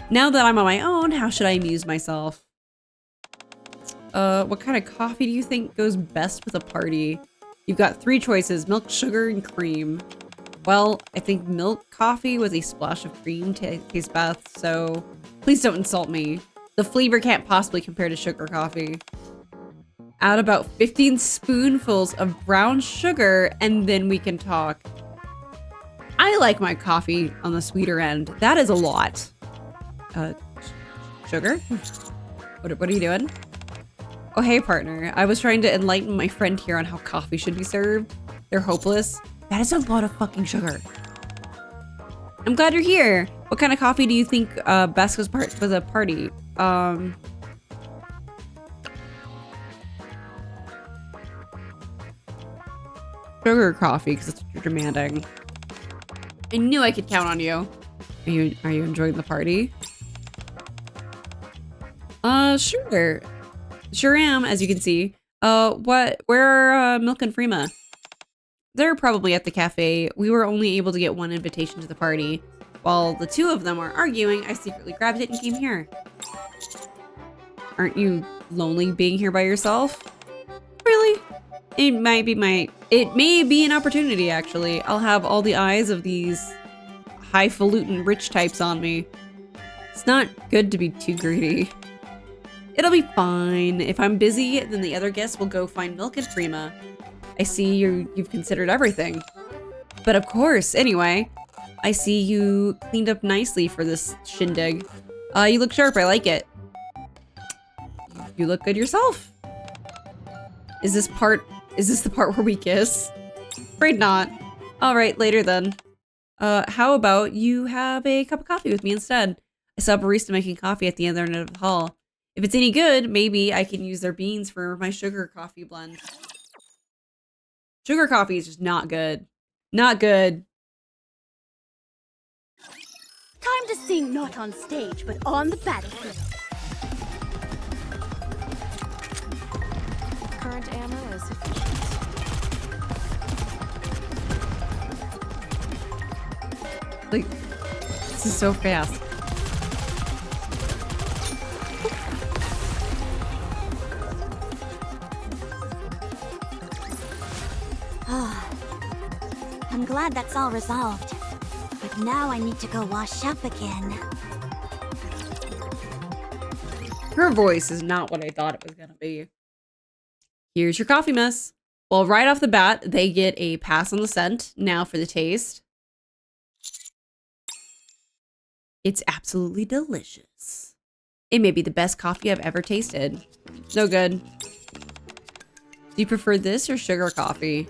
Now that I'm on my own, how should I amuse myself? What kind of coffee do you think goes best with a party? You've got 3 choices: milk, sugar, and cream. Well, I think milk coffee with a splash of cream tastes best, so please don't insult me. The flavor can't possibly compare to sugar coffee. Add about 15 spoonfuls of brown sugar, and then we can talk. I like my coffee on the sweeter end. That is a lot. Sugar? What are you doing? Oh, hey, partner. I was trying to enlighten my friend here on how coffee should be served. They're hopeless. That is a lot of fucking sugar. I'm glad you're here. What kind of coffee do you think best goes with a party? Sugar coffee, because that's what you're demanding. I knew I could count on you. Are you enjoying the party? Sure. Sure am, as you can see. Where are Milk and Freema? They're probably at the cafe. We were only able to get 1 invitation to the party. While the 2 of them were arguing, I secretly grabbed it and came here. Aren't you lonely being here by yourself? Really? It may be an opportunity, actually. I'll have all the eyes of these highfalutin rich types on me. It's not good to be too greedy. It'll be fine. If I'm busy, then the other guests will go find Milk and Freema. I see you've considered everything. But of course, anyway. I see you cleaned up nicely for this shindig. You look sharp, I like it. You look good yourself. Is this the part where we kiss? Afraid not. Alright, later then. How about you have a cup of coffee with me instead? I saw a barista making coffee at the other end of the hall. If it's any good, maybe I can use their beans for my sugar coffee blend. Sugar coffee is just not good. Not good. Time to sing not on stage, but on the battlefield. Current ammo is sufficient. Like, this is so fast. I'm glad that's all resolved. But now I need to go wash up again. Her voice is not what I thought it was gonna be. Here's your coffee mess. Well, right off the bat, they get a pass on the scent. Now for the taste. It's absolutely delicious. It may be the best coffee I've ever tasted. So good. Do you prefer this or sugar coffee?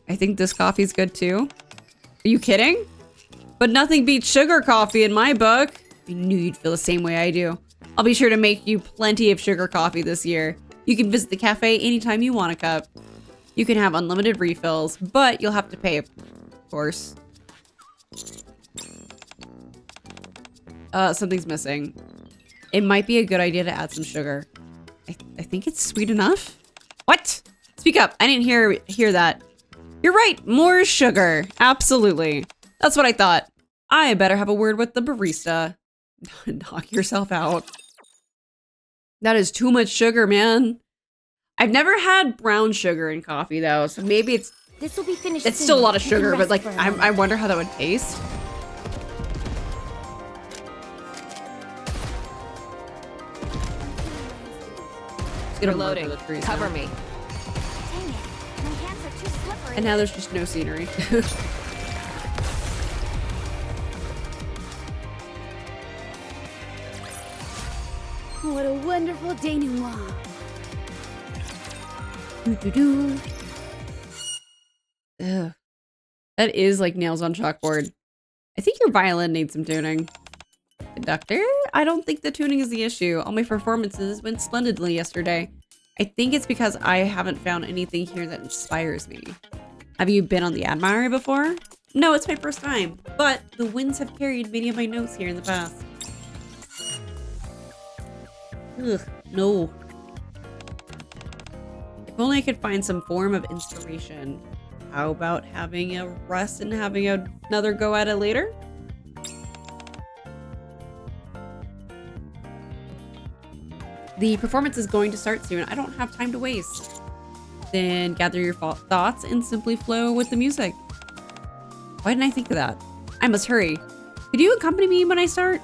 I think this coffee's good too. Are you kidding? But nothing beats sugar coffee in my book. I knew you'd feel the same way I do. I'll be sure to make you plenty of sugar coffee this year. You can visit the cafe anytime you want a cup. You can have unlimited refills, but you'll have to pay, of course. Something's missing. It might be a good idea to add some sugar. I think it's sweet enough. What? Speak up. I didn't hear that. You're right. More sugar. Absolutely. That's what I thought. I better have a word with the barista. Knock yourself out. That is too much sugar, man. I've never had brown sugar in coffee though, so maybe it's This will be finished. it's soon. still a lot of You can sugar, but rest like for a I moment. wonder how that would taste. Just gonna run Reloading. for the trees Cover now. me. Dang it. My hands are too slippery. And now there's just no scenery. What a wonderful denouement. Doo-doo-doo. Ugh. That is like nails on chalkboard. I think your violin needs some tuning. Conductor? I don't think the tuning is the issue. All my performances went splendidly yesterday. I think it's because I haven't found anything here that inspires me. Have you been on the Admire before? No, it's my first time, but the winds have carried many of my notes here in the past. Ugh, no. If only I could find some form of inspiration. How about having a rest and having another go at it later? The performance is going to start soon. I don't have time to waste. Then gather your thoughts and simply flow with the music. Why didn't I think of that? I must hurry. Could you accompany me when I start?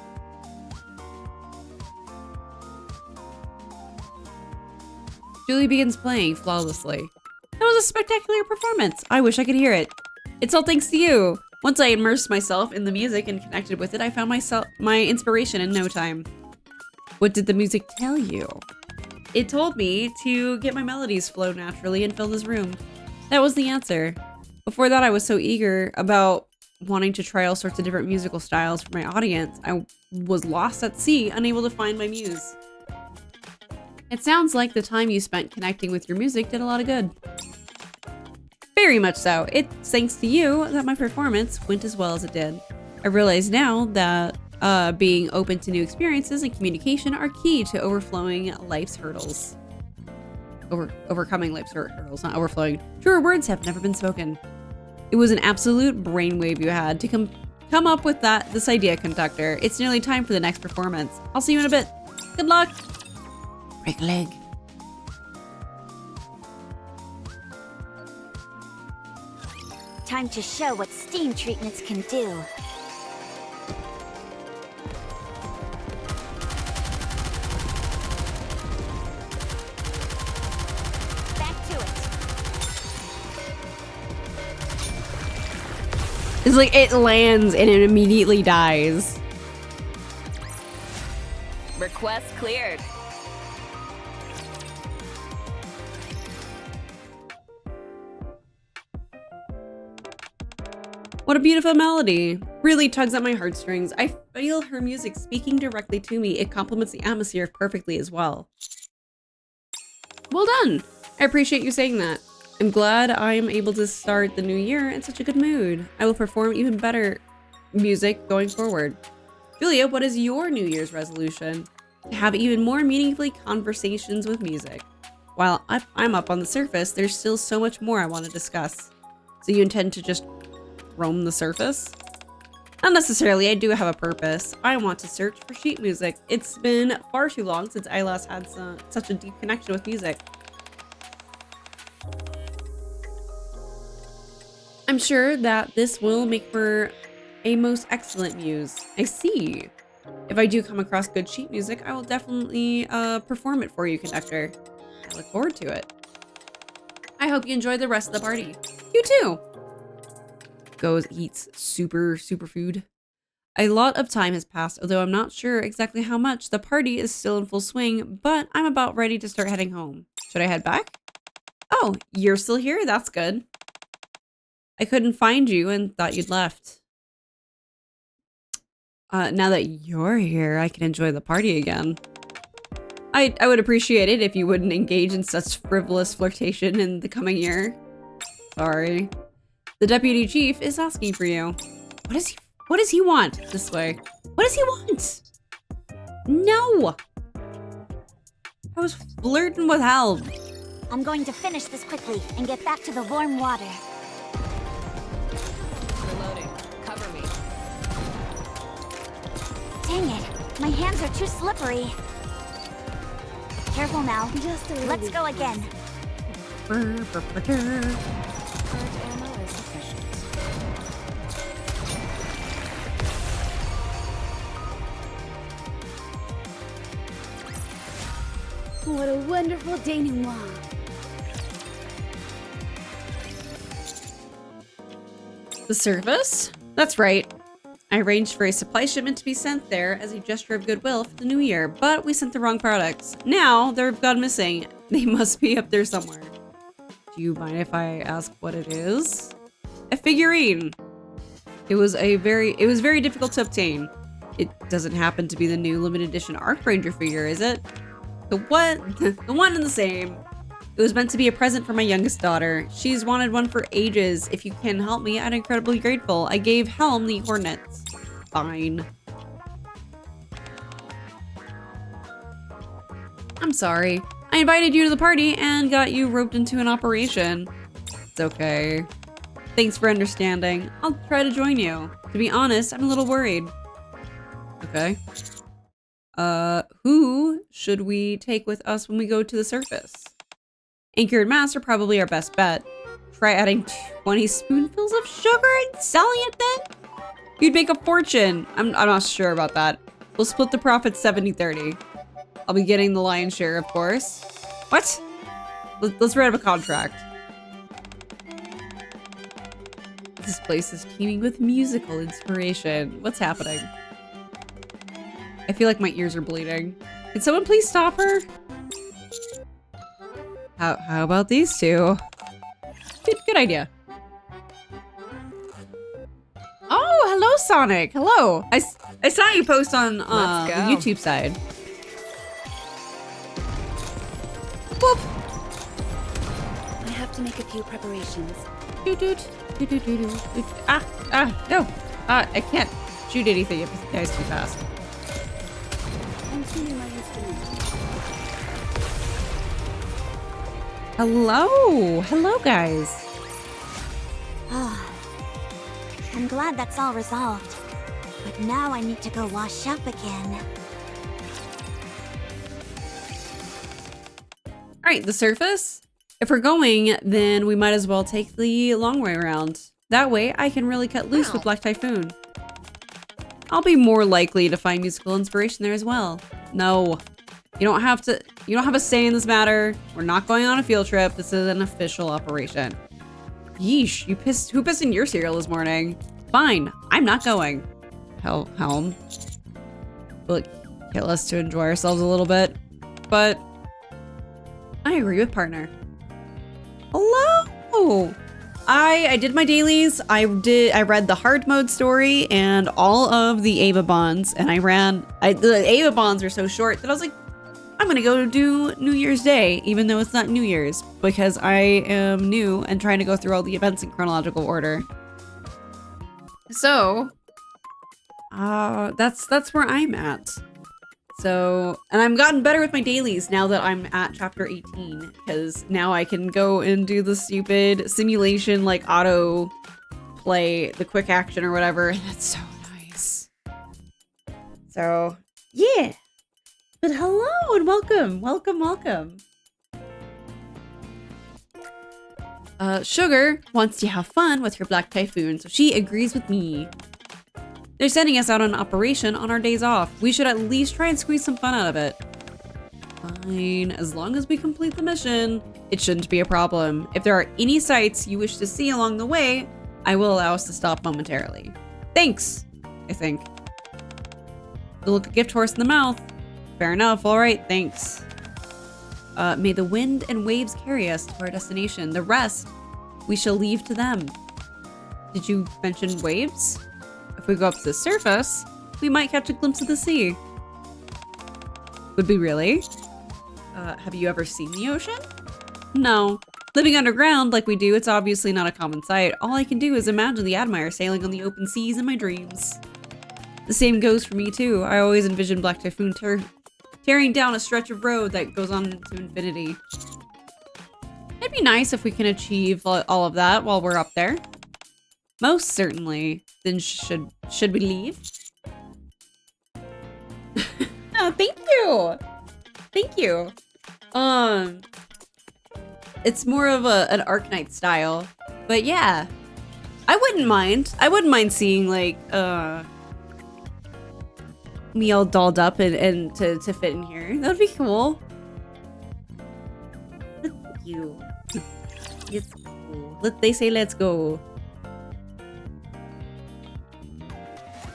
Julie begins playing flawlessly. That was a spectacular performance. I wish I could hear it. It's all thanks to you. Once I immersed myself in the music and connected with it, I found my inspiration in no time. What did the music tell you? It told me to get my melodies flow naturally and fill this room. That was the answer. Before that, I was so eager about wanting to try all sorts of different musical styles for my audience. I was lost at sea, unable to find my muse. It sounds like the time you spent connecting with your music did a lot of good. Very much so. It's thanks to you that my performance went as well as it did. I realize now that being open to new experiences and communication are key to overflowing life's hurdles. Overcoming life's hurdles, not overflowing. Truer words have never been spoken. It was an absolute brainwave you had to come up with this idea, Conductor. It's nearly time for the next performance. I'll see you in a bit. Good luck. Break a leg. Time to show what steam treatments can do. It's like it lands and it immediately dies. Request cleared. What a beautiful melody. Really tugs at my heartstrings. I feel her music speaking directly to me. It complements the atmosphere perfectly as well. Well done. I appreciate you saying that. I'm glad I'm able to start the new year in such a good mood. I will perform even better music going forward. Julia, what is your New Year's resolution? To have even more meaningfully conversations with music. While I'm up on the surface, there's still so much more I want to discuss. So you intend to just roam the surface? Not necessarily, I do have a purpose. I want to search for sheet music. It's been far too long since I last had such a deep connection with music. I'm sure that this will make for a most excellent muse. I see. If I do come across good sheet music, I will definitely perform it for you, Conductor. I look forward to it. I hope you enjoy the rest of the party. You too. Goes, eats super food. A lot of time has passed, although I'm not sure exactly how much. The party is still in full swing, but I'm about ready to start heading home. Should I head back? Oh, you're still here? That's good. I couldn't find you and thought you'd left. Now that you're here, I can enjoy the party again. I would appreciate it if you wouldn't engage in such frivolous flirtation in the coming year. Sorry. The deputy chief is asking for you. What does he want? This way. What does he want? No! I was flirting with Helm. I'm going to finish this quickly and get back to the warm water. Reloading. Cover me. Dang it, my hands are too slippery. Careful now. Let's go again. Current ammo is sufficient. What a wonderful denouement. The service? That's right. I arranged for a supply shipment to be sent there as a gesture of goodwill for the new year, but we sent the wrong products. Now they've gone missing. They must be up there somewhere. Do you mind if I ask what it is? A figurine. It was very difficult to obtain. It doesn't happen to be the new limited edition Arc Ranger figure, is it? The what? The one and the same. It was meant to be a present for my youngest daughter. She's wanted one for ages. If you can help me, I'm incredibly grateful. I gave Helm the coordinates. Fine. I'm sorry. I invited you to the party and got you roped into an operation. It's okay. Thanks for understanding. I'll try to join you. To be honest, I'm a little worried. Okay. Who should we take with us when we go to the surface? Anchor and Master are probably our best bet. Try adding 20 spoonfuls of sugar and selling it then? You'd make a fortune. I'm not sure about that. We'll split the profits 70-30. I'll be getting the lion's share, of course. What? Let's write up a contract. This place is teeming with musical inspiration. What's happening? I feel like my ears are bleeding. Can someone please stop her? How about these two? Good idea. Oh, hello, Sonic. Hello. I saw you post on the YouTube side. Whoop. I have to make a few preparations. No. I can't shoot anything if it dies too fast. I'm tuning my instrument. Hello. Hello, guys. I'm glad that's all resolved. But now I need to go wash up again. All right, the surface. If we're going, then we might as well take the long way around. That way, I can really cut loose with Black Typhoon. I'll be more likely to find musical inspiration there as well. No, you don't have a say in this matter. We're not going on a field trip. This is an official operation. Yeesh, who pissed in your cereal this morning? Fine, I'm not going. Helm. Will it kill us to enjoy ourselves a little bit? But I agree with partner. Hello! I did my dailies. I read the hard mode story and all of the Eva Bonds, and the Eva Bonds are so short that I was like, I'm gonna go do New Year's Day, even though it's not New Year's, because I am new and trying to go through all the events in chronological order. So, that's where I'm at. So, and I've gotten better with my dailies now that I'm at chapter 18, because now I can go and do the stupid simulation, like auto play, the quick action or whatever. And that's so nice. So, yeah. But hello and welcome, welcome. Sugar wants to have fun with her Black Typhoon, so she agrees with me. They're sending us out on an operation on our days off. We should at least try and squeeze some fun out of it. Fine, as long as we complete the mission, it shouldn't be a problem. If there are any sights you wish to see along the way, I will allow us to stop momentarily. Thanks, I think. The look a gift horse in the mouth. Fair enough, all right, thanks. May the wind and waves carry us to our destination. The rest, we shall leave to them. Did you mention waves? If we go up to the surface, we might catch a glimpse of the sea. Would we really? Have you ever seen the ocean? No. Living underground like we do, it's obviously not a common sight. All I can do is imagine the Admire sailing on the open seas in my dreams. The same goes for me too. I always envision Black Typhoon tearing down a stretch of road that goes on to infinity. It'd be nice if we can achieve all of that while we're up there. Most certainly. Then should we leave? Oh, thank you. Thank you. It's more of an Arknight style, but yeah, I wouldn't mind. I wouldn't mind seeing like me all dolled up and to fit in here. That would be cool. Thank you. It's cool. They say let's go.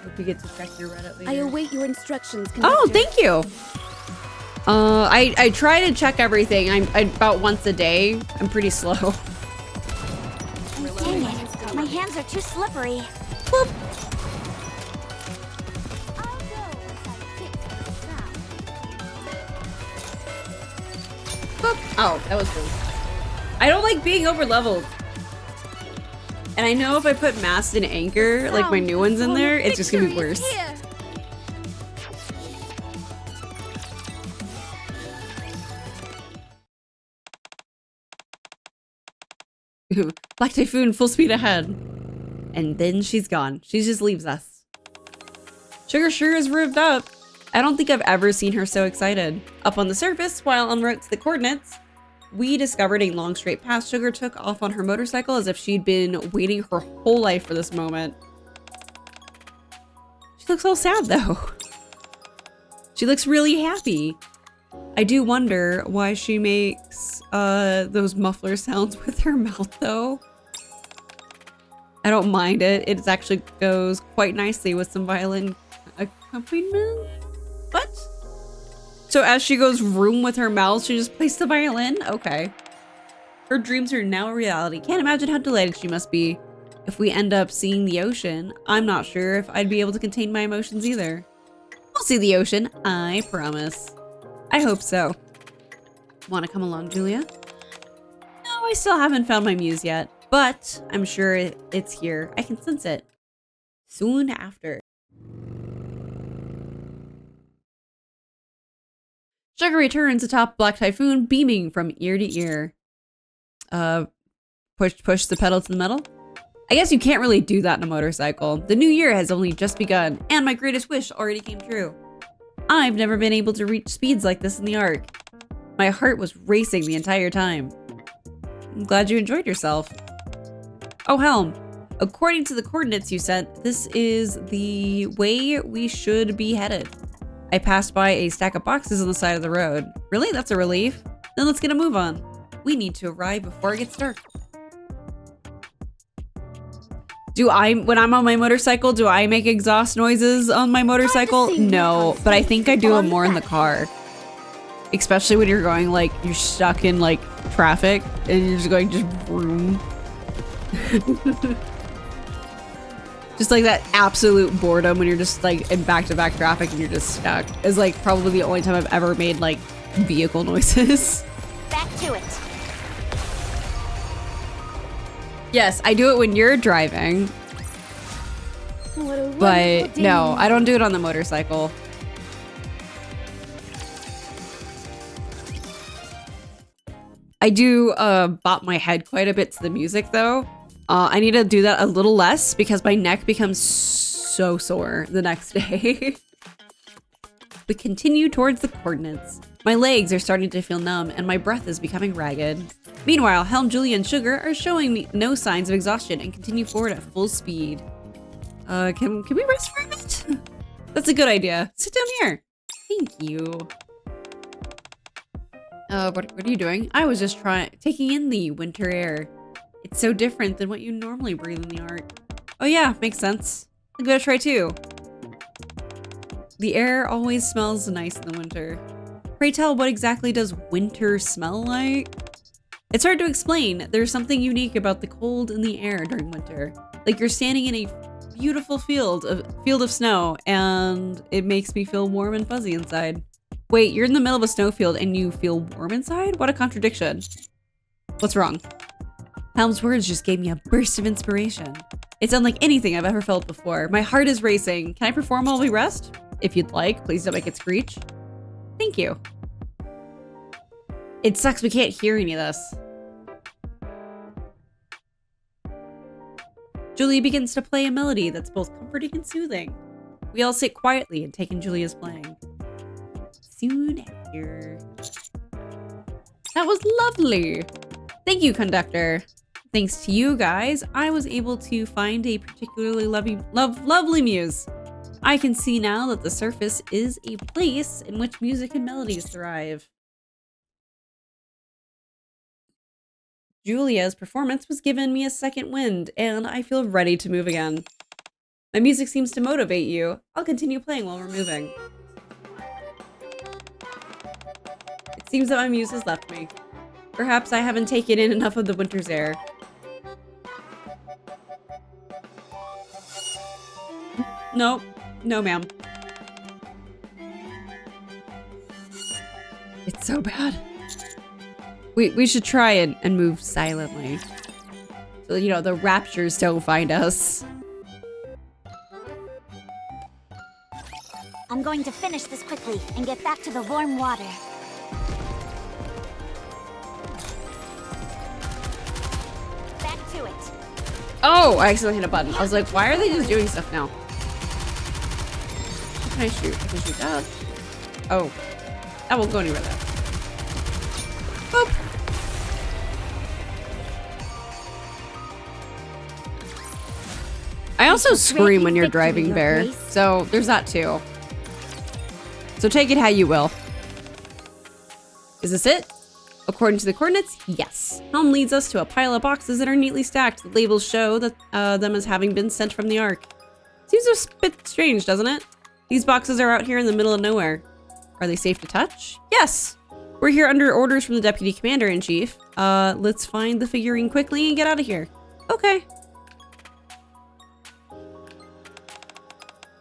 Hope we get to check your Reddit later. I await your instructions, Conductor. Oh, thank you. I try to check everything. I about once a day. I'm pretty slow. Dang it, my hands are too slippery. Boop. Oh, that was rude. I don't like being over leveled. And I know if I put Mast and Anchor, like my new ones in there, it's just gonna be worse. Black Typhoon, full speed ahead. And then she's gone. She just leaves us. Sugar sure is revved up. I don't think I've ever seen her so excited. Up on the surface, while en route to the coordinates, we discovered a long straight path. Sugar took off on her motorcycle as if she'd been waiting her whole life for this moment. She looks so sad though. She looks really happy. I do wonder why she makes those muffler sounds with her mouth though. I don't mind it. It actually goes quite nicely with some violin accompaniment. What? So as she goes vroom with her mouth, she just plays the violin? Okay. Her dreams are now a reality. Can't imagine how delighted she must be. If we end up seeing the ocean, I'm not sure if I'd be able to contain my emotions either. We'll see the ocean, I promise. I hope so. Want to come along, Julia? No, I still haven't found my muse yet, but I'm sure it's here. I can sense it. Soon after. Sugar returns atop Black Typhoon, beaming from ear to ear. Push the pedal to the metal? I guess you can't really do that in a motorcycle. The new year has only just begun, and my greatest wish already came true. I've never been able to reach speeds like this in the Ark. My heart was racing the entire time. I'm glad you enjoyed yourself. Oh, Helm. According to the coordinates you sent, this is the way we should be headed. I passed by a stack of boxes on the side of the road. Really? That's a relief? Then let's get a move on. We need to arrive before it gets dark. When I'm on my motorcycle, do I make exhaust noises on my motorcycle? No, but I think I do them more in the car. Especially when you're going like, you're stuck in like traffic and you're just going just vroom. Just like that absolute boredom when you're just like in back-to-back traffic and you're just stuck is like probably the only time I've ever made like vehicle noises. Back to it. Yes, I do it when you're driving. But no, I don't do it on the motorcycle. I do bop my head quite a bit to the music though. I need to do that a little less because my neck becomes so sore the next day. We continue towards the coordinates. My legs are starting to feel numb and my breath is becoming ragged. Meanwhile, Helm, Julia, and Sugar are showing me no signs of exhaustion and continue forward at full speed. Can we rest for a bit? That's a good idea. Sit down here. Thank you. What are you doing? I was just taking in the winter air. It's so different than what you normally breathe in the Ark. Oh yeah, makes sense. I'm gonna try too. The air always smells nice in the winter. Pray tell, what exactly does winter smell like? It's hard to explain. There's something unique about the cold in the air during winter. Like you're standing in a beautiful field of snow and it makes me feel warm and fuzzy inside. Wait, you're in the middle of a snowfield and you feel warm inside? What a contradiction. What's wrong? Helm's words just gave me a burst of inspiration. It's unlike anything I've ever felt before. My heart is racing. Can I perform while we rest? If you'd like, please don't make it screech. Thank you. It sucks we can't hear any of this. Julia begins to play a melody that's both comforting and soothing. We all sit quietly and take in Julia's playing. Soon after. That was lovely. Thank you, conductor. Thanks to you guys, I was able to find a particularly lovely muse. I can see now that the surface is a place in which music and melodies thrive. Julia's performance was giving me a second wind, and I feel ready to move again. My music seems to motivate you. I'll continue playing while we're moving. It seems that my muse has left me. Perhaps I haven't taken in enough of the winter's air. Nope. No, ma'am. It's so bad. We should try and move silently. So, you know, the raptures don't find us. I'm going to finish this quickly and get back to the warm water. Back to it. Oh, I accidentally hit a button. I was like, why are they just doing stuff now? What can I shoot? I can shoot that. Oh. That won't go anywhere though. Boop. I also scream when you're driving, Bear. So there's that too. So take it how you will. Is this it? According to the coordinates, yes. Helm leads us to a pile of boxes that are neatly stacked. The labels show that them as having been sent from the Ark. Seems a bit strange, doesn't it? These boxes are out here in the middle of nowhere. Are they safe to touch? Yes! We're here under orders from the Deputy Commander-in-Chief. Let's find the figurine quickly and get out of here. Okay.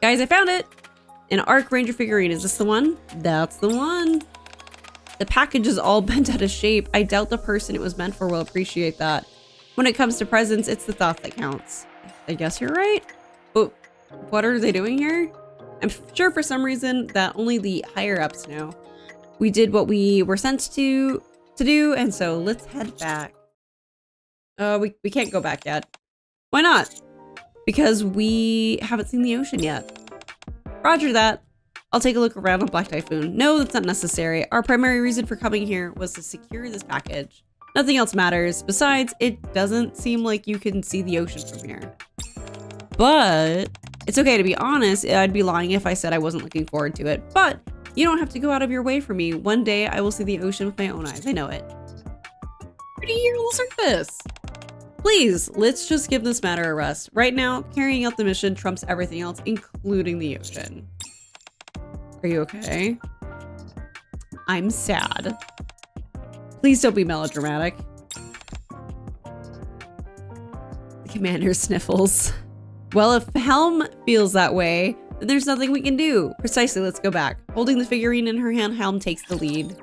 Guys, I found it! An Ark Ranger figurine. Is this the one? That's the one. The package is all bent out of shape. I doubt the person it was meant for will appreciate that. When it comes to presents, it's the thought that counts. I guess you're right. But what are they doing here? I'm sure for some reason that only the higher-ups know. We did what we were sent to do, and so let's head back. We can't go back yet. Why not? Because we haven't seen the ocean yet. Roger that. I'll take a look around on Black Typhoon. No, that's not necessary. Our primary reason for coming here was to secure this package. Nothing else matters. Besides, it doesn't seem like you can see the ocean from here. But it's okay, to be honest. I'd be lying if I said I wasn't looking forward to it. But you don't have to go out of your way for me. One day I will see the ocean with my own eyes. I know it. Pretty here on the surface. Please, let's just give this matter a rest. Right now, carrying out the mission trumps everything else, including the ocean. Are you okay? I'm sad. Please don't be melodramatic. The commander sniffles. Well, if Helm feels that way, then there's nothing we can do. Precisely, let's go back. Holding the figurine in her hand, Helm takes the lead.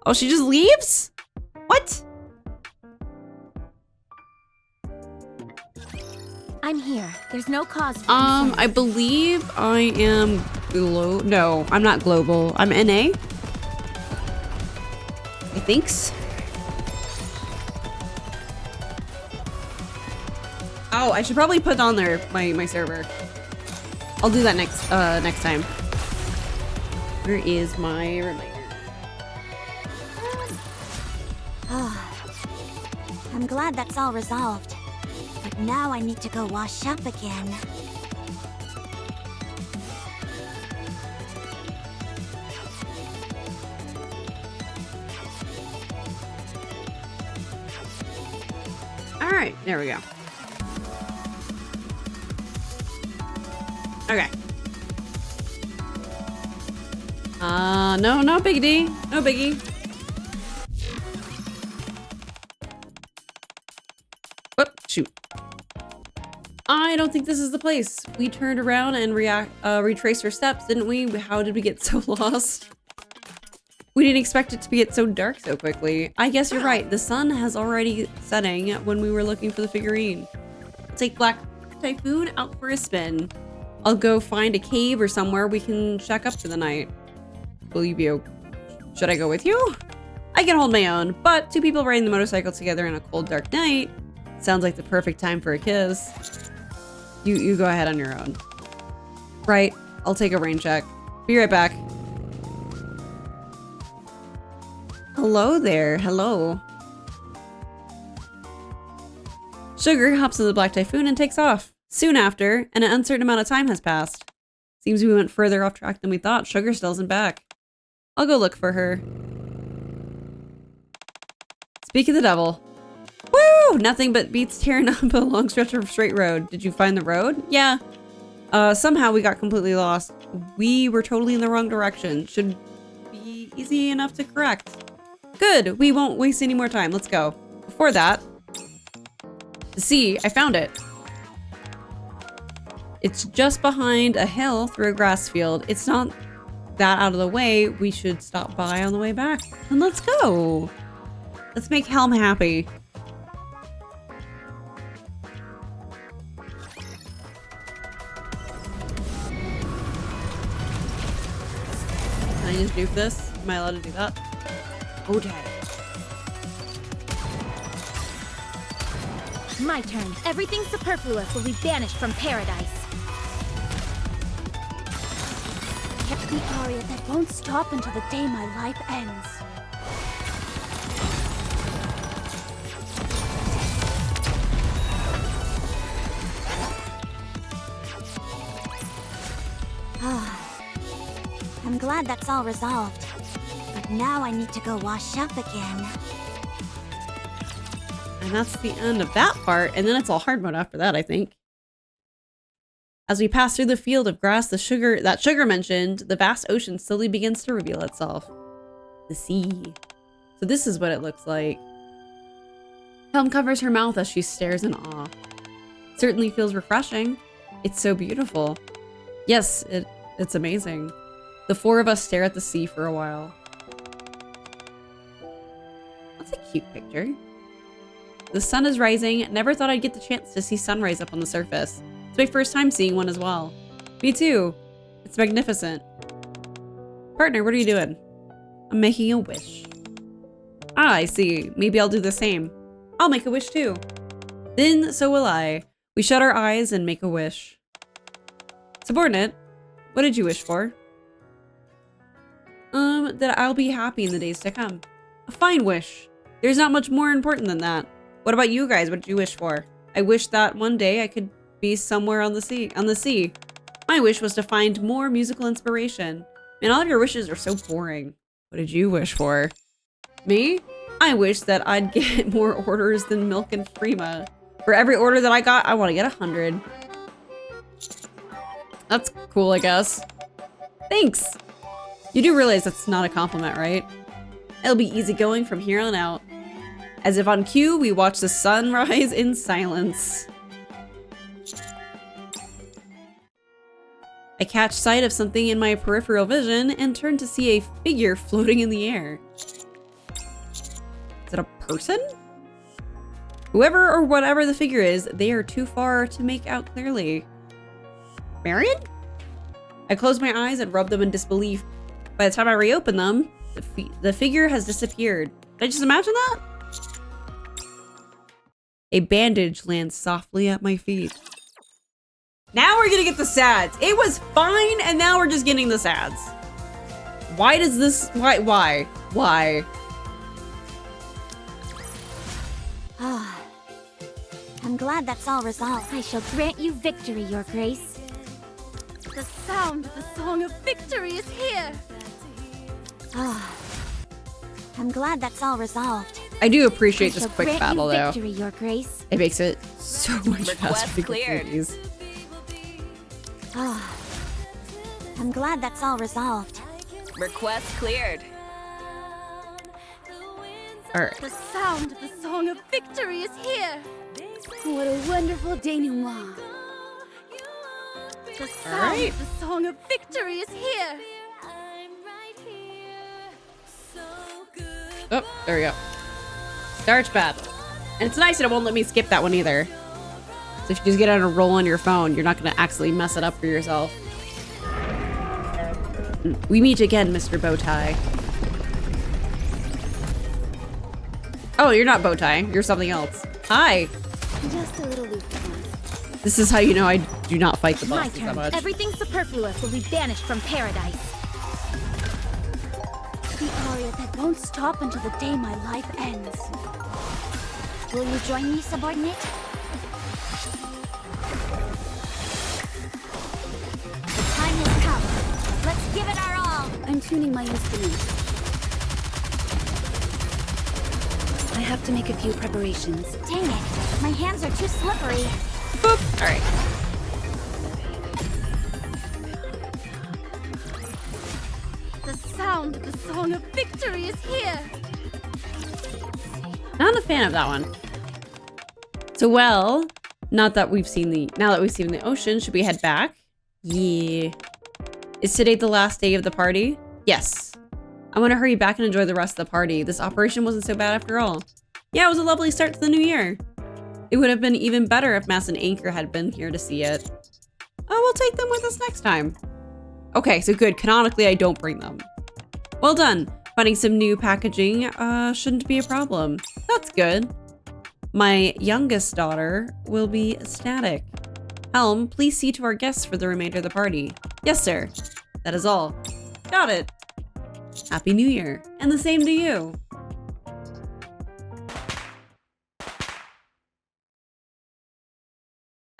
Oh, she just leaves? What? I'm here. There's no cause for concern. I believe I am no, I'm not global. I'm NA. I thinks. Oh, I should probably put on there my server. I'll do that next time. Where is my reminder? I'm glad that's all resolved. But now I need to go wash up again. All right, there we go. Okay. No biggie. No biggie. Whoop, shoot. I don't think this is the place. We turned around and retraced our steps, didn't we? How did we get so lost? We didn't expect it to get so dark so quickly. I guess you're right. The sun has already setting when we were looking for the figurine. I'll take Black Typhoon out for a spin. I'll go find a cave or somewhere we can shack up for the night. Will you be okay? Should I go with you? I can hold my own, but two people riding the motorcycle together in a cold, dark night sounds like the perfect time for a kiss. You go ahead on your own. Right, I'll take a rain check. Be right back. Hello there, hello. Sugar hops into the Black Typhoon and takes off. Soon after, an uncertain amount of time has passed. Seems we went further off track than we thought. Sugar still isn't back. I'll go look for her. Speak of the devil. Woo! Nothing but beats tearing up a long stretch of straight road. Did you find the road? Yeah. Somehow we got completely lost. We were totally in the wrong direction. Should be easy enough to correct. Good. We won't waste any more time. Let's go. Before that, see, I found it. It's just behind a hill through a grass field. It's not that out of the way. We should stop by on the way back. And let's go. Let's make Helm happy. Can I just nuke this? Am I allowed to do that? Okay. My turn. Everything superfluous will be banished from paradise. Kept the aria that won't stop until the day my life ends. I'm glad that's all resolved. But now I need to go wash up again. And that's the end of that part, and then it's all hard mode after that, I think. As we pass through the field of grass, that Sugar mentioned, the vast ocean slowly begins to reveal itself. The sea. So this is what it looks like. Helm covers her mouth as she stares in awe. Certainly feels refreshing. It's so beautiful. Yes, it's amazing. The four of us stare at the sea for a while. That's a cute picture. The sun is rising. Never thought I'd get the chance to see sunrise up on the surface. It's my first time seeing one as well. Me too. It's magnificent. Partner, what are you doing? I'm making a wish. Ah, I see. Maybe I'll do the same. I'll make a wish too. Then so will I. We shut our eyes and make a wish. Subordinate, what did you wish for? That I'll be happy in the days to come. A fine wish. There's not much more important than that. What about you guys? What did you wish for? I wish that one day I could be somewhere on the sea. My wish was to find more musical inspiration. Man, all of your wishes are so boring. What did you wish for? Me? I wish that I'd get more orders than Milk and Frima. For every order that I got, I want to get 100. That's cool, I guess. Thanks. You do realize that's not a compliment, right? It'll be easygoing from here on out. As if on cue, we watch the sun rise in silence. I catch sight of something in my peripheral vision and turn to see a figure floating in the air. Is it a person? Whoever or whatever the figure is, they are too far to make out clearly. Marion? I close my eyes and rub them in disbelief. By the time I reopen them, the figure has disappeared. Did I just imagine that? A bandage lands softly at my feet. Now we're gonna get the sads. It was fine, and now we're just getting the sads. Why does this, why? I'm glad that's all resolved. I shall grant you victory, Your Grace. The sound of the song of victory is here. I'm glad that's all resolved. I do appreciate this quick battle, though. Victory, Your Grace. It makes it so much faster to get through these. I'm glad that's all resolved. Request cleared. Alright. The sound of the song of victory is here. What a wonderful denouement. The sound of the song of victory is here. Oh, there we go. Starts battle. And it's nice that it won't let me skip that one either. So if you just get on a roll on your phone, you're not going to accidentally mess it up for yourself. We meet again, Mr. Bowtie. Oh, you're not Bowtie. You're something else. Hi. Just a little loop. This is how you know I do not fight the My bosses that turn. much. Everything superfluous will be banished from paradise. The aria that won't stop until the day my life ends. Will you join me, subordinate? The time has come. Let's give it our all. I'm tuning my instrument. I have to make a few preparations. Dang it. My hands are too slippery. Boop. All right. The sound of the song of victory is here. Not a fan of that one. So, well, now that we've seen the ocean, should we head back? Yeah. Is today the last day of the party? Yes. I want to hurry back and enjoy the rest of the party. This operation wasn't so bad after all. Yeah, it was a lovely start to the new year. It would have been even better if Mass and Anchor had been here to see it. Oh, we'll take them with us next time. Okay, so good. Canonically, I don't bring them. Well done. Finding some new packaging shouldn't be a problem. That's good. My youngest daughter will be ecstatic. Helm, please see to our guests for the remainder of the party. Yes, sir. That is all. Got it. Happy New Year. And the same to you.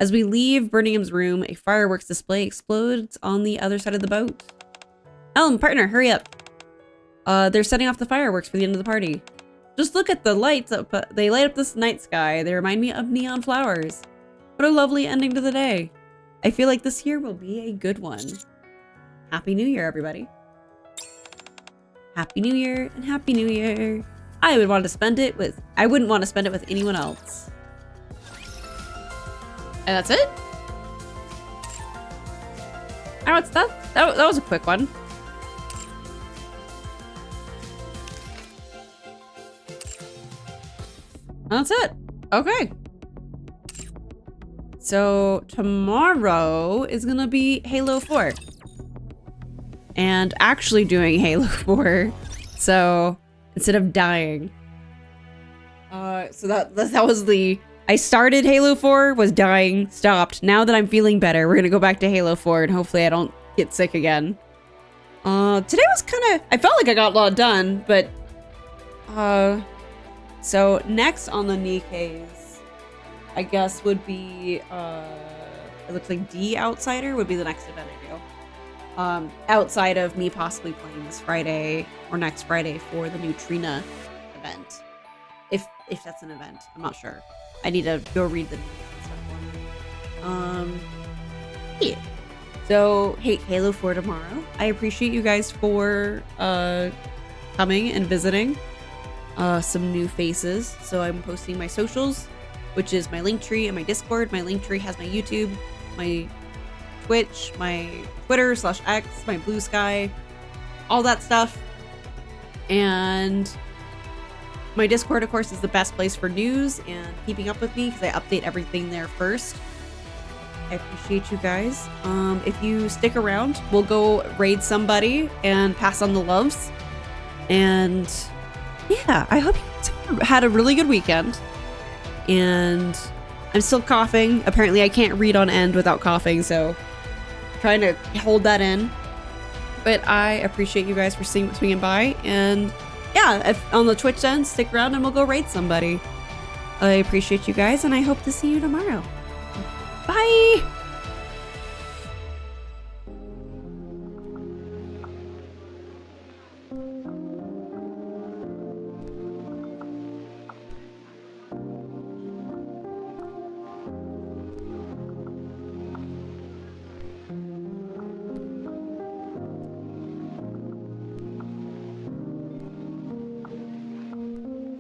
As we leave Birmingham's room, a fireworks display explodes on the other side of the boat. Helm, partner, hurry up. They're setting off the fireworks for the end of the party. Just look at the lights up. They light up this night sky. They remind me of neon flowers. What a lovely ending to the day. I feel like this year will be a good one. Happy New Year, everybody. Happy New Year and Happy New Year. I wouldn't want to spend it with anyone else. And that's it? Oh, it's that was a quick one. That's it. Okay. So tomorrow is gonna be Halo 4. And actually doing Halo 4. So instead of dying. So that was the... I started Halo 4, was dying, stopped. Now that I'm feeling better, we're gonna go back to Halo 4 and hopefully I don't get sick again. Today was kind of... I felt like I got a lot done, but... So next on the Nikkes, I guess would be, it looks like D Outsider would be the next event I do. Outside of me possibly playing this Friday or next Friday for the new Trina event. If that's an event, I'm not sure. I need to go read the news and stuff. Yeah. So, hey, Halo 4 tomorrow. I appreciate you guys for coming and visiting. Some new faces. So I'm posting my socials, which is my Linktree and my Discord. My Linktree has my YouTube, my Twitch, my Twitter /X, my Blue Sky, all that stuff. And my Discord, of course, is the best place for news and keeping up with me because I update everything there first. I appreciate you guys. If you stick around, we'll go raid somebody and pass on the loves. And yeah, I hope you had a really good weekend. And I'm still coughing. Apparently I can't read on end without coughing, so I'm trying to hold that in. But I appreciate you guys for swinging by. And yeah, on the Twitch end, stick around and we'll go raid somebody. I appreciate you guys, and I hope to see you tomorrow. Bye!